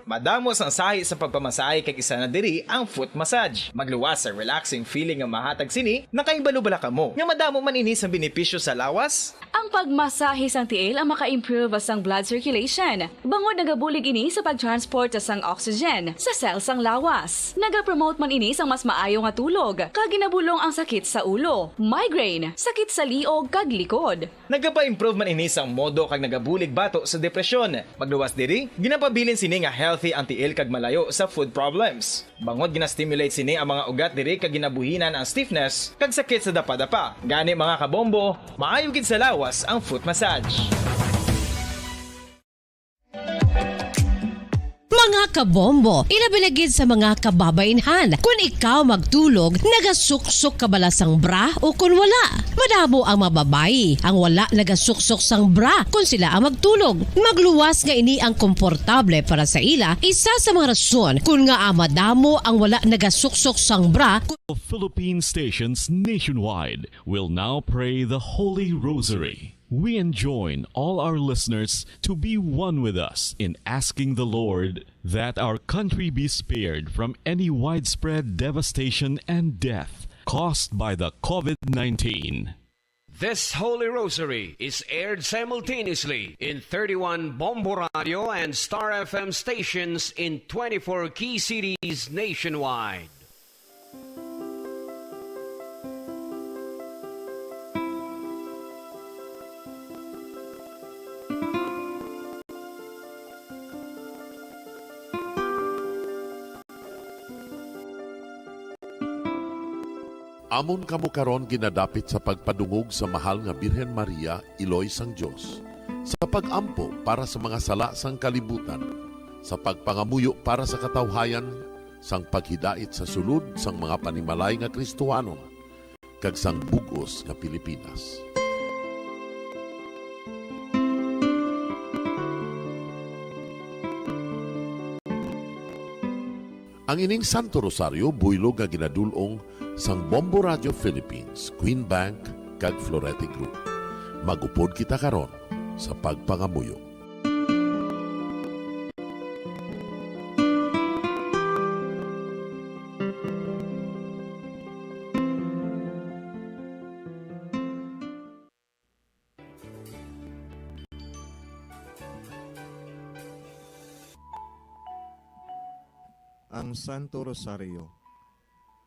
S3: Madamos ang sahi sa pagpamasahe kag isa na diri ang foot massage. Magluwas sa relaxing feeling nga mahatag sini, nakaibalo-bala kamo. Nga madamo man ini sa benepisyo sa lawas.
S4: Ang pagmasahe sang tiil ang maka-improve sang blood circulation. Bangod nagabulig ini sa pagtransport sang oxygen sa cells sang lawas. Nagapromote man ini sang mas maayo nga tulog, kag ginabulong ang sakit sa ulo, migraine, sakit sa liog kag likod.
S3: Nagapa-improve man ini sang modo kag nagabulig bato sa depresyon. Magluwas diri, ginapabilin sini nga healthy ang tiil kag malayo sa food problems. Bangod gina-stimulate sini ang mga ugat diri kag ginabuhinan ang stiffness kag sakit sa dapa-dapa. Gani mga kabombo, maayo gid sa lawas ang foot massage.
S12: Mga kabombo, ilabilagid sa mga kababainhan. Kung ikaw magtulog, nagasuksok ka bala sang bra o kung wala. Madamo ang mababayi ang wala nagasuksok sang bra kung sila ang magtulog. Magluwas nga ini ang komportable para sa ila. Isa sa mga rason kung nga madamo ang wala nagasuksok sang bra.
S16: Philippine stations nationwide will now pray the Holy Rosary We enjoin all our listeners to be one with us in asking the Lord that our country be spared from any widespread devastation and death caused by the COVID-19.
S17: This Holy Rosary is aired simultaneously in 31 Bombo Radio and Star FM stations in 24 key cities nationwide.
S18: Amon kamo karon ginadapit sa pagpadungog sa mahal nga Birhen Maria, Iloy sang Dios, sa pagampo para sa mga sala sang kalibutan, sa pagpangamuyo para sa katawhayan, sang paghidait sa sulod sang mga panimalay nga Kristohanon, kag sang bugos nga Pilipinas. Ang ining Santo Rosario buylog nga ginadulong sang Bombo Radio Philippines, Queen Bank, kag Florete Group. Magupod kita karon sa pagpangamuyo.
S19: Ang Santo Rosario.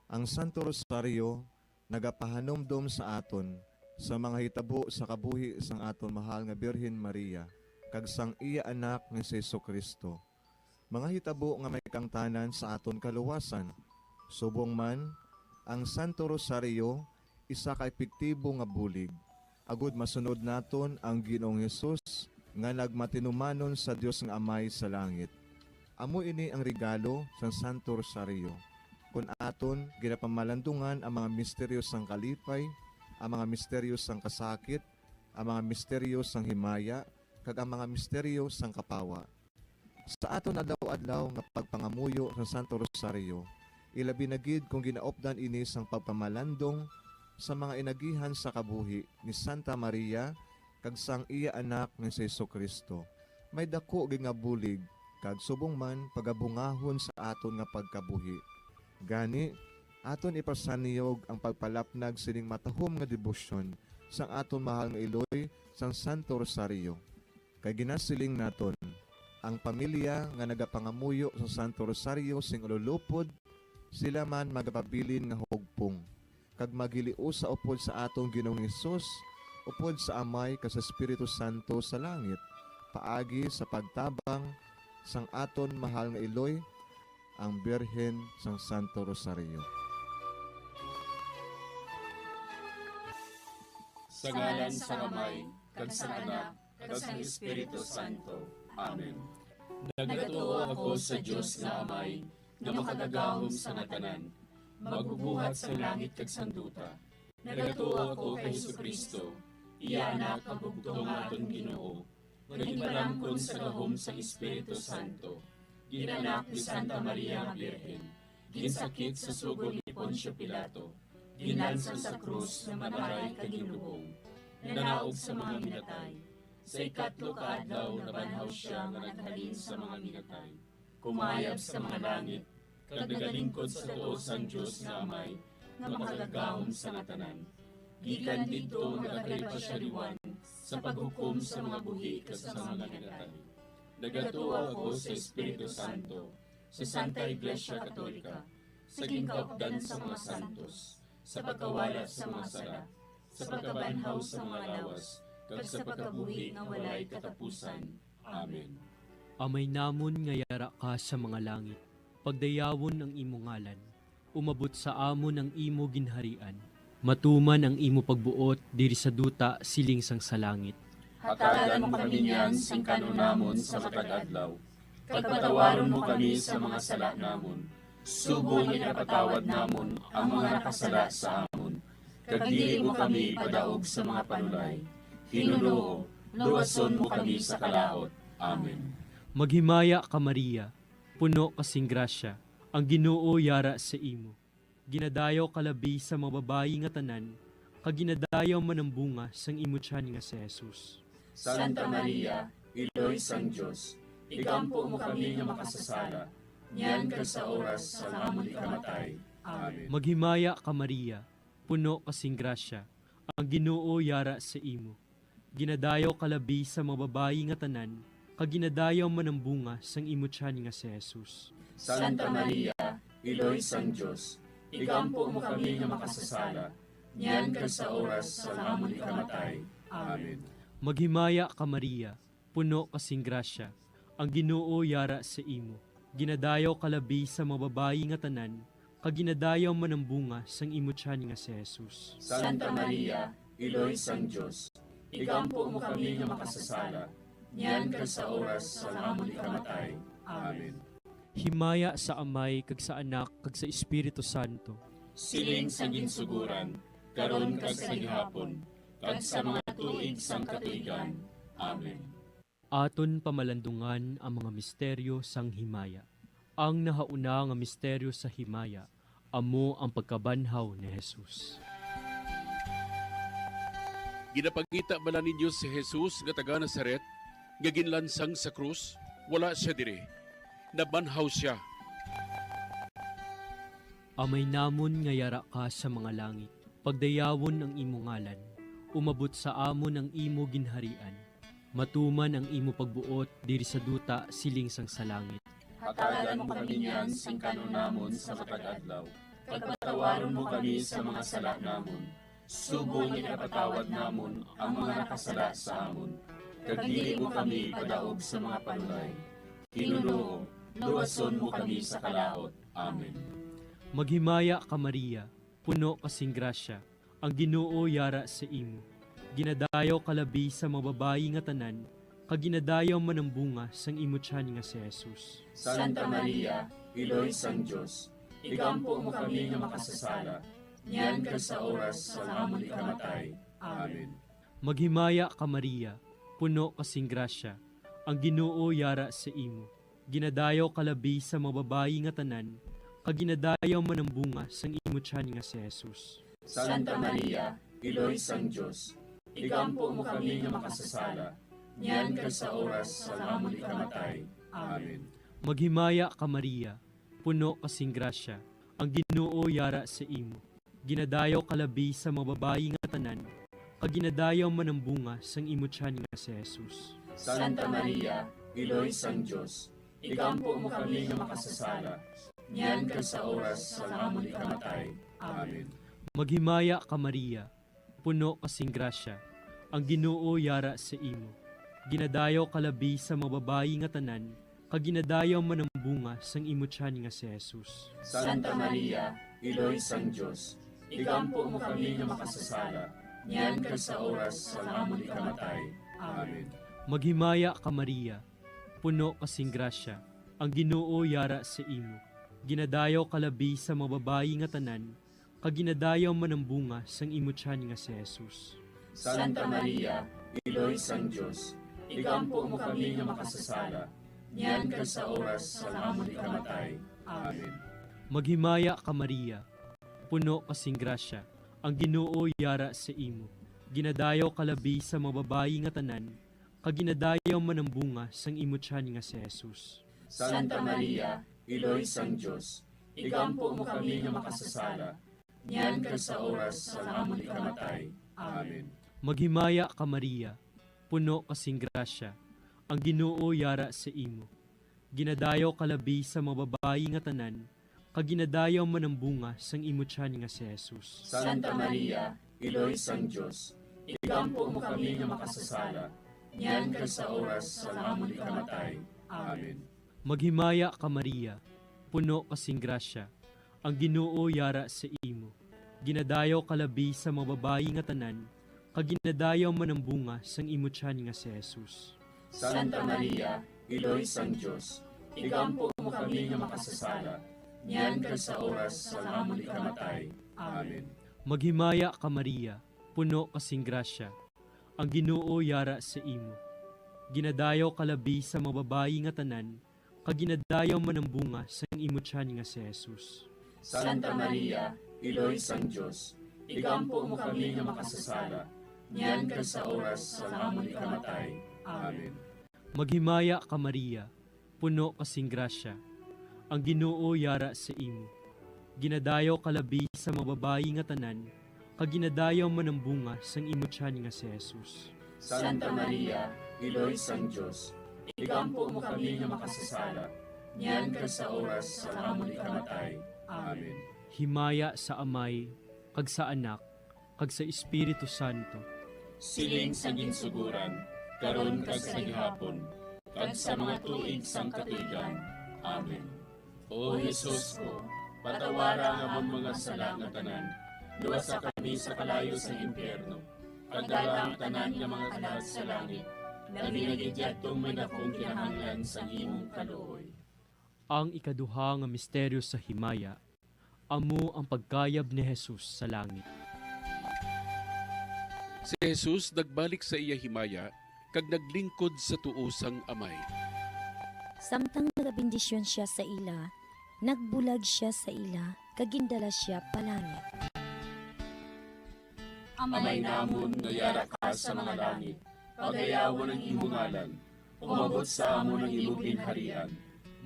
S19: Ang Santo Rosario nagapahanomdom sa aton sa mga hitabo sa kabuhi sang aton mahal nga Birhen Maria kag sang iya anak nga si Jesucristo. Mga hitabo nga may kangtanan sa aton kaluwasan. Subong man, ang Santo Rosario isa ka epektibo nga bulig. Agud masunod naton ang Ginoong Hesus nga nagmatinumanon sa Dios nga Amay sa langit. Amo ini ang regalo sang Santo Rosario. Kung aton ginapamalandungan ang mga misteryo sang kalipay, ang mga misteryo sang kasakit, ang mga misteryo sang himaya, kag ang mga misteryo sang kapawa. Sa aton adlaw-adlaw nga pagpangamuyo sang Santo Rosario, ilabi na gid kung ginaopdan ini sang pagpamalandong sa mga inagihan sa kabuhi ni Santa Maria kag sang iya anak nga si Jesucristo. May dako gid nga bulig kag subong man pagabungahon sa aton nga pagkabuhi. Gani, aton ipasaniyog ang pagpalapnag sining matahom nga debosyon sang aton mahal nga Iloy sang Santo Rosario. Kay ginasiling naton, ang pamilya nga nagapangamuyo sa Santo Rosario sing ululupod, sila man magapabilin nga hugpong. Kag magiliu sa upod sa atong Ginoong Hesus, upod sa Amay kas sa Espiritu Santo sa langit, paagi sa pagtabang sang aton mahal nga Iloy, ang Birhen sang Santo Rosario.
S20: Sa ngalan sa Amay, kag sa Anak, kag sa Espiritu Santo. Amen. Nagatuo ako sa Dios nga Amay, nga makagagahom sa natanan, magbubuhat sa langit kag sanduta. Nagatuo ako kay Jesucristo, iya anak ang bugtong aton Ginoo, nga ginbalangkon sa gahom sa Espiritu Santo. Ginanak ni Santa Maria nga Birhen, ginsakit sa sugod ni Poncio Pilato, ginlansang sa krus na mataray kag ginlubong, nanaog sa mga minatay. Sa ikatlo ka adlaw nabanhaw siya nga naghalin sa mga minatay. Kumayab sa mga langit, kag nagalingkod sa tuos ang Dios nga Amay, nga makagagahom sa natanan. Gikan didto nagakalipasyariwan sa paghukom sa mga buhi kas sa mga minatay. Nagatuo ako sa Espiritu Santo, sa Santa Iglesia Katolika, sa gingkaupdan sa mga santos, sa pagkawalat sa mga sala, sa pagkabanhaw sa mga lawas, kag sa pagkabuhi nga walay katapusan. Amen.
S21: Amay namon nga yara ka sa mga langit, pagdayawon ang imo ngalan, umabot sa amon ang imo ginharian, matuman ang imo pagbuot diri sa duta siling sang sa langit.
S20: Hatagan mo kami niyan sing kanunamon sa matag adlaw. Pagpatawaron mo kami sa mga sala namon. Subong inapatawad namon ang mga nakasala sa amon. Kag dili mo kami padaog sa mga panulay. Hinunoo, luwason mo kami sa kalaot. Amen.
S21: Maghimaya ka Maria, puno kasing grasya, ang Ginoo yara sa imo. Ginadayo kalabi sa mga babayi nga tanan, kaginadayaw man ang bunga sang imutyan nga si Jesus.
S20: Santa Maria, Iloy sang Diyos, ikampo mo kami nga makasasala, niyan ka sa oras sa amon ikamatay. Amen.
S21: Maghimaya ka Maria, puno kasing grasya, ang Ginoo yara sa imo. Ginadayaw kalabi sa mga babayi nga tanan, kaginadayaw man ang bunga sang imutyan nga si Jesus.
S20: Santa Maria, Iloy sang Diyos, ikampo mo kami nga makasasala, niyan ka sa oras sa amon ikamatay. Amen.
S21: Maghimaya ka Maria, puno kasing grasya, ang Ginoo yara sa imo. Ginadayaw kalabi sa mga babayi nga tanan, kaginadayaw man ang bunga sang imutyan nga si Jesus.
S20: Santa Maria, Iloy sang Diyos, ikampo mo kami nga makasasala, niyan ka sa oras sa amon ikamatay. Amen.
S21: Himaya sa Amay, kag sa Anak, kag sa Espiritu Santo.
S20: Siling sa ginsuguran, karon kag sa gihapon, kag sa mga tuig sang katuigan. Amen.
S21: Aton pamalandungan ang mga misteryo sang himaya. Ang nahauna nga misteryo sa himaya, amo ang pagkabanhaw ni Jesus.
S9: Ginapagita bala ninyo si Jesus nga taga Nazaret, nga ginlansang sa krus, wala siya dire. Nabanhaw siya.
S21: Amay namon nga yara ka sa mga langit, pagdayawon ang imo ngalan, umabot sa amon ang imo ginharian, matuman ang imo pagbuot diri sa duta siling sang sa langit.
S20: Hatagan mo kami niyan sing kanon namon sa matag adlaw. Pagpatawaron mo kami sa mga sala namon. Subong ipatawad namon ang mga nakasala sa amon. Kag dili mo kami padaog sa mga panulay. Kinunoo, luwason mo kami sa kalaot. Amen.
S21: Maghimaya ka Maria, puno kasing grasya, ang Ginoo yara sa imo. Ginadayaw kalabi sa mga babayi nga tanan, kaginadayaw man ang bunga sang imutyan nga si Jesus.
S20: Santa Maria, Iloy sang Diyos, ikampo mo kami nga makasasala, niyan ka sa oras sa amon ikamatay. Amen.
S21: Maghimaya ka Maria, puno kasing grasya, ang Ginoo yara sa imo. Ginadayaw kalabi sa mga babayi nga tanan, kaginadayaw man ang bunga sang imutyan nga si Jesus.
S20: Santa Maria, Iloy sang Diyos, ikampo mo kami nga makasasala, niyan ka sa oras sa amon ikamatay. Amen.
S21: Maghimaya ka Maria, puno kasing grasya, ang Ginoo yara sa imo. Ginadayaw kalabi sa mga babayi nga tanan, kaginadayaw man ang bunga sang imutyan nga si Jesus.
S20: Santa Maria, Iloy sang Diyos, ikampo mo kami nga makasasala, niyan ka sa oras sa amon ikamatay. Amen.
S21: Maghimaya ka Maria, puno kasing grasya, ang Ginoo yara sa imo. Ginadayaw kalabi sa mga babayi nga tanan, kaginadayaw man ang bunga sang imutyan nga si Jesus.
S20: Santa Maria, Iloy sang Diyos, ikampo mo kami nga makasasala, niyan ka sa oras sa amon ikamatay. Amen.
S21: Maghimaya ka Maria, puno kasing grasya, ang Ginoo yara sa imo. Ginadayaw kalabi sa mga babayi nga tanan, kaginadayaw man ang bunga sang imutyan nga si Jesus.
S20: Santa Maria, Iloy sang Diyos, ikampo mo kami nga makasasala, niyan ka sa oras sa amon ikamatay. Amen.
S21: Maghimaya ka Maria, puno kasing grasya, ang Ginoo yara sa imo. Ginadayaw kalabi sa mga babayi nga tanan, kaginadayaw man ang bunga sang imutyan nga si Jesus.
S20: Santa Maria, Iloy sang Diyos, ikampo mo kami nga makasasala, niyan ka sa oras sa amon ikamatay. Amen.
S21: Maghimaya ka Maria, puno kasing grasya, ang Ginoo yara sa imo. Ginadayaw kalabi sa mga babayi nga tanan, kaginadayaw man ang bunga sang imutyan nga si Jesus.
S20: Santa Maria, Iloy sang Diyos, ikampo mo kami nga makasasala, niyan ka sa oras sa amon ikamatay. Amen.
S21: Maghimaya ka Maria, puno kasing grasya, ang Ginoo yara sa imo. Ginadayaw kalabi sa mga babayi nga tanan, kaginadayaw man ang bunga sang imutyan nga si Jesus.
S20: Santa Maria, Iloy sang Diyos, ikampo mo kami nga makasasala, niyan ka sa oras sa amon ikamatay. Amen.
S21: Maghimaya ka Maria, puno kasing grasya, ang Ginoo yara sa imo. Ginadayaw kalabi sa mga babayi nga tanan, kaginadayaw man ang bunga sang imutyan nga si Jesus.
S20: Santa Maria, Iloy sang Diyos, igampo mo kami nga makasasala, niyan kag sa oras sa amon ikamatay. Amen.
S21: Maghimaya ka Maria, puno kasing grasya, ang Ginoo yara sa imo. Ginadayaw kalabi sa mga babayi nga tanan, kag ginadayaw man ang bunga sang imo tiyan nga si Jesus.
S20: Santa Maria, Iloy sang Diyos, igampo mo kami nga makasasala, niyan kag sa oras sa amon ikamatay. Amen.
S21: Himaya sa Amay, kag sa Anak, kag sa Espiritu Santo.
S20: Siling sa ginsuguran, karon kag sa gihapon, kag sa mga tuig sang katuigan. Amen. O Jesus ko, patawara nga amon mga sala nga tanan, luwasa kami sa kalayo sa impyerno, kagdala ang tanan nga mga kalag sa langit, nabinagidyatong may dakong kinahanglan sa imong kaluoy.
S21: Ang ikaduha nga misteryo sa himaya, amo ang pagkayab ni Jesus sa langit.
S9: Si Jesus nagbalik sa iya himaya, kag naglingkod sa tuosang amay.
S11: Samtang nagabindisyon siya sa ila, nagbulag siya sa ila, kagindala siya palangit.
S20: Amay namon nga yara ka sa mga langit, pagayawan ang imong ngalan, umabot sa amon ang imong ginharian,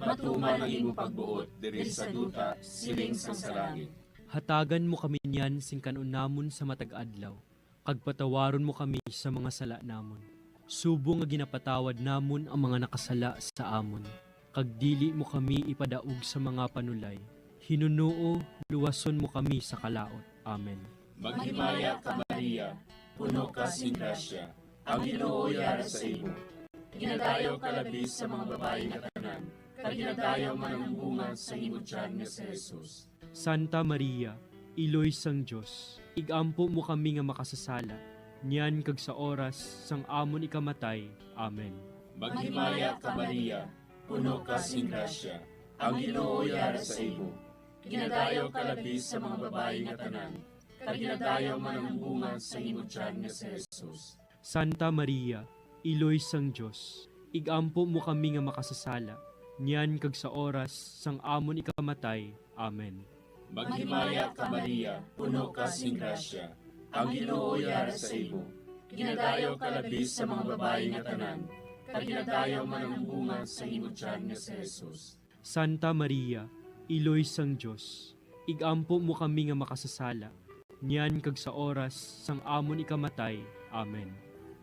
S20: matuman ang imong pagbuot diri sa duta siling sa langit.
S21: Hatagan mo kami niyan sing kanunamon sa matag adlaw, kag patawaron mo kami sa mga sala namon. Subong nga ginapatawad namon ang mga nakasala sa amon, kag dili mo kami ipadaog sa mga panulay. Hinunuo, luwason mo kami sa kalaot. Amen.
S20: Maghimaya ka Maria, puno ka sing grasya, ang Ginoo yara sa imo. Ginadayaw ka labi sa mga babae nga tanan, kag ginadayaw man ang bunga sa imong tiyan nga si Jesus.
S21: Santa Maria, Iloy sang Diyos, igampo mo kami nga makasasala, niyan kag sa oras sang amon ikamatay. Amen.
S20: Maghimaya ka Maria, puno ka sing grasya, ang Ginoo yara sa imo. Ginadayaw ka labi sa mga babae nga tanan, kag ginadayaw man ang bunga sa imong tiyan nga si Jesus.
S21: Santa Maria, Iloy sang Diyos, igampo mo kami nga makasasala, niyan kag sa oras sang amon ikamatay. Amen.
S20: Maghimaya ka Maria, puno ka sing grasya, ang Ginoo yara sa imo. Ginadayaw ka labi sa mga babae nga tanan, kag ginadayaw man ang bunga sa imong tiyan nga si Jesus.
S21: Santa Maria, Iloy sang Diyos, igampo mo kami nga makasasala, niyan kag sa oras sang amon ikamatay. Amen.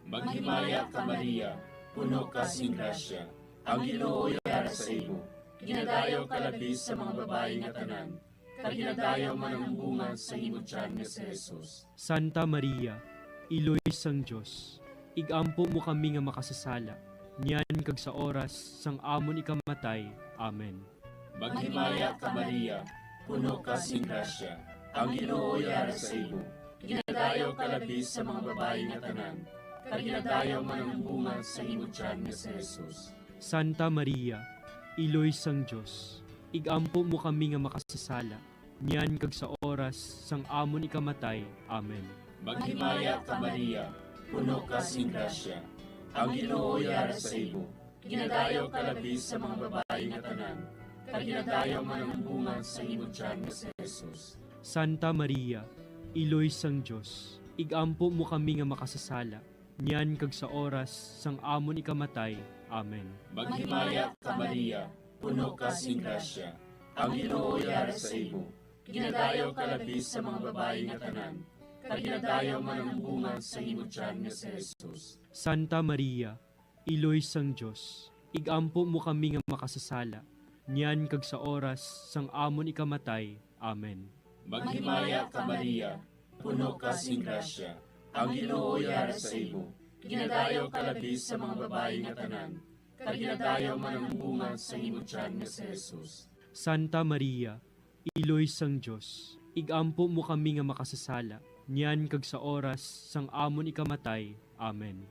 S20: Maghimaya ka Maria, puno ka sing grasya, ang Ginoo yara sa imo. Ginadayaw ka labi sa mga babae nga tanan, kag ginadayaw man ang bunga sa imong tiyan nga si Jesus.
S21: Santa Maria, Iloy sang Diyos, igampo mo kami nga makasasala, niyan kag sa oras sang amon ikamatay. Amen.
S20: Maghimaya ka Maria, puno ka sing grasya, ang Ginoo yara sa imo. Ginadayaw ka labi sa mga babae nga tanan, kag ginadayaw man ang bunga sa imong tiyan nga si Jesus.
S21: Santa Maria, Iloy sang Diyos, igampo mo kami nga makasasala, niyan kag sa oras sang amon ikamatay. Amen.
S20: Maghimaya ka Maria, puno ka sing grasya, ang Ginoo yara sa imo. Ginadayaw ka labi sa mga babae nga tanan, kag ginadayaw man ang bunga sa imong tiyan nga si Jesus.
S21: Santa Maria, Iloy sang Diyos, igampo mo kami nga makasasala, niyan kag sa oras sang amon ikamatay. Amen.
S20: Maghimaya ka Maria, puno ka sing grasya, ang Ginoo yara sa imo. Ginadayaw ka labi sa mga babae nga tanan, kag ginadayaw man ang bunga sa imong tiyan nga si Jesus.
S21: Santa Maria, Iloy sang Diyos, igampo mo kami nga makasasala, niyan kag sa oras sang amon ikamatay. Amen.
S20: Maghimaya ka Maria, puno ka sing grasya, ang Ginoo yara sa imo. Ginadayaw ka labi sa mga babae nga tanan, kag ginadayaw man ang bunga sa imong tiyan nga si Jesus.
S21: Santa Maria, Iloy sang Diyos, igampo mo kami nga makasasala, niyan kag sa oras sang amon ikamatay. Amen.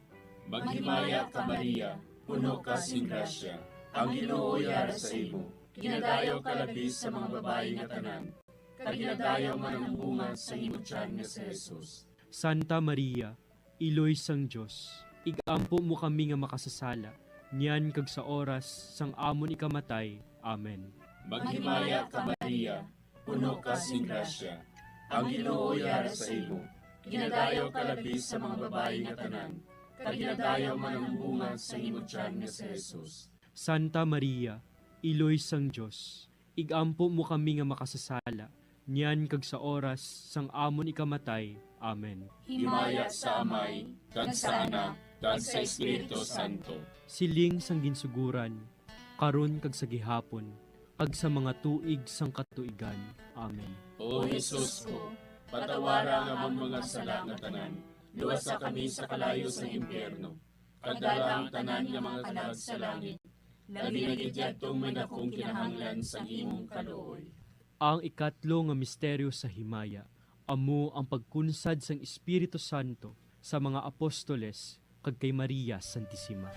S20: Maghimaya ka Maria, puno ka sing grasya, ang Ginoo yara sa imo. Ginadayaw ka labi sa mga babae nga tanan, kag ginadayaw man ang bunga sa imong tiyan nga si Jesus.
S21: Santa Maria, Iloy sang Diyos, igampo mo kami nga makasasala, niyan kag sa oras sang amon ikamatay. Amen.
S20: Maghimaya ka Maria, puno ka sing grasya, ang Ginoo yara sa imo. Ginadayaw ka labi sa mga babae nga tanan, kag ginadayaw man ang bunga sa imong tiyan nga si Jesus.
S21: Santa Maria, Iloy sang Dios, igampo mo kami nga makasasala, niyan kag sa oras sang amon ikamatay. Amen.
S20: Himaya sa Amay, kag sa Anak, kag sa Espiritu Santo.
S21: Siling sang ginsuguran, karon kag sa gihapon, kag sa mga tuig sang katuigan. Amen.
S20: O Jesus ko, patawara nga among mga sala nga tanan, luwasa kami sa kalayo sa impyerno, kagdala ang tanan nga mga kalag sa langit, labi na gidyadtong may dakong kinahanglan sa imong kaluoy.
S21: Ang ikatlo nga misteryo sa himaya, amo ang pagkunsad sang Espiritu Santo sa mga apostoles kag kay Maria Santissima.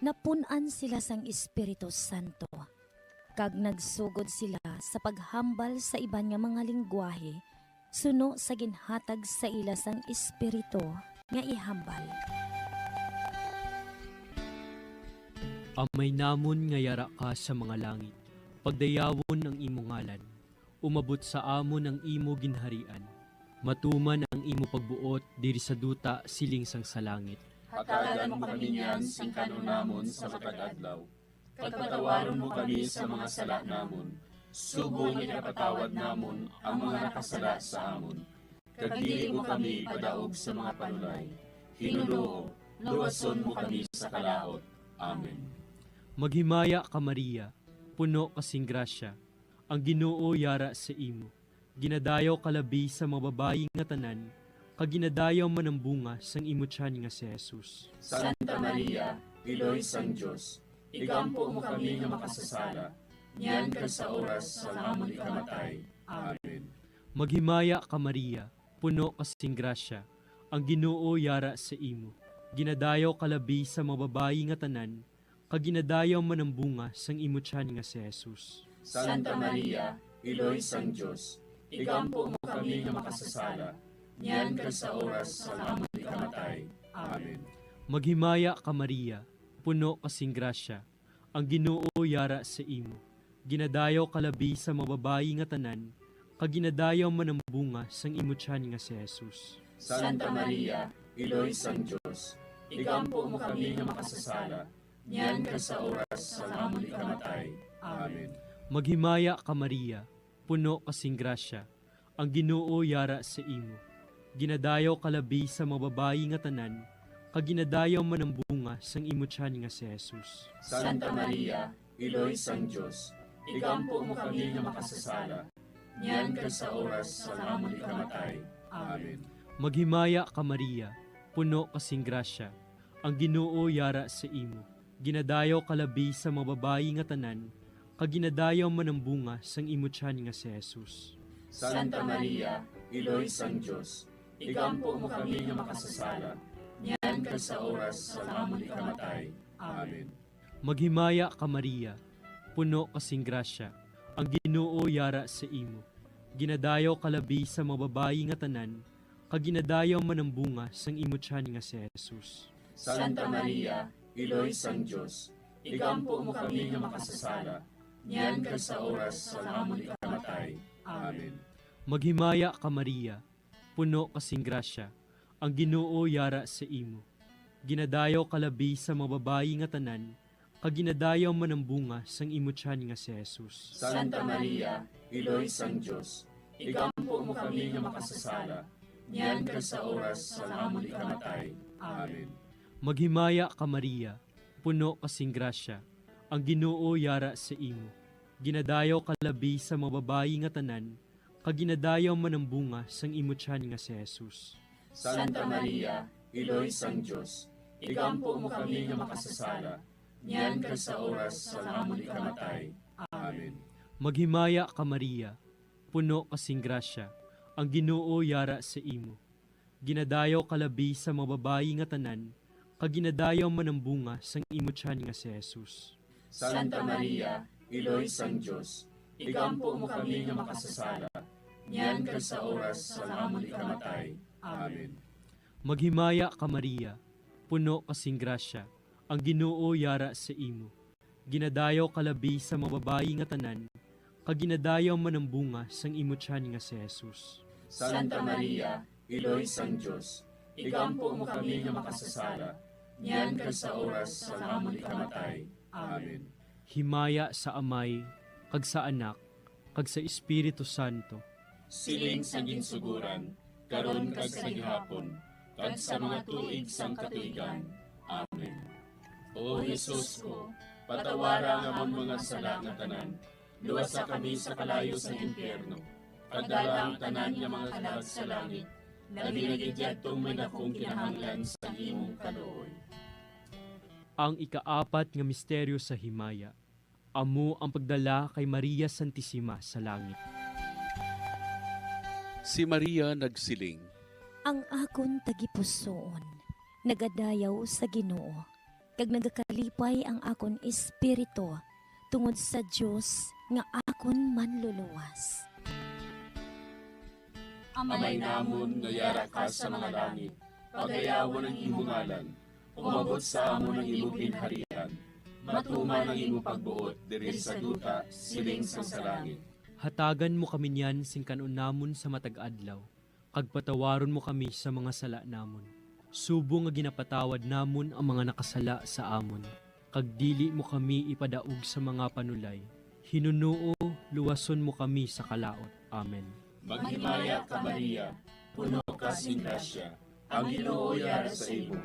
S11: Napunan sila sang Espiritu Santo, kag nagsugod sila sa paghambal sa iban nga mga lingwahe, suno sa ginhatag sa ila sang Espiritu nga ihambal.
S21: Amay namon nga yara ka sa mga langit, pagdayawon ang imo ngalan, umabot sa amon ang imo ginharian, matuman ang imo pagbuot diri sa duta siling sang sa langit.
S20: Hatagan mo kami niyan sing kanunamon sa matag adlaw. Pagpatawaron mo kami sa mga sala namon. Subo nga kapatawad namon ang mga nakasala sa amon. Kag dili mo kami padaog sa mga panulay. Hinuloo, luwason mo kami sa kalaot. Amen.
S21: Maghimaya ka Maria, puno kasing grasya, ang Ginoo yara sa imo. Ginadayaw kalabi sa mga babayi nga tanan, kag ginadayaw man ang bunga sang imo tiyan nga si Jesus.
S20: Santa Maria, Iloy sang Dios, igampo mo kami nga makasasala, niyan kag sa oras sa amon ikamatay. Amen.
S21: Maghimaya ka Maria, puno kasing grasya, ang Ginoo yara sa imo. Ginadayaw kalabi sa mga babayi nga tanan, kag ginadayaw man ang bunga sang imo tiyan nga si Jesus.
S20: Santa Maria, Iloy sang Dios, igampo mo kami nga makasasala, niyan kag sa oras sa amon ikamatay. Amen.
S21: Maghimaya ka Maria, puno kasing grasya, ang Ginoo yara sa imo. Ginadayaw kalabi sa mga babayi nga tanan, kag ginadayaw man ang bunga sang imo tiyan nga si Jesus.
S20: Santa Maria, Iloy sang Dios, igampo mo kami nga makasasala, niyan kag sa oras sa amon ikamatay. Amen.
S21: Maghimaya ka Maria, puno kasing grasya, ang Ginoo yara sa imo. Ginadayaw kalabi sa mga babayi nga tanan, kag ginadayaw man ang bunga sang imo tiyan nga si Jesus.
S20: Santa Maria, Iloy sang Dios, igampo mo kami nga makasasala, niyan kag sa oras sa amon ikamatay. Amen.
S21: Maghimaya ka Maria, puno kasing grasya, ang Ginoo yara sa imo. Ginadayaw kalabi sa mga babayi nga tanan, kag ginadayaw man ang bunga sang imo tiyan nga si Jesus.
S20: Santa Maria, Iloy sang Dios, igampo mo kami nga makasasala, niyan kag sa oras sa amon ikamatay. Amen.
S21: Maghimaya ka Maria, puno kasing grasya, ang Ginoo yara sa imo. Ginadayaw kalabi sa mga babayi nga tanan, kag ginadayaw man ang bunga sang imo tiyan nga si Jesus.
S20: Santa Maria, Iloy sang Dios, igampo mo kami nga makasasala, niyan kag sa oras sa amon ikamatay. Amen.
S21: Maghimaya ka Maria, puno kasing grasya, ang Ginoo yara sa imo. Ginadayaw kalabi sa mga babayi nga tanan, kag ginadayaw man ang bunga sang imo tiyan nga si Jesus.
S20: Santa Maria, Iloy sang Dios, igampo mo kami nga makasasala, niyan kag sa oras sa amon ikamatay. Amen.
S21: Maghimaya ka Maria, puno kasing grasya, ang Ginoo yara sa imo. Ginadayaw kalabi sa mga babayi nga tanan, kag ginadayaw man ang bunga sang imo tiyan nga si Jesus.
S20: Santa Maria, Iloy sang Dios, igampo mo kami nga makasasala, niyan kag sa oras sa amon ikamatay. Amen.
S21: Maghimaya ka Maria, puno kasing grasya, ang Ginoo yara sa imo. Ginadayaw kalabi sa mga babayi nga tanan, kag ginadayaw man ang bunga sang imo tiyan nga si Jesus.
S20: Santa Maria, Iloy sang Dios, igampo mo kami nga makasasala, niyan kag sa oras sa amon ikamatay. Amen.
S21: Maghimaya ka Maria, puno kasing grasya, ang Ginoo yara sa imo. Ginadayaw kalabi sa mga babayi nga tanan, kaginadayaw man ang bunga sang imutyan nga si Jesus.
S20: Santa Maria, Iloy sang Diyos, igampo mo kami nga makasasala, niyan kag sa oras sa amon ikamatay. Amen.
S21: Himaya sa Amay, kag sa Anak, kag sa Espiritu Santo.
S20: Siling sa ginsuguran, karon kag sa gihapon, kag sa mga tuig sang katuigan. Amen. O Jesus ko, patawara nga amon mga sala nga tanan, luwasa kami sa kalayo sa impyerno, kadala ang tanan nga mga kalag sa langit, naginagidyatong may nakong kinahanglan sa imong kaluoy.
S21: Ang ikaapat nga misteryo sa himaya, amo ang pagdala kay Maria Santissima sa langit.
S9: Si Maria nagsiling,
S11: Ang akon tagipusoon, nagadayaw sa Ginoo, kag nagakalipay ang akon espiritu tungod sa Dios nga akon manluluwas.
S20: Amay namon nga yara ka sa mga langit, pagayawon ang imong ngalan, umabot sa amon ang imong ginharian, matuman ang imong pagbuot diri sa duta siling sa langit.
S21: Hatagan mo kami niyan sing kanon namon sa matag adlaw, kag patawaron mo kami sa mga sala namon. Subo nga ginapatawad namon ang mga nakasala sa amon, kag dili mo kami ipadaog sa mga panulay. Hinunuo, luwason mo kami sa kalaot. Amen.
S20: Maghimaya ka Maria, puno ka sing grasya, ang Ginoo yara sa imo.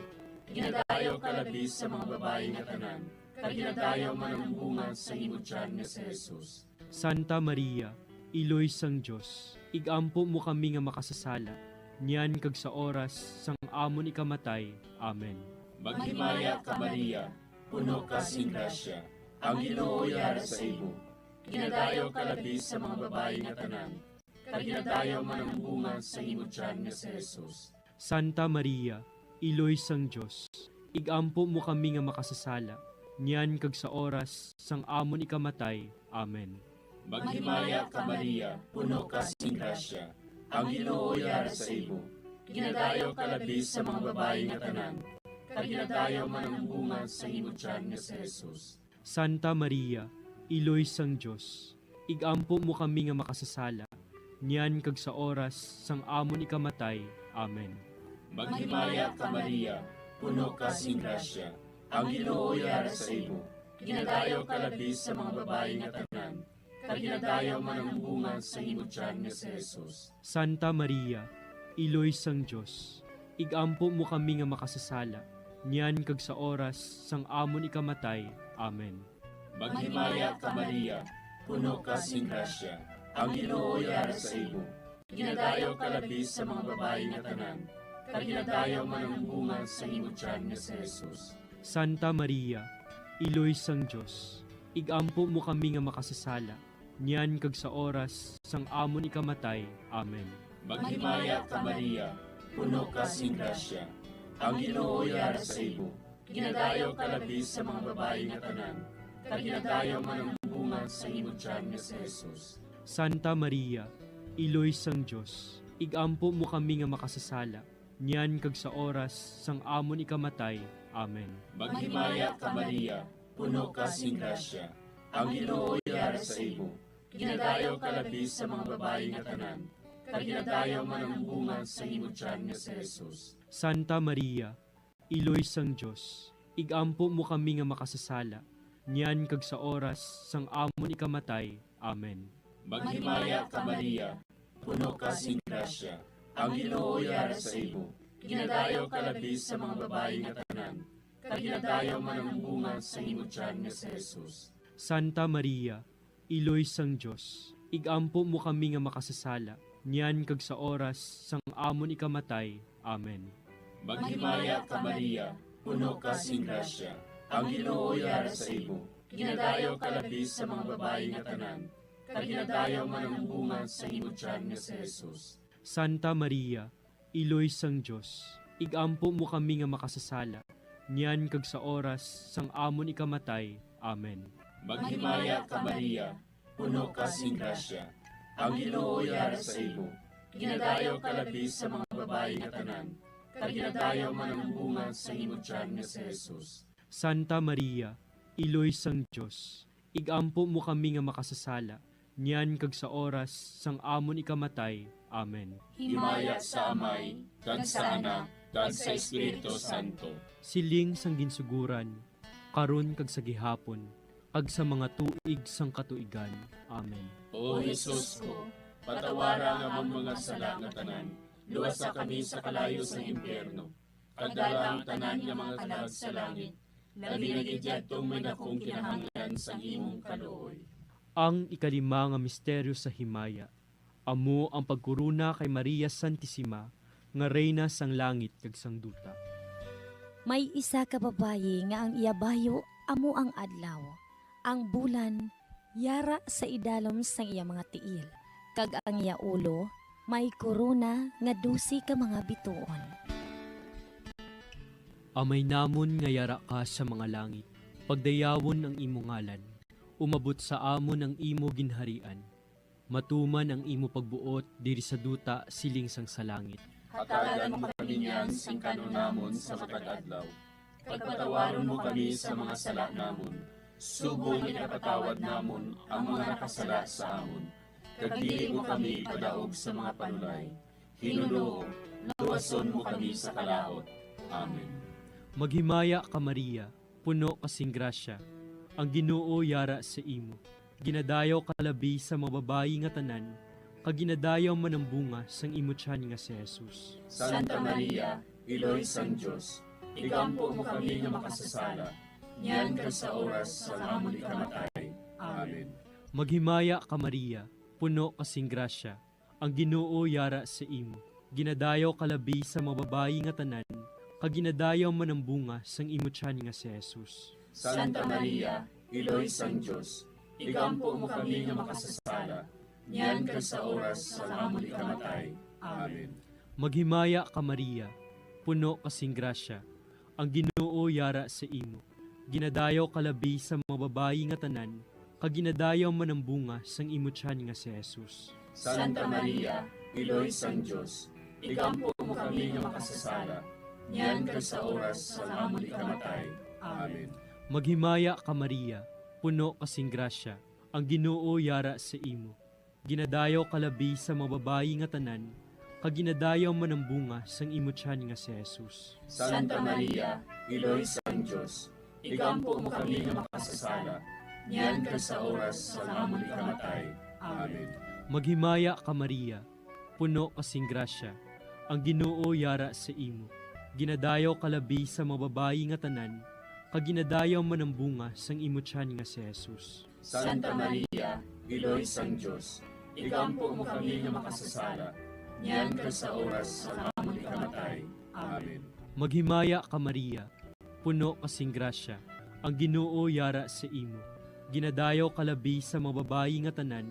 S20: Ginadayaw ka labis sa mga babae nga tanan, kag ginadayaw man ang bunga sa imong tiyan nga si Jesus.
S21: Santa Maria, Iloy sang Diyos, igampo mo kami nga makasasala, niyan kag sa oras sang amon ikamatay. Amen.
S20: Maghimaya ka Maria, puno ka sing grasya, ang Ginoo yara sa imo. Ginadayaw ka labis sa mga babae nga tanan, kag ginadayaw man ang bunga sa imong tiyan nga si Jesus.
S21: Santa Maria, Iloy sang Diyos, igampo mo kami nga makasasala, niyan kag sa oras sang amon ikamatay. Amen.
S20: Maghimaya ka Maria, puno ka sing grasya, ang Ginoo yara sa imo. Ginadayaw ka labis sa mga babae nga tanan, kag ginadayaw man ang bunga sa imong tiyan nga si Jesus.
S21: Santa Maria, Iloy sang Diyos, igampo mo kami nga makasasala, niyan kag sa oras sang amon ikamatay. Amen.
S20: Maghimaya ka Maria, puno ka sing grasya, ang Ginoo yara sa imo. Ginadayaw ka labis sa mga babae nga tanan, kag ginadayaw man ang bunga sa imong tiyan nga si Jesus.
S21: Santa Maria, Iloy sang Diyos, igampo mo kami nga makasasala, niyan kag sa oras sang amon ikamatay. Amen.
S20: Maghimaya ka Maria, puno ka sing grasya, ang Ginoo yara sa imo. Ginadayaw ka labis sa mga babae nga tanan, kag ginadayaw man ang bunga sa imong tiyan nga si Jesus.
S21: Santa Maria, Iloy sang Diyos, igampo mo kami nga makasasala, niyan kag sa oras sang amon ikamatay. Amen.
S20: Maghimaya ka Maria, puno ka sing grasya, ang Ginoo yara sa imo. Ginadayaw ka labis sa mga babae nga tanan, kag ginadayaw man ang bunga sa imong tiyan nga si Jesus.
S21: Santa Maria, Iloy sang Diyos, igampo mo kami nga makasasala, niyan kag sa oras sang amon ikamatay. Amen.
S20: Maghimaya ka Maria, puno ka sing grasya, ang Ginoo yara sa imo. Ginadayaw ka labis sa mga babae nga tanan, kag ginadayaw man ang bunga sa imong tiyan nga si Jesus.
S21: Santa Maria, Iloy sang Diyos, igampo mo kami nga makasasala, niyan kag sa oras sang amon ikamatay. Amen.
S20: Maghimaya ka Maria, puno ka sing grasya, ang Ginoo yara sa imo. Ginadayaw ka labis sa mga babae nga tanan, kag ginadayaw man ang bunga sa imong tiyan nga si Jesus.
S21: Santa Maria, Iloy sang Diyos, igampo mo kami nga makasasala, niyan kag sa oras sang amon ikamatay. Amen.
S20: Maghimaya ka Maria, puno ka sing grasya, ang Ginoo yara sa imo. Ginadayaw ka labis sa mga babae nga tanan, kag ginadayaw man ang bunga sa imong tiyan nga si Jesus.
S21: Santa Maria, Iloy sang Diyos, igampo mo kami nga makasasala, niyan kag sa oras sang amon ikamatay. Amen.
S20: Maghimaya ka Maria, puno ka sing grasya, ang Ginoo yara sa imo. Ginadayaw ka labis sa mga babae nga tanan, kag ginadayaw man ang bunga sa imong tiyan nga si Jesus.
S21: Santa Maria, Iloy sang Diyos, igampo mo kami nga makasasala, niyan kag sa oras sang amon ikamatay. Amen.
S20: Himaya sa Amay, kag sa Anak, kag sa Espiritu Santo.
S21: Siling sang ginsuguran, karon kag sa gihapon, kag sa mga tuig sang katuigan. Amen.
S20: O Jesus ko, patawara nga among mga sala nga tanan, luwasa kami sa kalayo sa impyerno. Pagdala ang tanan nga mga kalag sa langit, labi na gidyadtong may dakong kinahanglan sa imong kaluoy.
S21: Ang ikalima nga misteryo sa himaya, amo ang pagkuruna kay Maria Santissima, nga reyna sang langit kag sang duta.
S11: May isa ka babayi nga ang iyabayo amo ang adlaw. Ang bulan yara sa idalom sang iya mga tiil. Kag ang iya ulo may korona nga 12 ka mga bituon.
S21: Amay namon nga yara ka sa mga langit, pagdayawon ang imo ngalan, umabot sa amon ang imo ginharian, matuman ang imo pagbuot diri sa duta siling sang sa langit.
S20: Hatagan mo kami niyan sing kanunamon sa matag-adlaw. Pagpatawaron mo kami sa mga sala namon. Subong ikapatawad namon ang mga nakasala sa amon. Kag dili mo kami padaog sa mga panulay. Hinuloo, luwason mo kami sa kalaot. Amen.
S21: Maghimaya ka Maria, puno kasing grasya, ang Ginoo yara sa imo. Ginadayaw kalabi sa mababayi nga tanan, kag ginadayaw man ang bunga sang imo tiyan nga si Jesus.
S20: Santa Maria, Iloy sang Diyos, igampo mo kami nga makasasala, niyan ka sa oras sa amon ikamatay. Amen.
S21: Maghimaya ka Maria, puno kasing grasya, ang Ginoo yara sa imo. Ginadayaw kalabi sa mababayi nga tanan, kag ginadayaw man ang bunga sang imo tiyan nga si Jesus.
S20: Santa Maria, Iloy sang Diyos, igampo mo kami nga makasasala, niyan ka sa oras sa amon ikamatay. Amen.
S21: Maghimaya ka Maria, puno kasing grasya, ang Ginoo yara sa imo. Ginadayaw kalabi sa mababayi nga tanan, kag ginadayaw man ang bunga sang imo tiyan nga si Jesus.
S20: Santa Maria, Iloy sang Diyos, igampo mo kami nga makasasala, niyan ka sa oras sa amon ikamatay. Amen.
S21: Maghimaya ka Maria, puno kasing grasya, ang Ginoo yara sa imo. Ginadayaw kalabi sa mababayi nga tanan, kag ginadayaw man ang bunga sang imo tiyan nga si Jesus.
S20: Santa Maria, Iloy sang Diyos, igampo mo kami nga makasasala, niyan ka sa oras sa amon ikamatay. Amen.
S21: Maghimaya ka Maria, puno kasing grasya, ang Ginoo yara sa imo. Ginadayaw kalabi sa mababayi nga tanan, kag ginadayaw man ang bunga sang imo tiyan nga si Jesus.
S20: Santa Maria, Iloy sang Diyos, igampo mo kami nga makasasala, niyan ka sa oras sa amon ikamatay. Amen.
S21: Maghimaya ka Maria, puno kasing grasya, ang Ginoo yara sa imo. Ginadayaw kalabi sa mababayi nga tanan,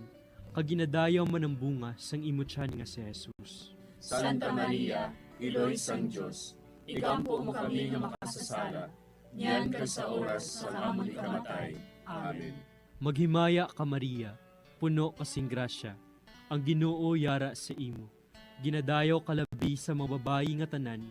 S21: kag ginadayaw man ang bunga sang imo tiyan nga si Jesus.
S20: Santa Maria, Iloy sang Diyos, igampo mo kami nga makasasala, niyan ka sa oras sa amon ikamatay. Amen.
S21: Maghimaya ka Maria, puno kasing grasya, ang Ginoo yara sa imo. Ginadayaw kalabi sa mababayi nga tanan,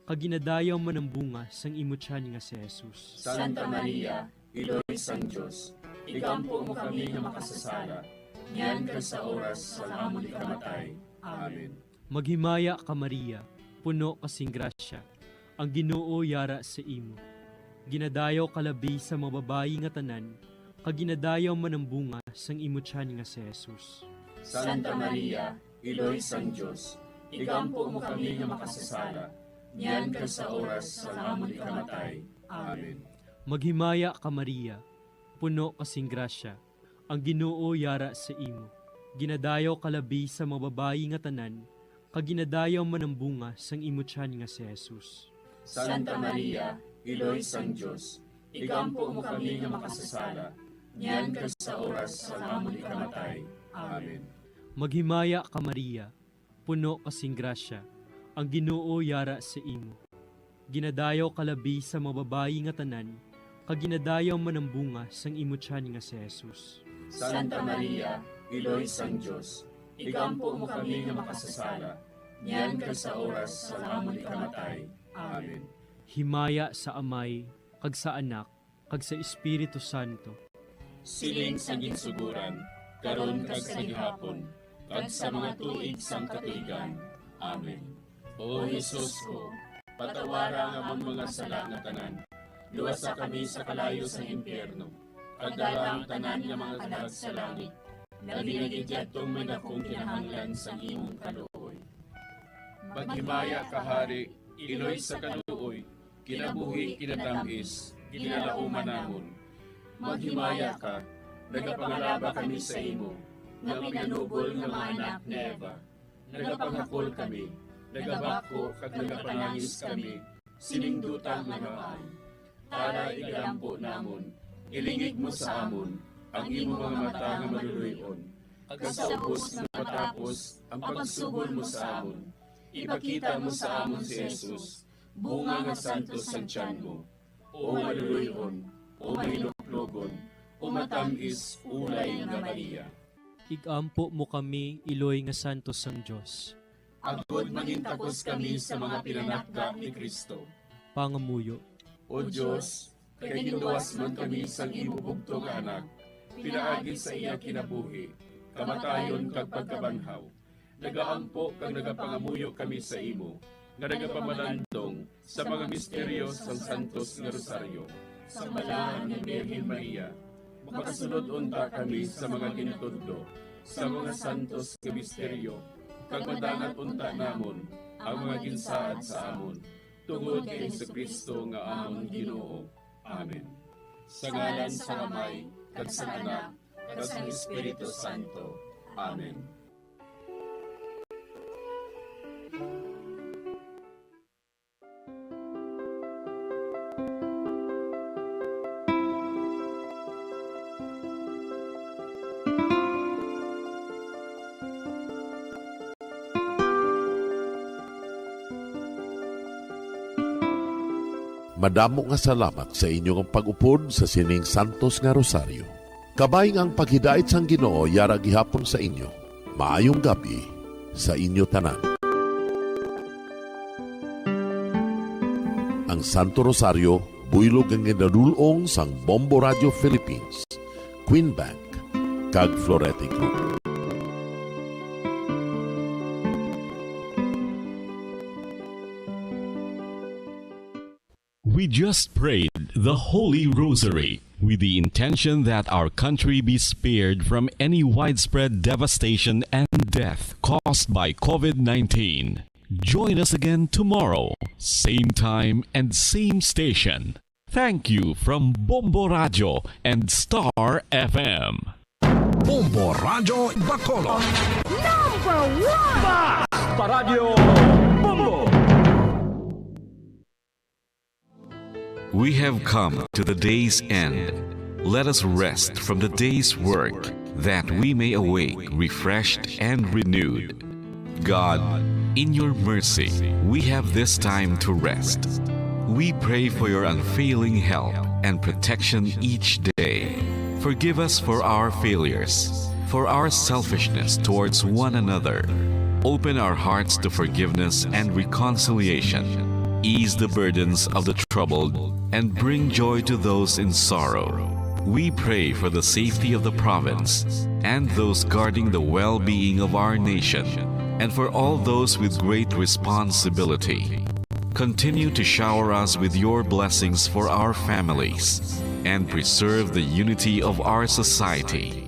S21: kag ginadayaw man ang bunga sang imo tiyan nga si Jesus.
S20: Santa Maria, Iloy sang Diyos, igampo mo kami nga makasasala, niyan ka sa oras sa amon ikamatay. Amen.
S21: Maghimaya ka Maria, puno kasing grasya, ang Ginoo yara sa imo. Ginadayaw kalabi sa mababayi nga tanan, kag ginadayaw man ang bunga sang imo tiyan nga si Jesus.
S20: Santa Maria, Iloy sang Diyos, igampo mo kami nga makasasala, niyan ka sa oras sa amon ikamatay. Amen.
S21: Maghimaya ka Maria, puno kasing grasya, ang Ginoo yara sa imo. Ginadayaw kalabi sa mababayi nga tanan, kag ginadayaw man ang bunga sang imo tiyan nga si Jesus.
S20: Santa Maria, Iloy sang Diyos, igampo mo kami nga makasasala, niyan ka sa oras sa amon ikamatay. Amen.
S21: Maghimaya ka Maria, puno kasing grasya, ang Ginoo yara sa imo. Ginadayaw kalabi sa mababayi nga tanan, kag ginadayaw man ang bunga sang imo tiyan nga si Jesus.
S20: Santa Maria, Iloy sang Diyos, igampo mo kami nga makasasala, niyan ka sa oras sa amon ikamatay. Amen.
S21: Himaya sa Amay, kag sa Anak, kag sa Espiritu Santo.
S20: Siling sa ginsuguran, karon kag sa gihapon, kag sa mga tuig sang katuigan. Amen. O Jesus ko, patawara nga among mga sala nga tanan. Luwasa kami sa kalayo sa impyerno. Kadalang tanan nga mga kalag sa langit. Nabinagid yatong may dakong kinahanglan sa imong kaluoy.
S9: Maghimaya ka, Hari, iloy sa kaluoy, kinabuhi kinatamis, kinalauman namon. Maghimaya ka, nagapangalaba kami sa imo, nga pinanugol nga mga anak ni Eva. Nagapanghakol kami, nagabako kag nagapanangis kami, siningdutang mga para igalampo namon, ilingig mo sa amon, ang imo mga mata nga maluluyon. Ag sa ubos na matapos ang pagsugod mo sa amon, ipakita mo sa amon si Jesus, bunga nga santos sa tiyan mo, o maluluyon, o mahiluklogon, o matamis ulay nga Maria.
S21: Igampo mo kami, iloy nga santos sang Dios.
S9: Agod mangintakos kami sa mga pinanakda ni Kristo.
S21: Pangamuyo.
S9: O Diyos, kay ginduwas man kami sang imo bugto nga anak, pinaagi sa iya kinabuhi, kamatayon kag pagkabanhaw. Nagaampo kag nagapangamuyo kami sa imo, nga nagapamalandong sa mga misteryo sang Santos nga Rosaryo. Sa balahan ni Birhen Maria, makasunod unta kami sa mga ginutudlo, sa mga santos nga misteryo, kag madangat unta namon ang mga ginsaad sa amon, tungod kay Jesucristo nga amon Ginoo. Amen. Sa ngalan sa Amay, kag sa Anak, kag sa Espiritu Santo. Amen.
S18: Madamo nga salamat sa inyong pag-upod sa sining Santos nga Rosaryo. Kabayng ang paghidait sang Ginoo yara gihapon sa inyo. Maayong gabi sa inyo tanan. Ang Santo Rosario buylog ang ginadulong sang Bombo Radio Philippines, Queen Bank, kag Florete Group.
S16: We just prayed the Holy Rosary with the intention that our country be spared from any widespread devastation and death caused by COVID-19. Join us again tomorrow, same time and same station. Thank you from Bombo Radio and Star FM.
S10: Bombo Radio Bacolod.
S15: Number 1! Basta Radio Bombo!
S22: We have come to the day's end. Let us rest from the day's work, that we may awake refreshed and renewed. God, in your mercy, we have this time to rest. We pray for your unfailing help and protection each day. Forgive us for our failures, for our selfishness towards one another. Open our hearts to forgiveness and reconciliation. Ease the burdens of the troubled and bring joy to those in sorrow. We pray for the safety of the province and those guarding the well-being of our nation, and for all those with great responsibility. Continue to shower us with your blessings for our families and preserve the unity of our society.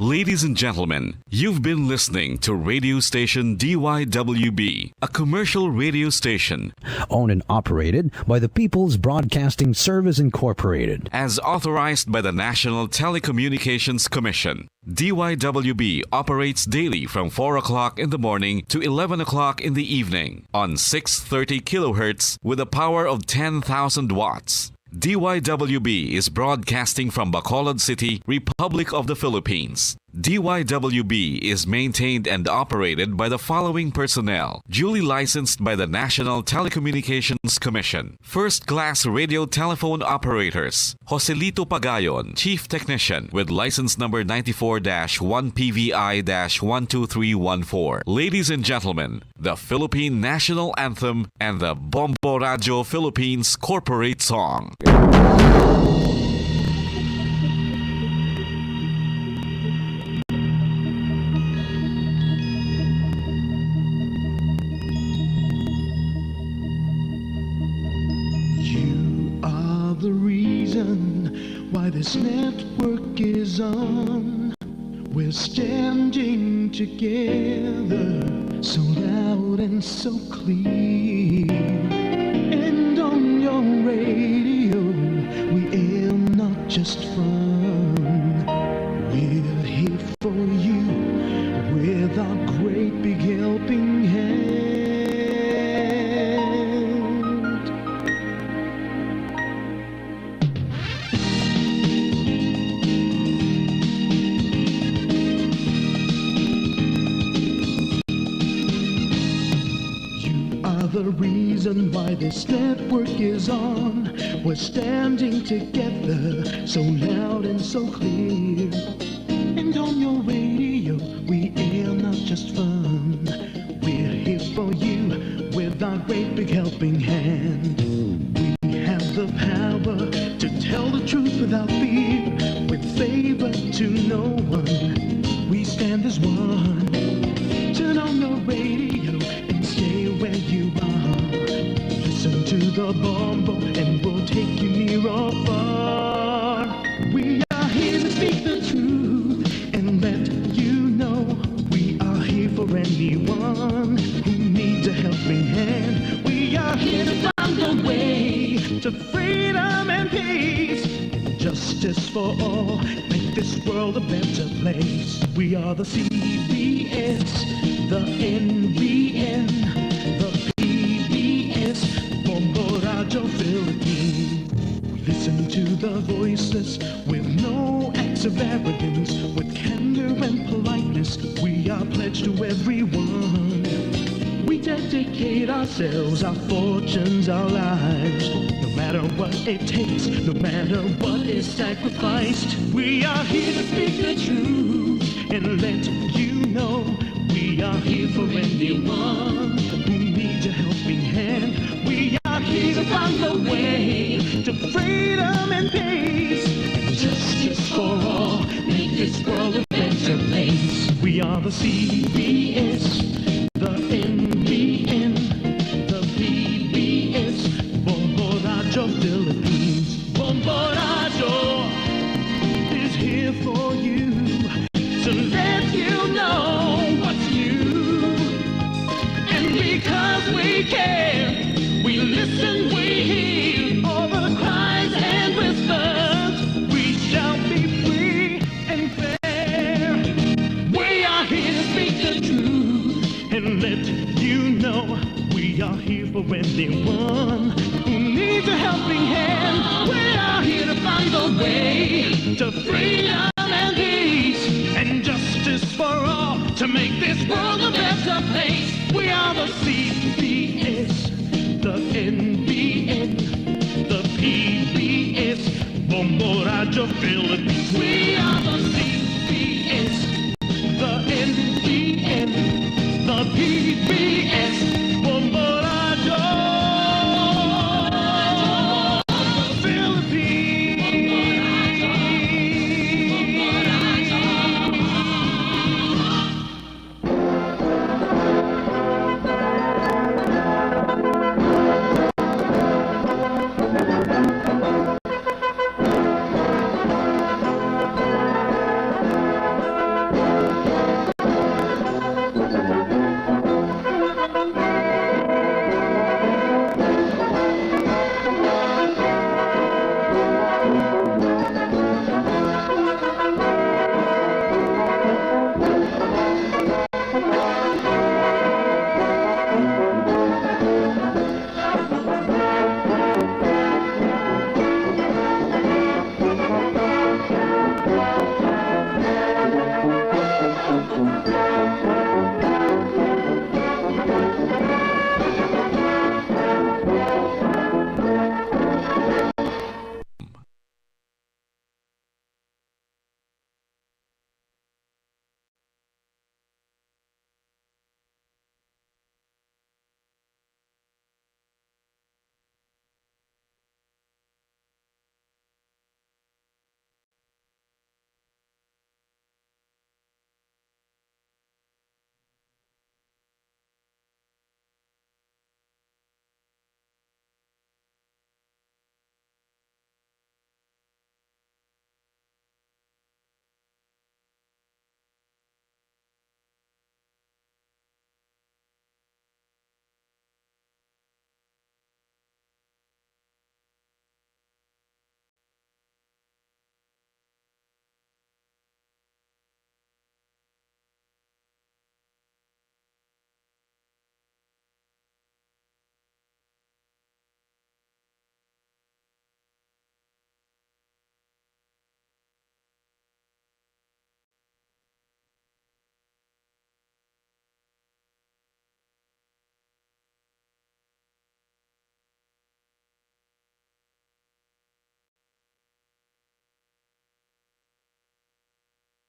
S22: Ladies and gentlemen, you've been listening to radio station DYWB, a commercial radio station
S10: Owned and operated by the People's Broadcasting Service Incorporated.
S22: as authorized by the National Telecommunications Commission. DYWB operates daily from 4 o'clock in the morning to 11 o'clock in the evening on 630 kilohertz with a power of 10,000 watts. DYWB is broadcasting from Bacolod City, Republic of the Philippines. DYWB is maintained and operated by the following personnel, duly licensed by the National Telecommunications Commission. First-class radio telephone operators, Joselito Pagayon, Chief Technician with license number 94-1PVI-12314. Ladies and gentlemen, the Philippine National Anthem and the Bombo Radio Philippines Corporate Song.
S5: why this network is on. We're standing together, so loud and so clear. And on your radio, we aim not just fun. We're here for you with our great big helping hand. The reason why this network is on. We're standing together, so loud and so clear. And on your radio, we air not just fun. We're here for you with our great big helping hand. We have the power to tell the truth without fear, with favor to no one. We stand as one. Turn on your radio and stay where you are. Listen to the bombo and we'll take you near or far. We are here to speak the truth and let you know we are here for anyone who needs a helping hand. We are here to find the way to freedom and peace, justice for all, make this world a better place. We are the CBS, the NBN, the PBS, Bombo Radio Philippines. We listen to the voiceless with no acts of arrogance, with candor and politeness. We are pledged to everyone. We dedicate ourselves, our fortunes, our lives. No matter what it takes, no matter what is sacrificed. We are here to speak the truth and let you know we are here for anyone who needs a helping hand. We are here to find the way to freedom and peace, and justice for all, make this world a better place. We are the CBS, the NBN, the PBS, Bombo Radio Philippines. Bombo Radio is here for you, to let you know what's new. And because we care, we listen, we hear all the cries and whispers. We shall be free and fair. We are here to speak the truth and let you know we are here for anyone who needs a helping hand. We are here to find the way to freedom and peace, and justice for all, to make this world a better place. We are the CBS, the NBN, the PBS, Bombo Radio Philippines. We